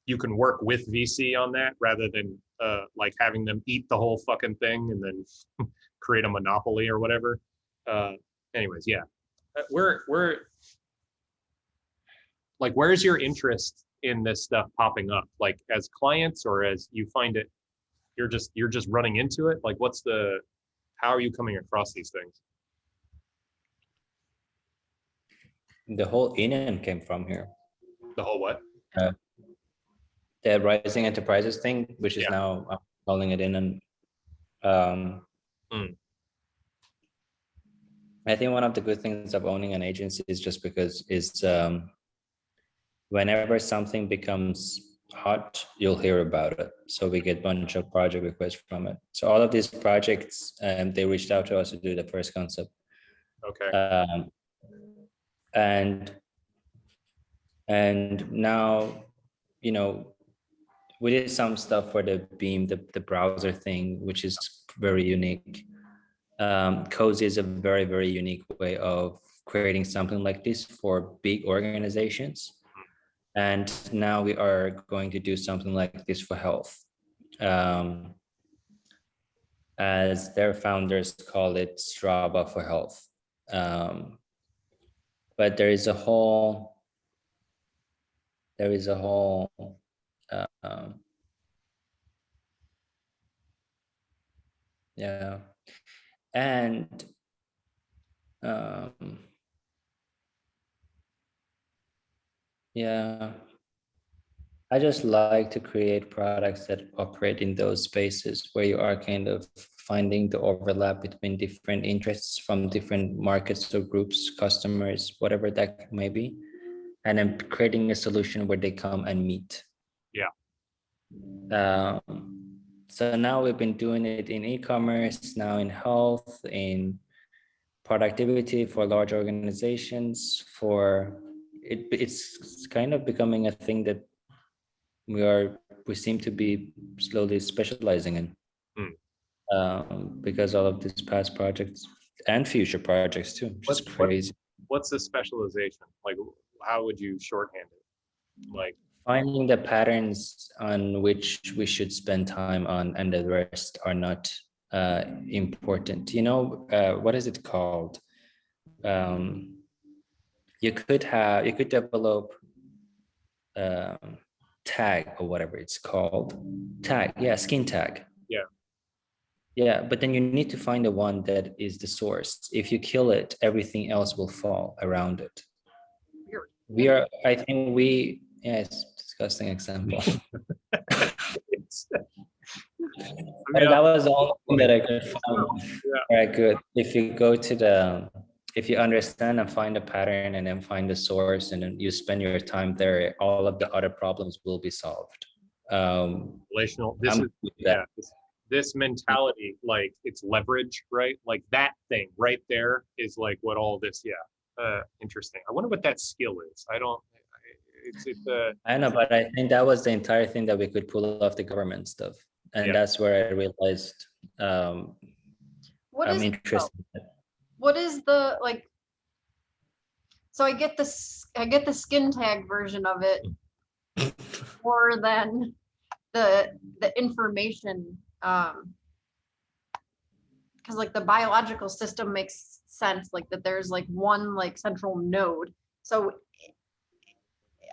you can work with VC on that rather than like having them eat the whole fucking thing and then create a monopoly or whatever. Anyways, yeah, we're like, where's your interest in this stuff popping up? Like, as clients, or as you find it, you're just running into it? Like, how are you coming across these things? The whole Inan came from here. The whole what? The Rising Enterprises thing, which is now I'm calling it Inan. I think one of the good things of owning an agency is just because whenever something becomes hot, you'll hear about it. So we get a bunch of project requests from it. So all of these projects, they reached out to us to do the first concept. Okay. And now, we did some stuff for the Beam, the browser thing, which is very unique. Cozy is a very, very unique way of creating something like this for big organizations. And now we are going to do something like this for health. As their founders call it, Strava for health. But there is a whole yeah, and yeah, I just like to create products that operate in those spaces where you are kind of finding the overlap between different interests from different markets or groups, customers, whatever that may be, and then creating a solution where they come and meet. Yeah. So now we've been doing it in e-commerce, now in health, in productivity for large organizations. It's kind of becoming a thing that we seem to be slowly specializing in, because all of these past projects and future projects too, which is crazy. What's the specialization? Like, how would you shorthand it? Like, finding the patterns on which we should spend time on, and the rest are not important. What is it called? You could develop tag, or whatever it's called. Tag, yeah, skin tag. Yeah, but then you need to find the one that is the source. If you kill it, everything else will fall around it. It's disgusting example. But that was the only thing that I could find. Very good. If you understand and find a pattern and then find the source and then you spend your time there, all of the other problems will be solved. Relational. This mentality, like, it's leverage, right? Like, that thing right there is like what all this. Interesting. I wonder what that skill is. I know, but I think that was the entire thing that we could pull off the government stuff, and that's where I realized I'm interested. what is the like? So I get the skin tag version of it more than the information. Because like the biological system makes sense, like that there's like one like central node. So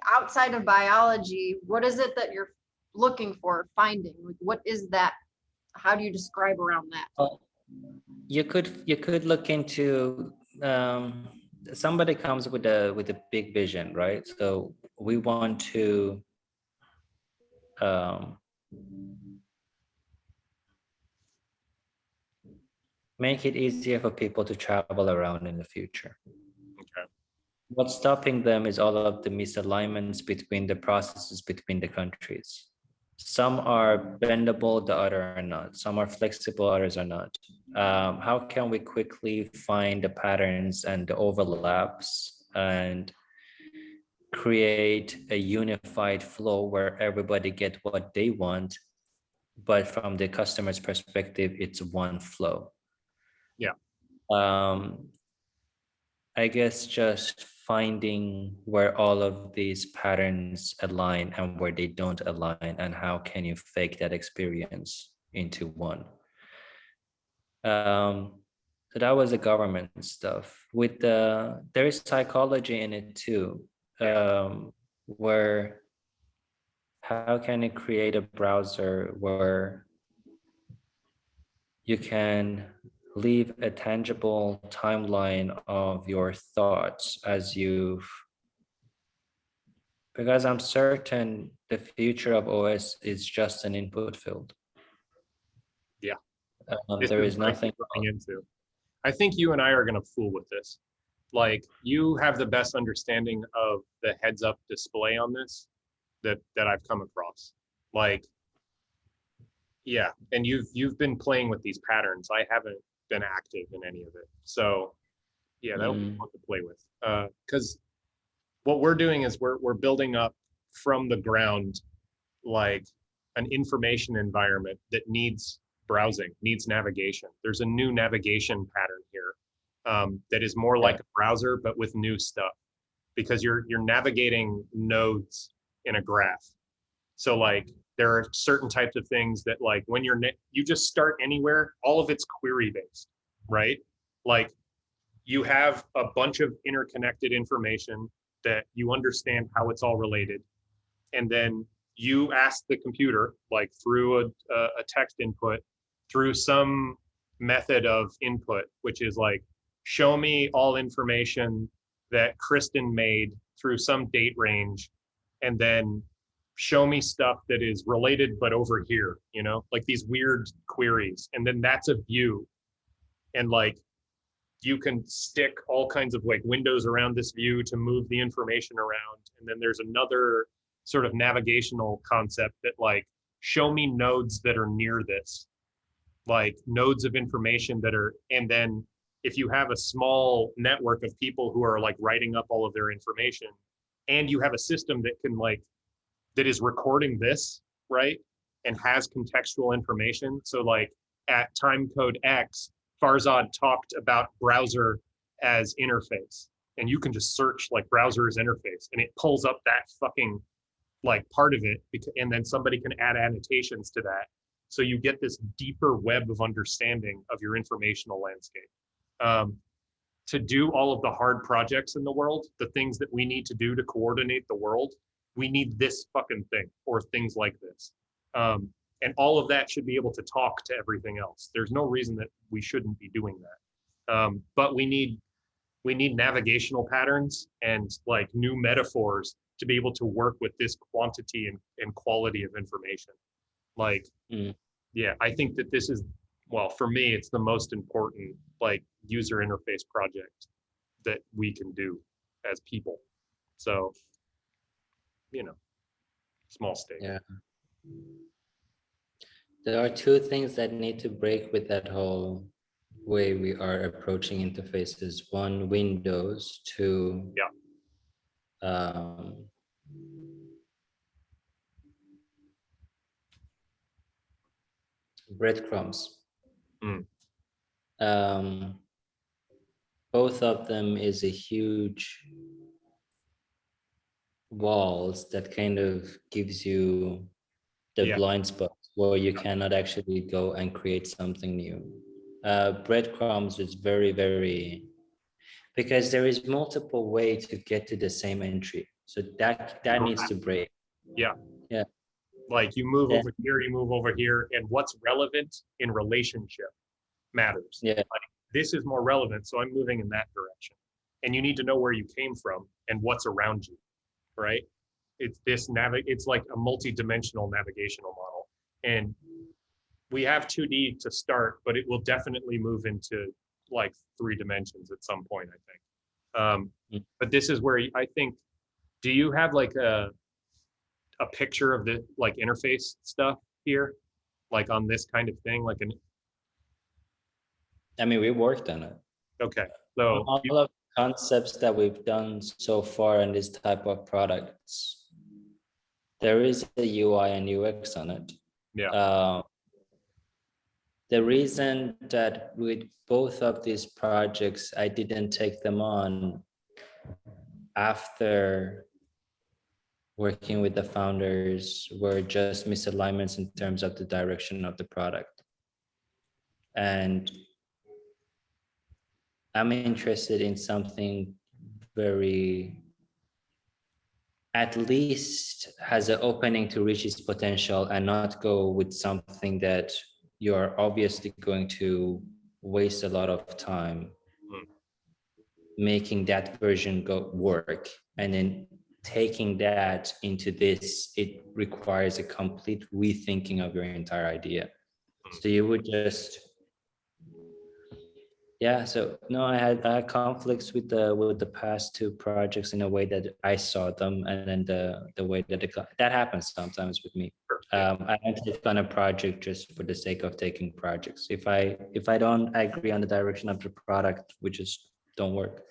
outside of biology, what is it that you're looking for, finding? Like what is that? How do you describe around that? Well, you could look into somebody comes with a big vision, right? So we want to make it easier for people to travel around in the future. Okay. What's stopping them is all of the misalignments between the processes between the countries. Some are bendable, the other are not. Some are flexible, others are not. How can we quickly find the patterns and the overlaps and create a unified flow where everybody get what they want, but from the customer's perspective, it's one flow? Yeah. I guess just finding where all of these patterns align and where they don't align, and how can you fake that experience into one. So that was the government stuff. With there is psychology in it too, where how can you create a browser where you can leave a tangible timeline of your thoughts as because I'm certain the future of OS is just an input field. Yeah. There is nothing going into. I think you and I are going to fool with this. Like, you have the best understanding of the heads up display on this that I've come across. Like, yeah, and you've been playing with these patterns. I haven't been active in any of it. So yeah, that'll be fun to play with. Because what we're doing is we're building up from the ground like an information environment that needs browsing, needs navigation. There's a new navigation pattern here that is more like a browser, but with new stuff, because you're navigating nodes in a graph. So like there are certain types of things that like when you just start anywhere, all of it's query based, right? Like you have a bunch of interconnected information that you understand how it's all related. And then you ask the computer, like through a text input, through some method of input, which is like, show me all information that Kristen made through some date range, and then show me stuff that is related but over here, you know, like these weird queries. And then that's a view. And like you can stick all kinds of like windows around this view to move the information around. And then there's another sort of navigational concept that like, show me nodes that are near this, like nodes of information that are, and then if you have a small network of people who are like writing up all of their information, and you have a system that can like, that is recording this, right? And has contextual information. So like at time code X, Farzad talked about browser as interface, and you can just search like browser as interface and it pulls up that fucking like part of it, and then somebody can add annotations to that. So you get this deeper web of understanding of your informational landscape. To do all of the hard projects in the world, the things that we need to do to coordinate the world, we need this fucking thing or things like this. And all of that should be able to talk to everything else. There's no reason that we shouldn't be doing that. But we need navigational patterns and like new metaphors to be able to work with this quantity and quality of information. Like, yeah, I think that this is, well, for me, it's the most important like user interface project that we can do as people. So, you know, small stake. Yeah. There are two things that need to break with that whole way we are approaching interfaces. One, Windows. Two, breadcrumbs. both of them is a huge walls that kind of gives you the blind spots where you cannot actually go and create something new. Breadcrumbs is very, very, because there is multiple way to get to the same entry. So that needs to break. Yeah. Yeah. Like you move over here, you move over here, and what's relevant in relationship matters. Yeah. Like this is more relevant, so I'm moving in that direction. And you need to know where you came from and what's around you, right? It's this it's like a multi-dimensional navigational model. And we have 2D to start, but it will definitely move into like 3 dimensions at some point, I think. But this is where I think, do you have like a picture of the like interface stuff here? Like on this kind of thing, like I mean, we worked on it. Okay. So all of the concepts that we've done so far in this type of products, there is a UI and UX on it. Yeah. The reason that with both of these projects, I didn't take them on after working with the founders were just misalignments in terms of the direction of the product. And I'm interested in something very, at least has an opening to reach its potential and not go with something that you're obviously going to waste a lot of time making that version work. And then taking that into this, it requires a complete rethinking of your entire idea. So you would just, so no, I had conflicts with the past 2 projects in a way that I saw them, and then the way that that happens sometimes with me. I don't take on a project just for the sake of taking projects. If I don't agree on the direction of the product, we just don't work.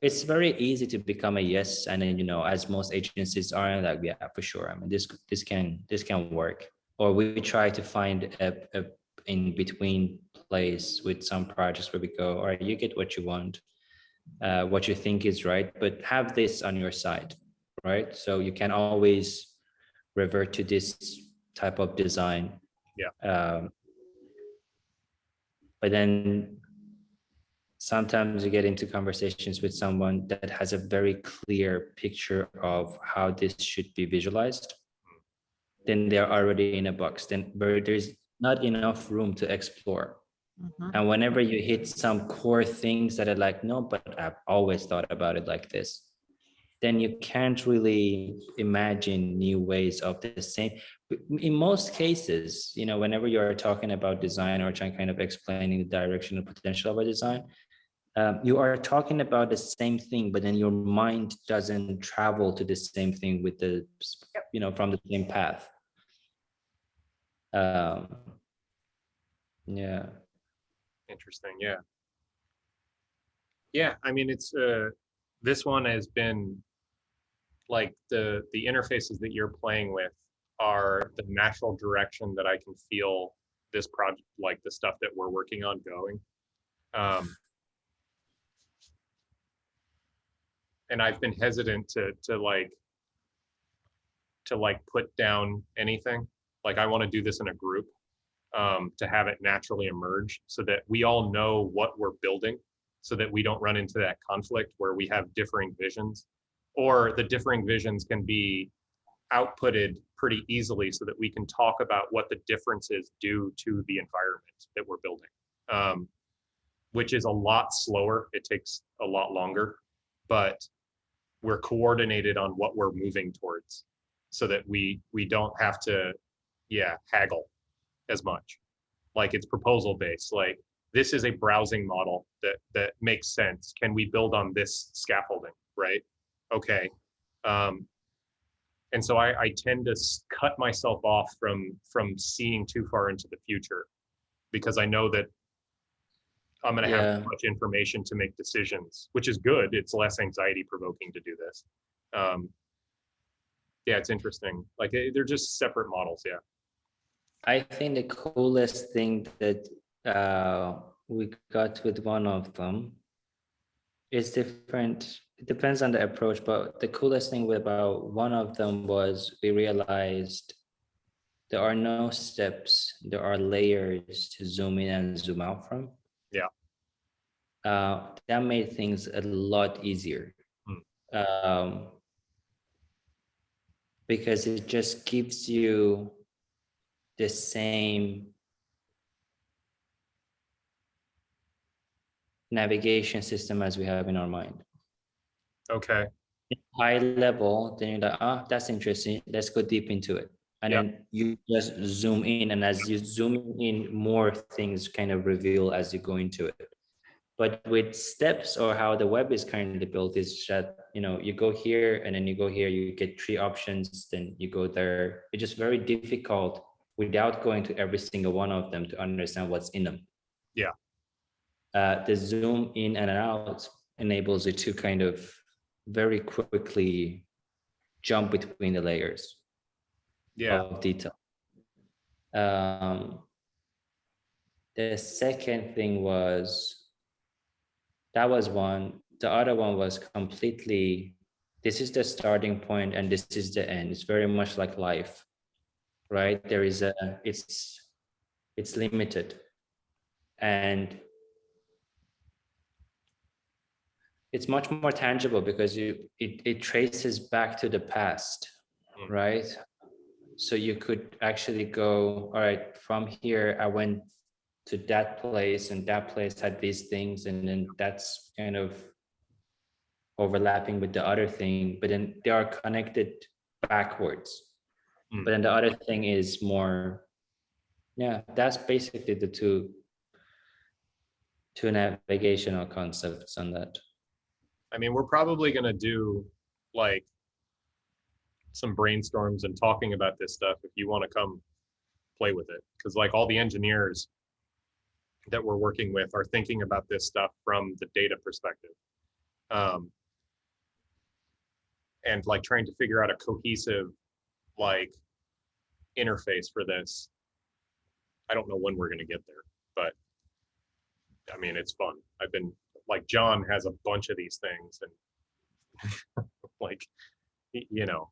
It's very easy to become a yes, and then as most agencies are, like, yeah, for sure. I mean, this can work. Or we try to find a in between place with some projects where we go, all right, you get what you want, what you think is right, but have this on your side, right? So you can always revert to this type of design. But then sometimes you get into conversations with someone that has a very clear picture of how this should be visualized. Then they're already in a box. Then there's not enough room to explore. And whenever you hit some core things that are like, no, but I've always thought about it like this, then you can't really imagine new ways of the same. In most cases, whenever you're talking about design or trying kind of explaining the direction and potential of a design, you are talking about the same thing, but then your mind doesn't travel to the same thing with the, from the same path. Yeah. Interesting. Yeah. I mean, it's this one has been like the interfaces that you're playing with are the natural direction that I can feel this project, like the stuff that we're working on, going. And I've been hesitant to put down anything. Like I want to do this in a group, to have it naturally emerge so that we all know what we're building, so that we don't run into that conflict where we have differing visions, or the differing visions can be outputted pretty easily so that we can talk about what the differences do to the environment that we're building, which is a lot slower. It takes a lot longer, but we're coordinated on what we're moving towards so that we don't have to, haggle as much. Like it's proposal based. Like this is a browsing model that makes sense. Can we build on this scaffolding, right? Okay. And so I tend to cut myself off from seeing too far into the future, because I know that I'm going to have too much information to make decisions, which is good. It's less anxiety provoking to do this. It's interesting. Like they're just separate models. Yeah. I think the coolest thing that we got with one of them it's different. It depends on the approach, but the coolest thing about one of them was we realized there are no steps, there are layers to zoom in and zoom out from. Yeah. That made things a lot easier. Because it just gives you the same navigation system as we have in our mind. Okay. High level, then you're like, oh, that's interesting. Let's go deep into it. And then you just zoom in, and as you zoom in, more things kind of reveal as you go into it. But with steps, or how the web is currently built, is that, you know, you go here and then you go here, you get 3 options, then you go there. It's just very difficult without going to every single one of them to understand what's in them. Yeah. The zoom in and out enables you to kind of very quickly jump between the layers of detail. The second thing was, that was one. The other one was completely, this is the starting point and this is the end. It's very much like life, right? There is it's limited. And it's much more tangible because it traces back to the past, right? So you could actually go, all right, from here, I went to that place and that place had these things, and then that's kind of overlapping with the other thing, but then they are connected backwards. But then the other thing is more, that's basically the two navigational concepts on that. I mean, we're probably going to do like some brainstorms and talking about this stuff if you want to come play with it, because like all the engineers that we're working with are thinking about this stuff from the data perspective, and like trying to figure out a cohesive like interface for this. I don't know when we're going to get there, but I mean, it's fun. I've been like, John has a bunch of these things, and like, you know,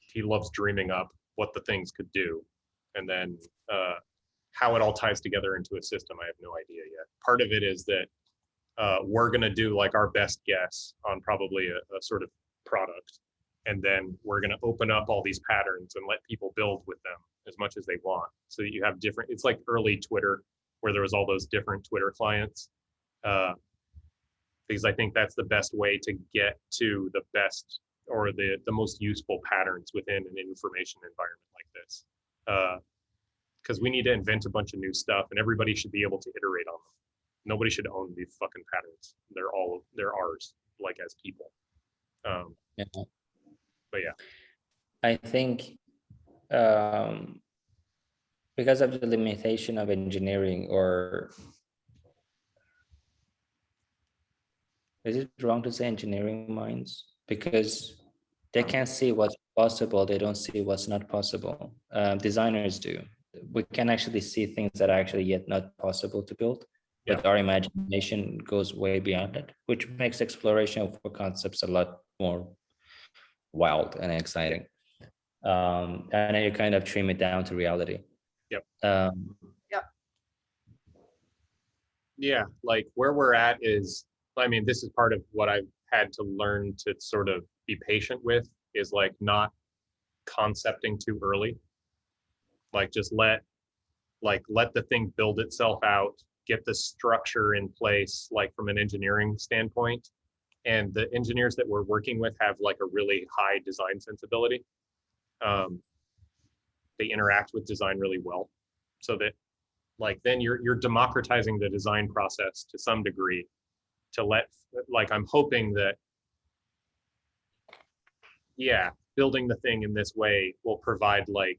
he loves dreaming up what the things could do, and then how it all ties together into a system, I have no idea yet. Part of it is that we're going to do like our best guess on probably a sort of product, and then we're going to open up all these patterns and let people build with them as much as they want, so that you have different, it's like early Twitter where there was all those different Twitter clients, because I think that's the best way to get to the best or the most useful patterns within an information environment like this. Because we need to invent a bunch of new stuff, and everybody should be able to iterate on them. Nobody should own these fucking patterns. They're ours, like as people. But yeah, I think because of the limitation of engineering, or is it wrong to say engineering minds? Because they can't see what's possible, they don't see what's not possible. Designers do. We can actually see things that are actually yet not possible to build, but our imagination goes way beyond it, which makes exploration for concepts a lot more wild and exciting. And then you kind of trim it down to reality. Yeah, like where we're at is, I mean, this is part of what I've had to learn to sort of be patient with, is like not concepting too early. Like just let the thing build itself out, get the structure in place, like from an engineering standpoint. And the engineers that we're working with have like a really high design sensibility. They interact with design really well, so that like then you're democratizing the design process to some degree, to let, like, I'm hoping that, building the thing in this way will provide, like,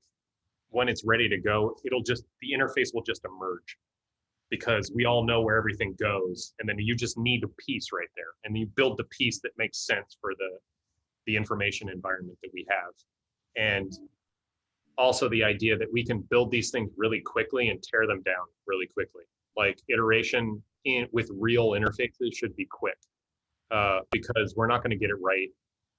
when it's ready to go, the interface will just emerge, because we all know where everything goes, and then you just need a piece right there, and you build the piece that makes sense for the information environment that we have. And also the idea that we can build these things really quickly and tear them down really quickly. Like iteration with real interfaces should be quick. because we're not going to get it right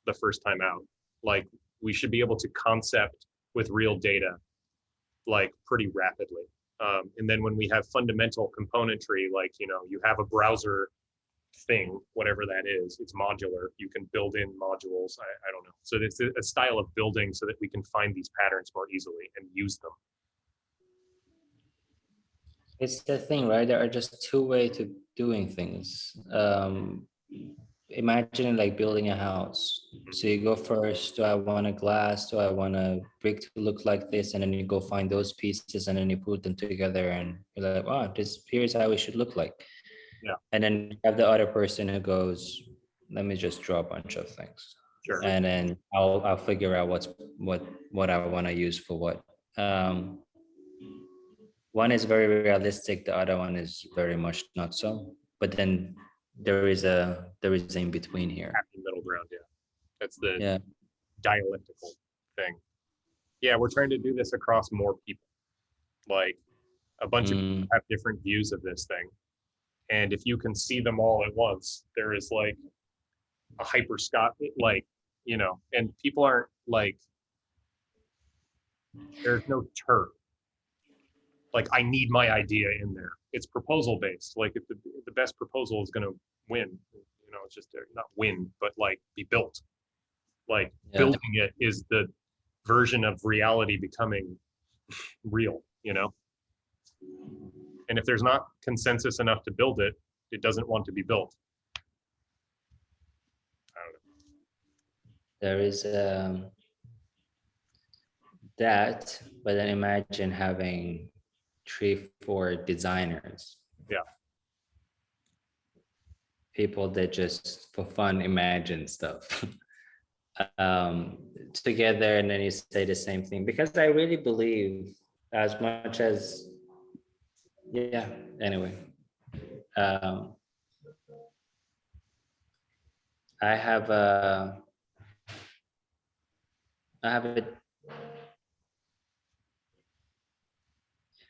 the first time out. Like, we should be able to concept with real data, like, pretty rapidly. And then when we have fundamental componentry, like, you know, you have a browser thing, whatever that is, it's modular. You can build in modules. I don't know. So it's a style of building so that we can find these patterns more easily and use them. It's the thing, right? There are just two ways to doing things. Imagine like building a house. So you go first, do I want a glass? Do I want a brick to look like this? And then you go find those pieces and then you put them together and you're like, wow, here's how it should look like. Yeah. And then you have the other person who goes, let me just draw a bunch of things. Sure. And then I'll figure out what I want to use for what. One is very realistic, the other one is very much not so. But then there is in between here. Happy middle ground, yeah. That's the Yeah. dialectical thing. Yeah, we're trying to do this across more people. Like, a bunch of people have different views of this thing. And if you can see them all at once, there is like a hyperscot, like, you know, and people aren't like, there's no turn. Like, I need my idea in there. It's proposal based. Like, if the best proposal is going to win, you know, it's just not win, but like be built. Like, building it is the version of reality becoming real, you know? And if there's not consensus enough to build it, it doesn't want to be built. I don't know. There is that, but then imagine having 3-4 designers. Yeah. People that just for fun imagine stuff together, and then you say the same thing, because I really believe, as much as anyway, I have a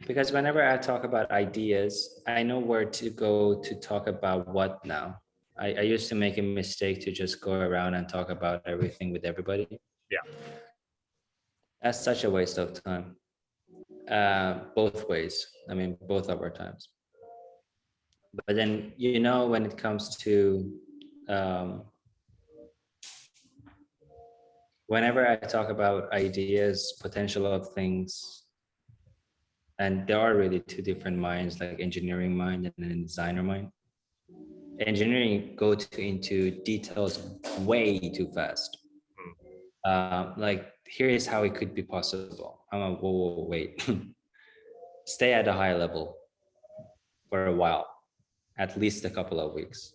because whenever I talk about ideas, I know where to go to talk about what now. I used to make a mistake to just go around and talk about everything with everybody. Yeah. That's such a waste of time. Both ways. I mean, both of our times. But then, you know, when it comes to, whenever I talk about ideas, potential of things, and there are really two different minds, like engineering mind and then designer mind. Engineering goes into details way too fast. Like, here is how it could be possible. I'm like, whoa, wait. Stay at a high level for a while, at least a couple of weeks.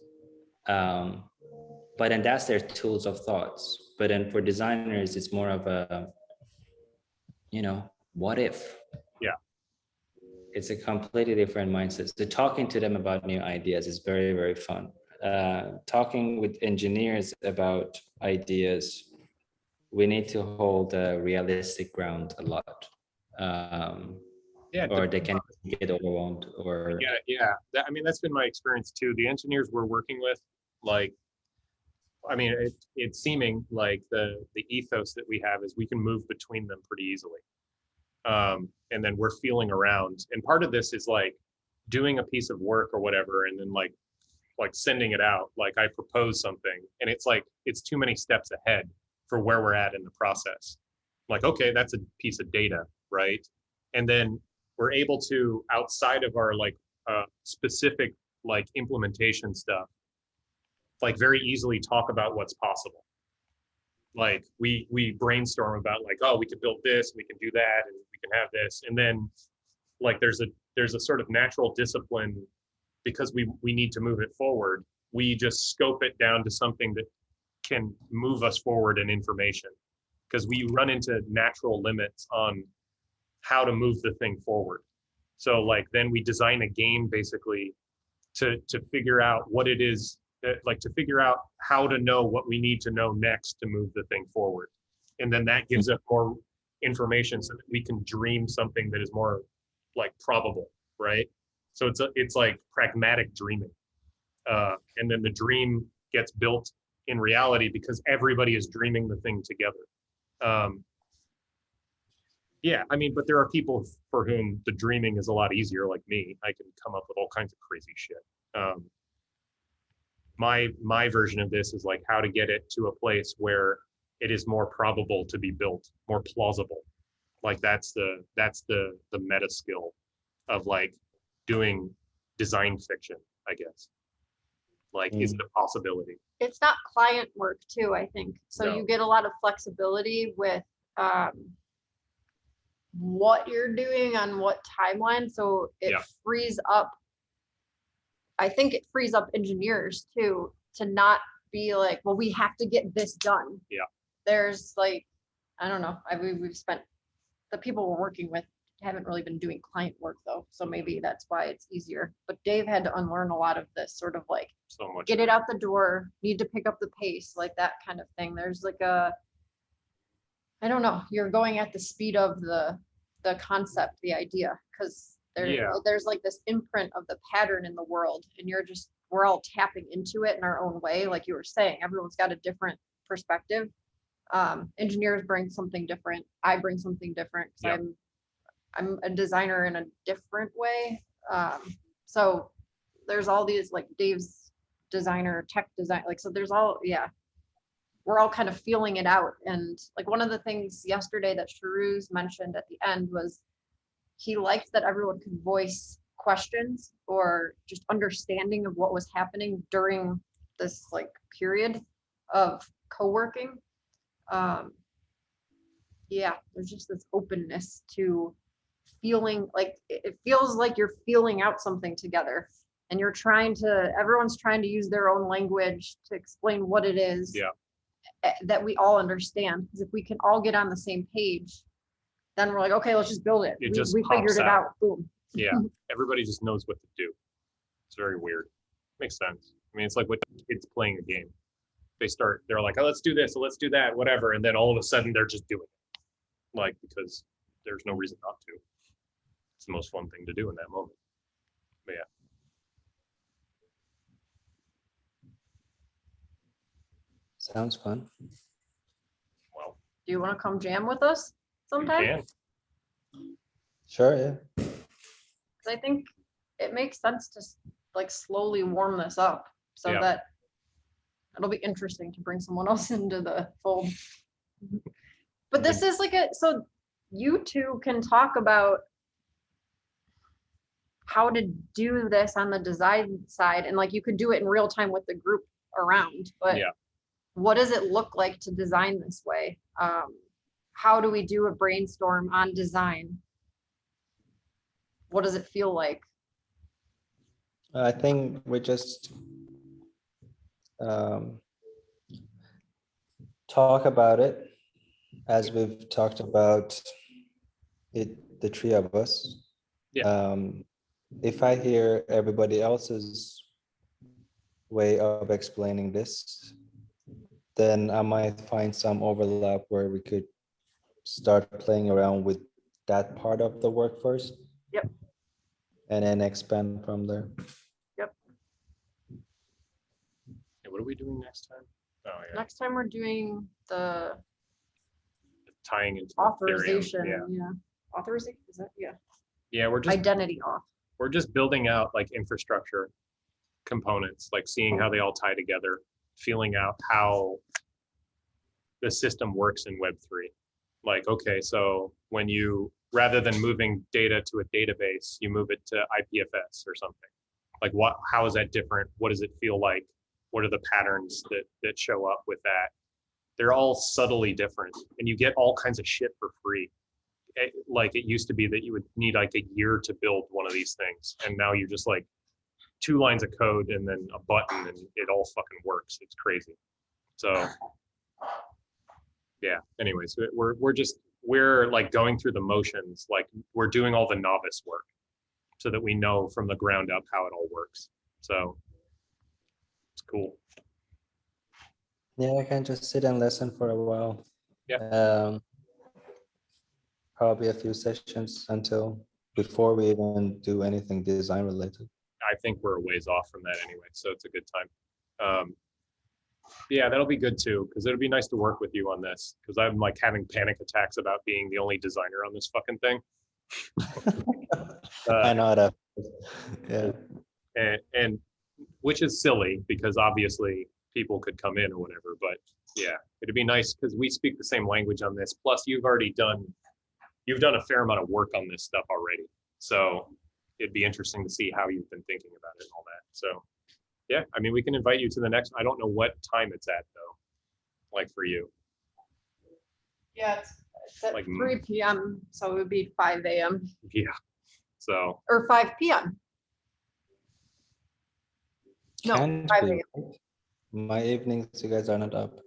But then that's their tools of thoughts. But then for designers, it's more of a, you know, what if? Yeah. It's a completely different mindset. So talking to them about new ideas is very, very fun. Talking with engineers about ideas, we need to hold a realistic ground a lot. Or they can get overwhelmed. Or I mean, that's been my experience too. The engineers we're working with, like, I mean, it's seeming like the ethos that we have is we can move between them pretty easily. And then we're feeling around. And part of this is like doing a piece of work or whatever, and then like sending it out. Like, I propose something, and it's like, it's too many steps ahead for where we're at in the process. Like, okay, that's a piece of data, right? And then we're able to, outside of our like specific like implementation stuff, like very easily talk about what's possible. Like, we brainstorm about like, oh, we could build this, we can do that, and we can have this. And then like there's a sort of natural discipline, because we need to move it forward. We just scope it down to something that can move us forward in information, because we run into natural limits on how to move the thing forward. So like, then we design a game basically to figure out what it is, like to figure out how to know what we need to know next to move the thing forward. And then that gives us more information so that we can dream something that is more like probable, right? So it's like pragmatic dreaming. And then the dream gets built in reality because everybody is dreaming the thing together. Yeah, I mean, but there are people for whom the dreaming is a lot easier, like me. I can come up with all kinds of crazy shit. My version of this is like how to get it to a place where it is more probable to be built, more plausible. Like that's the meta skill of like doing design fiction, I guess. Like, is it a possibility? It's not client work too, I think. So No. you get a lot of flexibility with what you're doing on what timeline. So it frees up, I think it frees up engineers too, to not be like, well, we have to get this done. Yeah. There's like, I don't know. We've spent, the people we're working with haven't really been doing client work though. So maybe that's why it's easier. But Dave had to unlearn a lot of this sort of like, So much. Get it out the door, need to pick up the pace, like that kind of thing. There's like a, I don't know, you're going at the speed of the concept, the idea, because there's like this imprint of the pattern in the world, and we're all tapping into it in our own way. Like you were saying, everyone's got a different perspective. Engineers bring something different. I bring something different because I'm a designer in a different way. So there's all these, like Dave's designer, tech design, like, so there's all, we're all kind of feeling it out. And like one of the things yesterday that Sharuz mentioned at the end was he liked that everyone could voice questions or just understanding of what was happening during this like period of co-working. There's just this openness to feeling like, it feels like you're feeling out something together, and everyone's trying to use their own language to explain what it is that we all understand. Because if we can all get on the same page, then we're like, okay, let's just build it. We figured it out. Boom. Yeah, everybody just knows what to do. It's very weird. Makes sense. I mean, it's like with kids playing a game. They're like, oh, let's do this, or let's do that, whatever. And then all of a sudden they're just doing it. Like, because there's no reason not to. It's the most fun thing to do in that moment. But yeah. Sounds fun. Well, do you want to come jam with us sometime? You can. Sure, yeah. Because I think it makes sense to like slowly warm this up so that it'll be interesting to bring someone else into the fold. But this is like so you two can talk about how to do this on the design side, and like you could do it in real time with the group around, but what does it look like to design this way? How do we do a brainstorm on design? What does it feel like? I think we just talk about it as we've talked about it, the three of us. If I hear everybody else's way of explaining this, then I might find some overlap where we could start playing around with that part of the work first. Yep. And then expand from there. Yep. Hey, what are we doing next time? Oh, yeah. Next time we're doing the tying into authorization. Ethereum. Authorization, is that? Yeah, we're just identity auth. We're just building out like infrastructure components, like seeing how they all tie together, feeling out how the system works in Web3. Like, okay, so when you, rather than moving data to a database, you move it to IPFS or something. Like how is that different? What does it feel like? What are the patterns that show up with that? They're all subtly different, and you get all kinds of shit for free. Like it used to be that you would need like a year to build one of these things, and now you're just like 2 lines of code and then a button and it all fucking works. It's crazy. So yeah, anyways, we're like going through the motions, like we're doing all the novice work so that we know from the ground up how it all works. So it's cool. Yeah, I can just sit and listen for a while. Yeah. Probably a few sessions before we even do anything design related. I think we're a ways off from that anyway, so it's a good time. Yeah, that'll be good too, because it'll be nice to work with you on this, because I'm like having panic attacks about being the only designer on this fucking thing. I know that. Yeah. And which is silly, because obviously people could come in or whatever, but yeah, it'd be nice because we speak the same language on this. Plus you've done a fair amount of work on this stuff already. So it'd be interesting to see how you've been thinking about it and all that. So yeah, I mean, we can invite you to the next, I don't know what time it's at though, like for you. Yeah, it's at Like 3 p.m. So it would be 5 a.m. Yeah, so. or 5 p.m. No, Can't 5 be. a.m. My evenings, you guys are not up.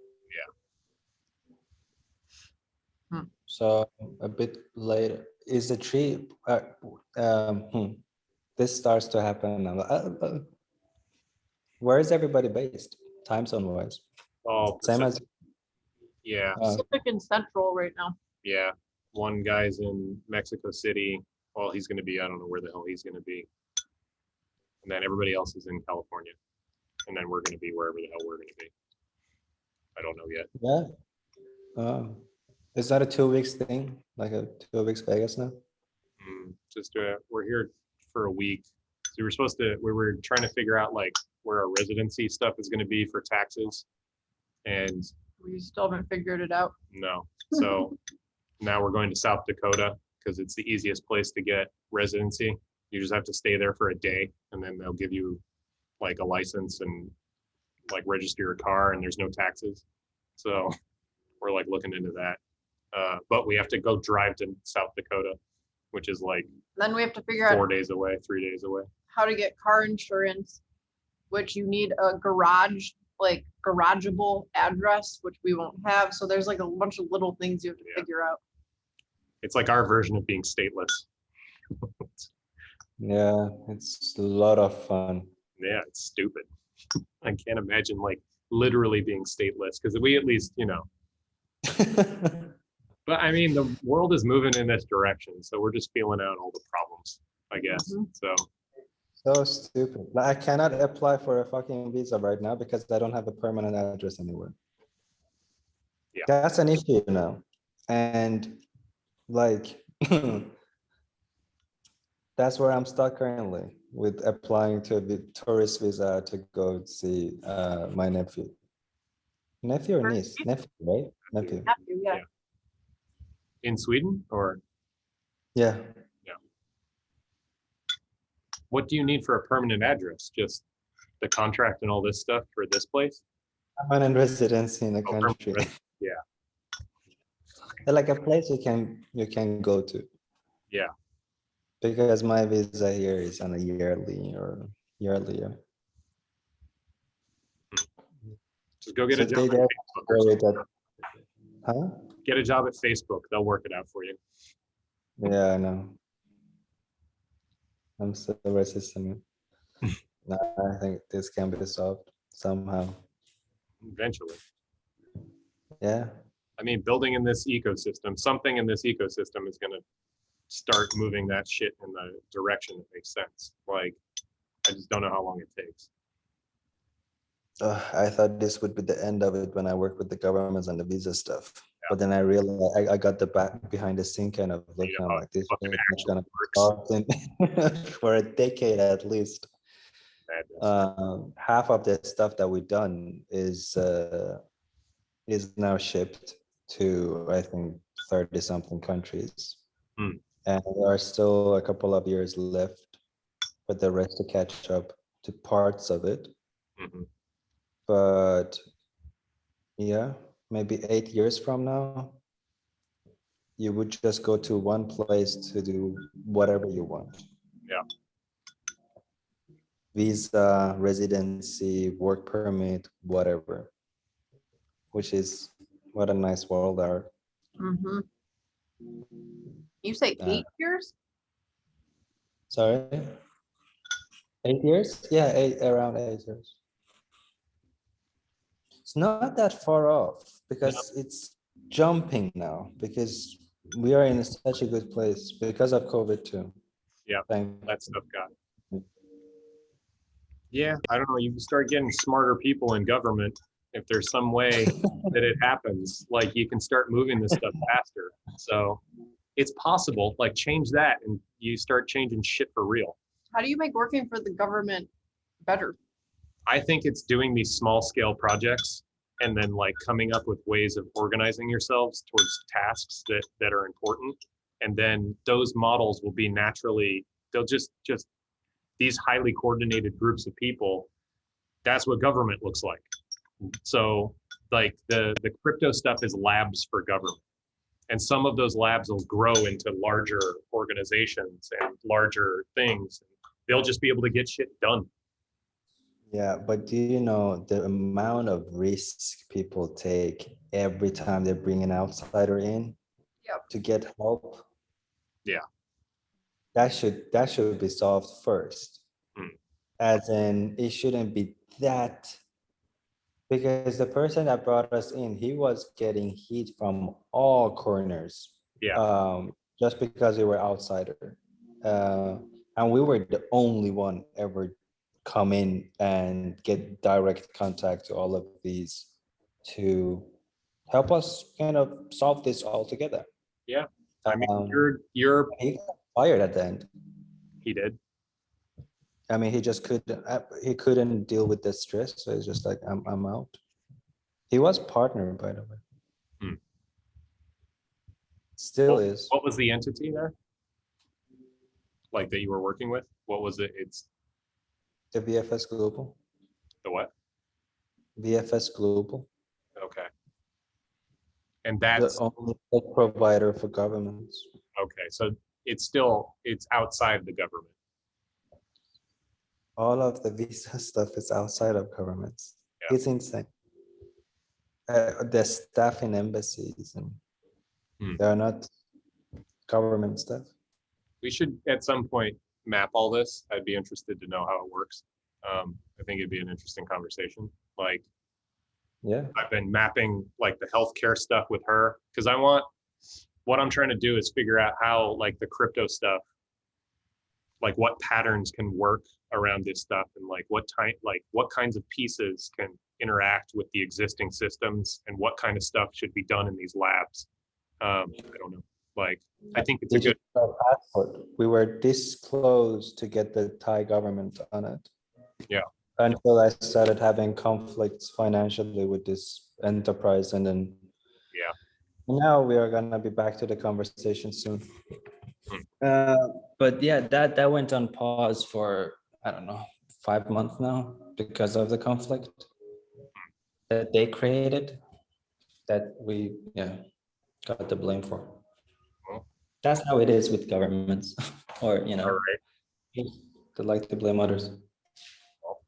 Hmm. So a bit later. Is the tree? This starts to happen now. Where is everybody based? Time zone wise? Oh, Same as. yeah, Pacific and Central right now. yeah. One guy's in Mexico City. Well, he's going to be, I don't know where the hell he's going to be. And then everybody else is in California. And then we're going to be wherever the hell we're going to be. I don't know yet. Yeah. Is that a 2 weeks thing? Like a 2 weeks Vegas now? Just we're here for a week. So we were trying to figure out like where our residency stuff is going to be for taxes. And We still haven't figured it out. no. So now we're going to South Dakota because it's the easiest place to get residency. You just have to stay there for a day and then they'll give you like a license and like register your car and there's no taxes. So we're like looking into that. But we have to go drive to South Dakota, which is like Then we have to figure 4 out days away, 3 days away. how to get car insurance, which you need a garage, like garageable address, which we won't have. So there's like a bunch of little things you have to figure out. It's like our version of being stateless. Yeah, it's a lot of fun. Yeah, it's stupid. I can't imagine like literally being stateless because we at least, but I mean, the world is moving in this direction. So we're just feeling out all the problems, I guess. So stupid. Like, I cannot apply for a fucking visa right now because I don't have a permanent address anywhere. Yeah. That's an issue now. And like, that's where I'm stuck currently with applying to the tourist visa to go see my nephew. Nephew or niece? Nephew, right? Nephew. Yeah. In Sweden or? Yeah. What do you need for a permanent address? Just the contract and all this stuff for this place? Permanent residency in the country. Yeah. Like a place you can go to. Yeah. Because my visa here is on a yearly. Just go get a job at Facebook or something. Huh? Get a job at Facebook. They'll work it out for you. Yeah, I know. I'm so resistant. No, I think this can be solved somehow. Eventually. Yeah. I mean, building in this ecosystem, something in this ecosystem is going to start moving that shit in the direction that makes sense. Like, I just don't know how long it takes. I thought this would be the end of it when I worked with the governments on the visa stuff. Yeah. But then I realized I got the back behind the scene kind of looking like this is going to be for a decade at least. Half of the stuff that we've done is now shipped to, I think, 30 something countries. And there are still a couple of years left for the rest to catch up to parts of it. But yeah, maybe 8 years from now, you would just go to one place to do whatever you want. Yeah. Visa, residency, work permit, whatever. Which is what a nice world are. You say 8 years? Sorry? 8 years? Yeah, around 8 years. It's not that far off because it's jumping now because we are in such a good place because of COVID too. Yeah, that stuff got it. Yeah, I don't know. You start getting smarter people in government If there's some way that it happens, like you can start moving this stuff faster. So it's possible, like change that and you start changing shit for real. How do you make working for the government better? I think it's doing these small scale projects and then like coming up with ways of organizing yourselves towards tasks that are important. And then those models will be naturally, they'll just these highly coordinated groups of people. That's what government looks like. So like the crypto stuff is labs for government. And some of those labs will grow into larger organizations and larger things. They'll just be able to get shit done. Yeah, but do you know the amount of risk people take every time they bring an outsider in to get help? Yeah. That should be solved first. As in, it shouldn't be that, because the person that brought us in, he was getting heat from all corners. Yeah. Just because we were outsider. And we were the only one ever come in and get direct contact to all of these to help us kind of solve this all together. Yeah. I mean, you're he got fired at the end. He did. I mean, he couldn't deal with the stress, so he's just like, I'm out. He was partner, by the way. Still is. What was the entity there? Like that you were working with? What was it? It's the VFS Global. The what? VFS Global. Okay. And that's the only provider for governments. Okay, so it's outside the government. All of the visa stuff is outside of governments. Yeah. It's insane. The staff in embassies and they are not government staff. We should at some point map all this. I'd be interested to know how it works. I think it'd be an interesting conversation. Like, yeah, I've been mapping like the healthcare stuff with her because what I'm trying to do is figure out how like the crypto stuff, like what patterns can work around this stuff and like what kinds of pieces can interact with the existing systems and what kind of stuff should be done in these labs. I don't know. Like, I think it's a good passport. We were this close to get the Thai government on it. Yeah. Until I started having conflicts financially with this enterprise, and then now we are gonna be back to the conversation soon. But yeah, that went on pause for I don't know 5 months now because of the conflict that they created, that we got the blame for. Well, that's how it is with governments, or right. They like to blame others. Well,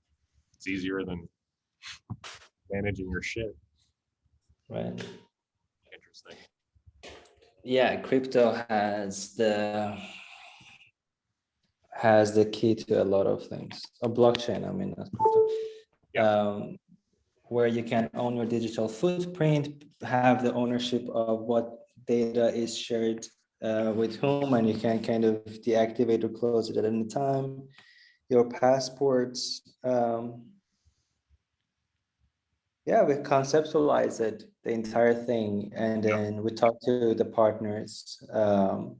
it's easier than managing your shit. Right. Interesting. Yeah, crypto has the key to a lot of things. A blockchain, I mean, that's crypto. Yeah. Where you can own your digital footprint, have the ownership of what data is shared with whom, and you can kind of deactivate or close it at any time. Your passports. We conceptualize it, the entire thing, and then we talk to the partners, and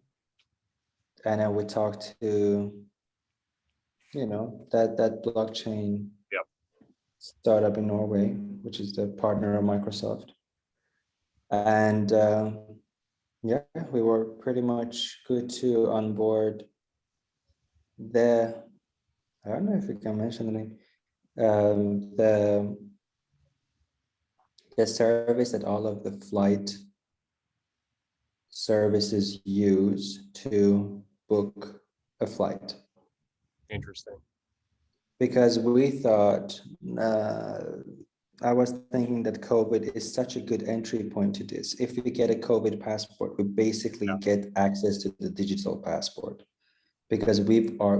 then we talk to, that blockchain startup in Norway, which is the partner of Microsoft. And we were pretty much good to onboard I don't know if we can mention the name, the service that all of the flight services use to book a flight. Interesting. Because we thought, I was thinking that COVID is such a good entry point to this. If we get a COVID passport, we basically get access to the digital passport, because we are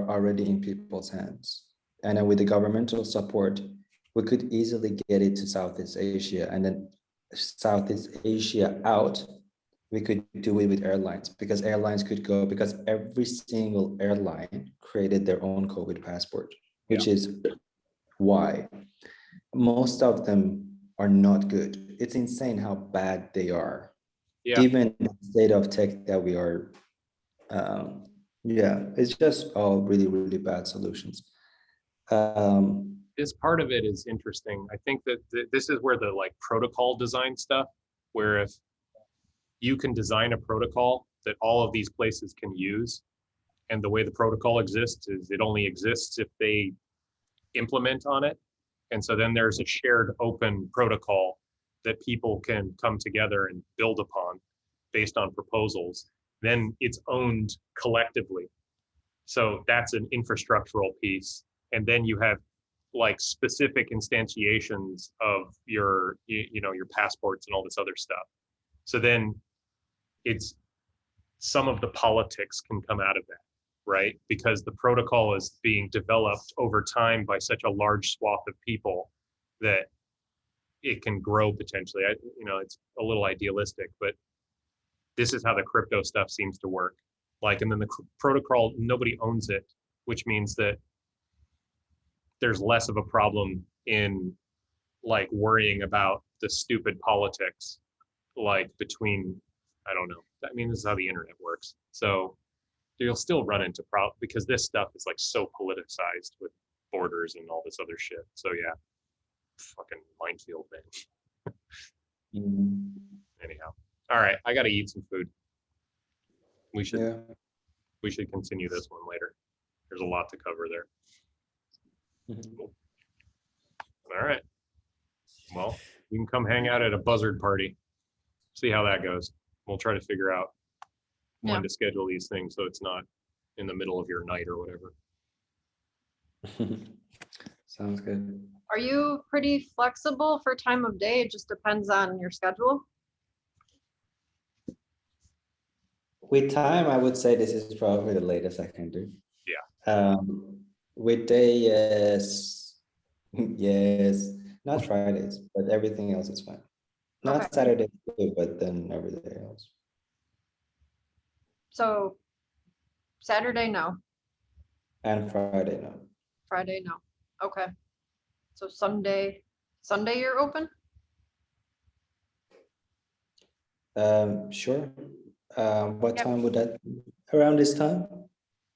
already in people's hands. And then with the governmental support, we could easily get it to Southeast Asia, and then Southeast Asia out, we could do it with airlines, because airlines could go, because every single airline created their own COVID passport, which is why. most of them are not good. It's insane how bad they are, given the state of tech that we are. Yeah, it's just all really, really bad solutions. This part of it is interesting. I think that this is where the like protocol design stuff, where if you can design a protocol that all of these places can use, and the way the protocol exists is it only exists if they implement on it. And so then there's a shared open protocol that people can come together and build upon based on proposals. Then it's owned collectively. So that's an infrastructural piece. And then you have like specific instantiations of your, your passports and all this other stuff. So then it's some of the politics can come out of that, right? Because the protocol is being developed over time by such a large swath of people that it can grow potentially. It's a little idealistic, but this is how the crypto stuff seems to work. Like, and then the protocol, nobody owns it, which means that there's less of a problem in like worrying about the stupid politics, like between, I don't know. I mean, this is how the internet works. So you'll still run into problems because this stuff is like so politicized with borders and all this other shit. So yeah, fucking minefield, man. Anyhow, all right, I gotta eat some food. We should continue this one later. There's a lot to cover there. Cool. All right. Well, you can come hang out at a buzzard party. See how that goes. We'll try to figure out when to schedule these things so it's not in the middle of your night or whatever. Sounds good. Are you pretty flexible for time of day? It just depends on your schedule. With time, I would say this is probably the latest I can do. Yeah. With day, yes. Yes. Not Fridays, but everything else is fine. Not Saturday, but then everything else. So Saturday, no. And Friday, no. Friday, no. Okay. So Sunday you're open? Sure. What time would that be? Around this time?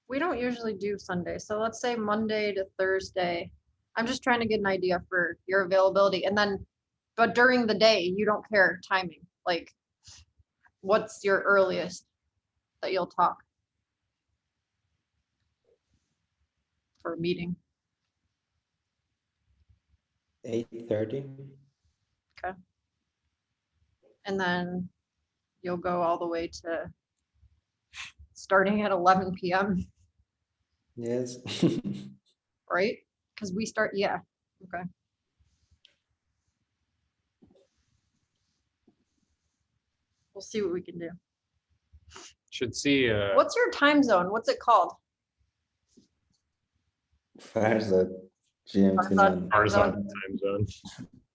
We don't usually do Sunday. So let's say Monday to Thursday. I'm just trying to get an idea for your availability. And then, but during the day, you don't care timing. Like, what's your earliest that you'll talk for a meeting? 8:30. Okay. And then you'll go all the way to starting at 11 p.m. Yes. Right? Because we start, yeah. Okay. We'll see what we can do. Should see. What's your time zone? What's it called? Farzad, GMT. Farzad time zone.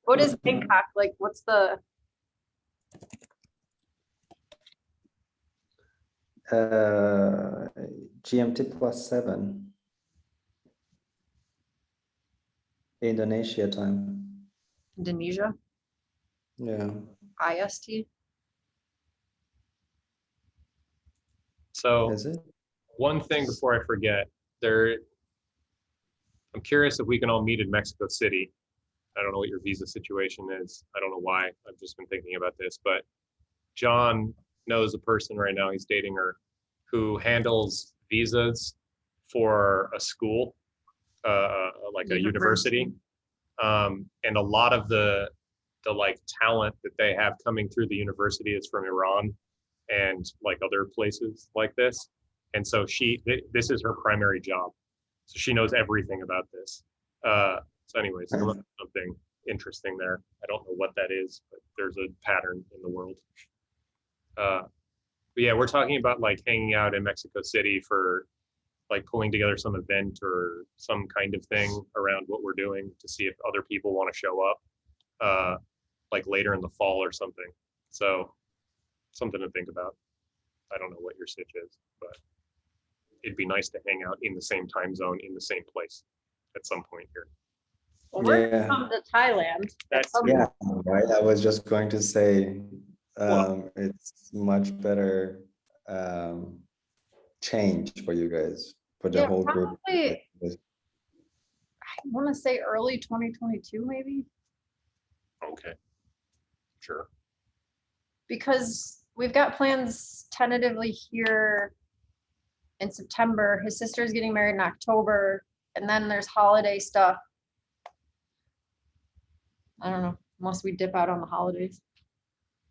What is Bangkok? Like, what's the? GMT +7. Indonesia time. Indonesia? Yeah. IST? So Is it? one thing before I forget, I'm curious if we can all meet in Mexico City. I don't know what your visa situation is. I don't know why. I've just been thinking about this, but John knows a person right now, he's dating her, who handles visas for a school, like a university. And a lot of the like talent that they have coming through the university is from Iran and like other places like this. And so this is her primary job. So she knows everything about this. So anyways, something interesting there. I don't know what that is, but there's a pattern in the world. But yeah, we're talking about like hanging out in Mexico City for like pulling together some event or some kind of thing around what we're doing to see if other people want to show up, like later in the fall or something. So something to think about. I don't know what your sitch is, but it'd be nice to hang out in the same time zone in the same place at some point here. Well, we're Yeah. gonna come to Thailand. That's Yeah, right. I was just going to say, Well- it's much better change for you guys, for the Yeah, whole group. probably. I want to say early 2022, maybe, okay. Sure. because we've got plans tentatively here in September. His sister's getting married in October, and then there's holiday stuff. I don't know, unless we dip out on the holidays.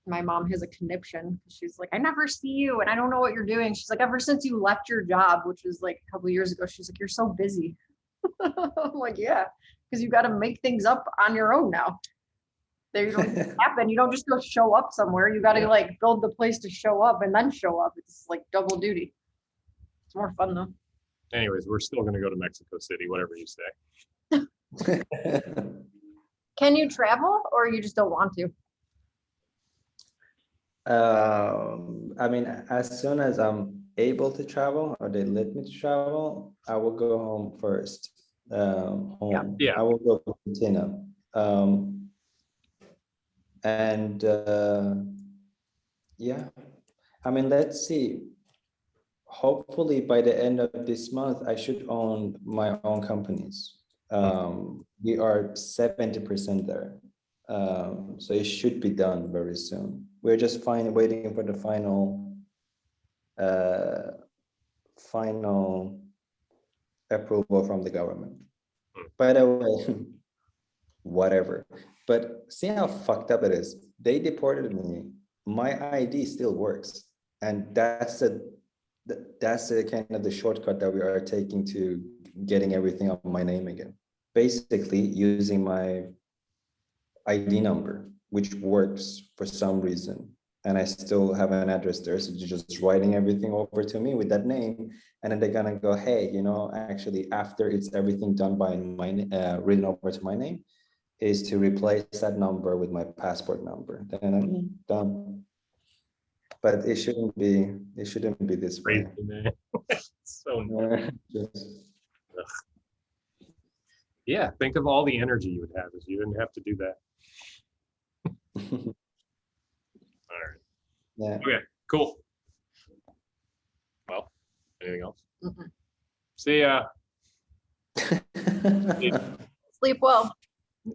My mom has a conniption. She's like, I never see you and I don't know what you're doing. She's like, ever since you left your job, which was like a couple of years ago, she's like, you're so busy. I'm like, yeah, because you got to make things up on your own now. They don't happen. You don't just go show up somewhere. You got to like build the place to show up and then show up. It's like double duty. It's more fun though. Anyways, we're still going to go to Mexico City, whatever you say. Can you travel or you just don't want to? I mean, as soon as I'm able to travel or they let me to travel, I will go home first. Home. Yeah. I will go to Argentina. Yeah, I mean, let's see. Hopefully by the end of this month, I should own my own companies. We are 70% there. So it should be done very soon. We're just waiting for the final approval from the government. By the way, whatever. But see how fucked up it is. They deported me. My ID still works, and that's the kind of the shortcut that we are taking to getting everything on my name again. Basically, using my ID number, which works for some reason, and I still have an address there. So just writing everything over to me with that name, and then they're gonna go, hey, you know, actually, after it's everything done by my written over to my name, is to replace that number with my passport number. Then I'm done. But it shouldn't be this way. Crazy, man. So yeah, think of all the energy you would have if you didn't have to do that. All right. Yeah. Okay, cool. Well, anything else? Mm-mm. See ya. Sleep well.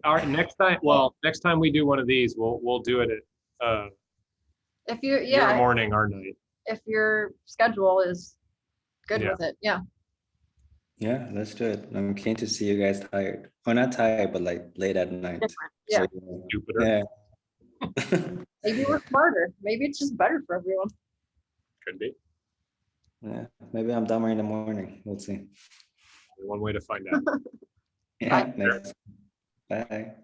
All right, next time we do one of these, we'll do it at If you, your morning, our night. if your schedule is good Yeah. with it, yeah. Yeah, let's do it. I'm keen to see you guys tired. Or not tired, but like late at night. Different. Yeah. So, Jupiter. yeah. Maybe we're smarter. Maybe it's just better for everyone. Could be. Yeah. Maybe I'm dumber in the morning. We'll see. One way to find out. Yeah. Next. Bye.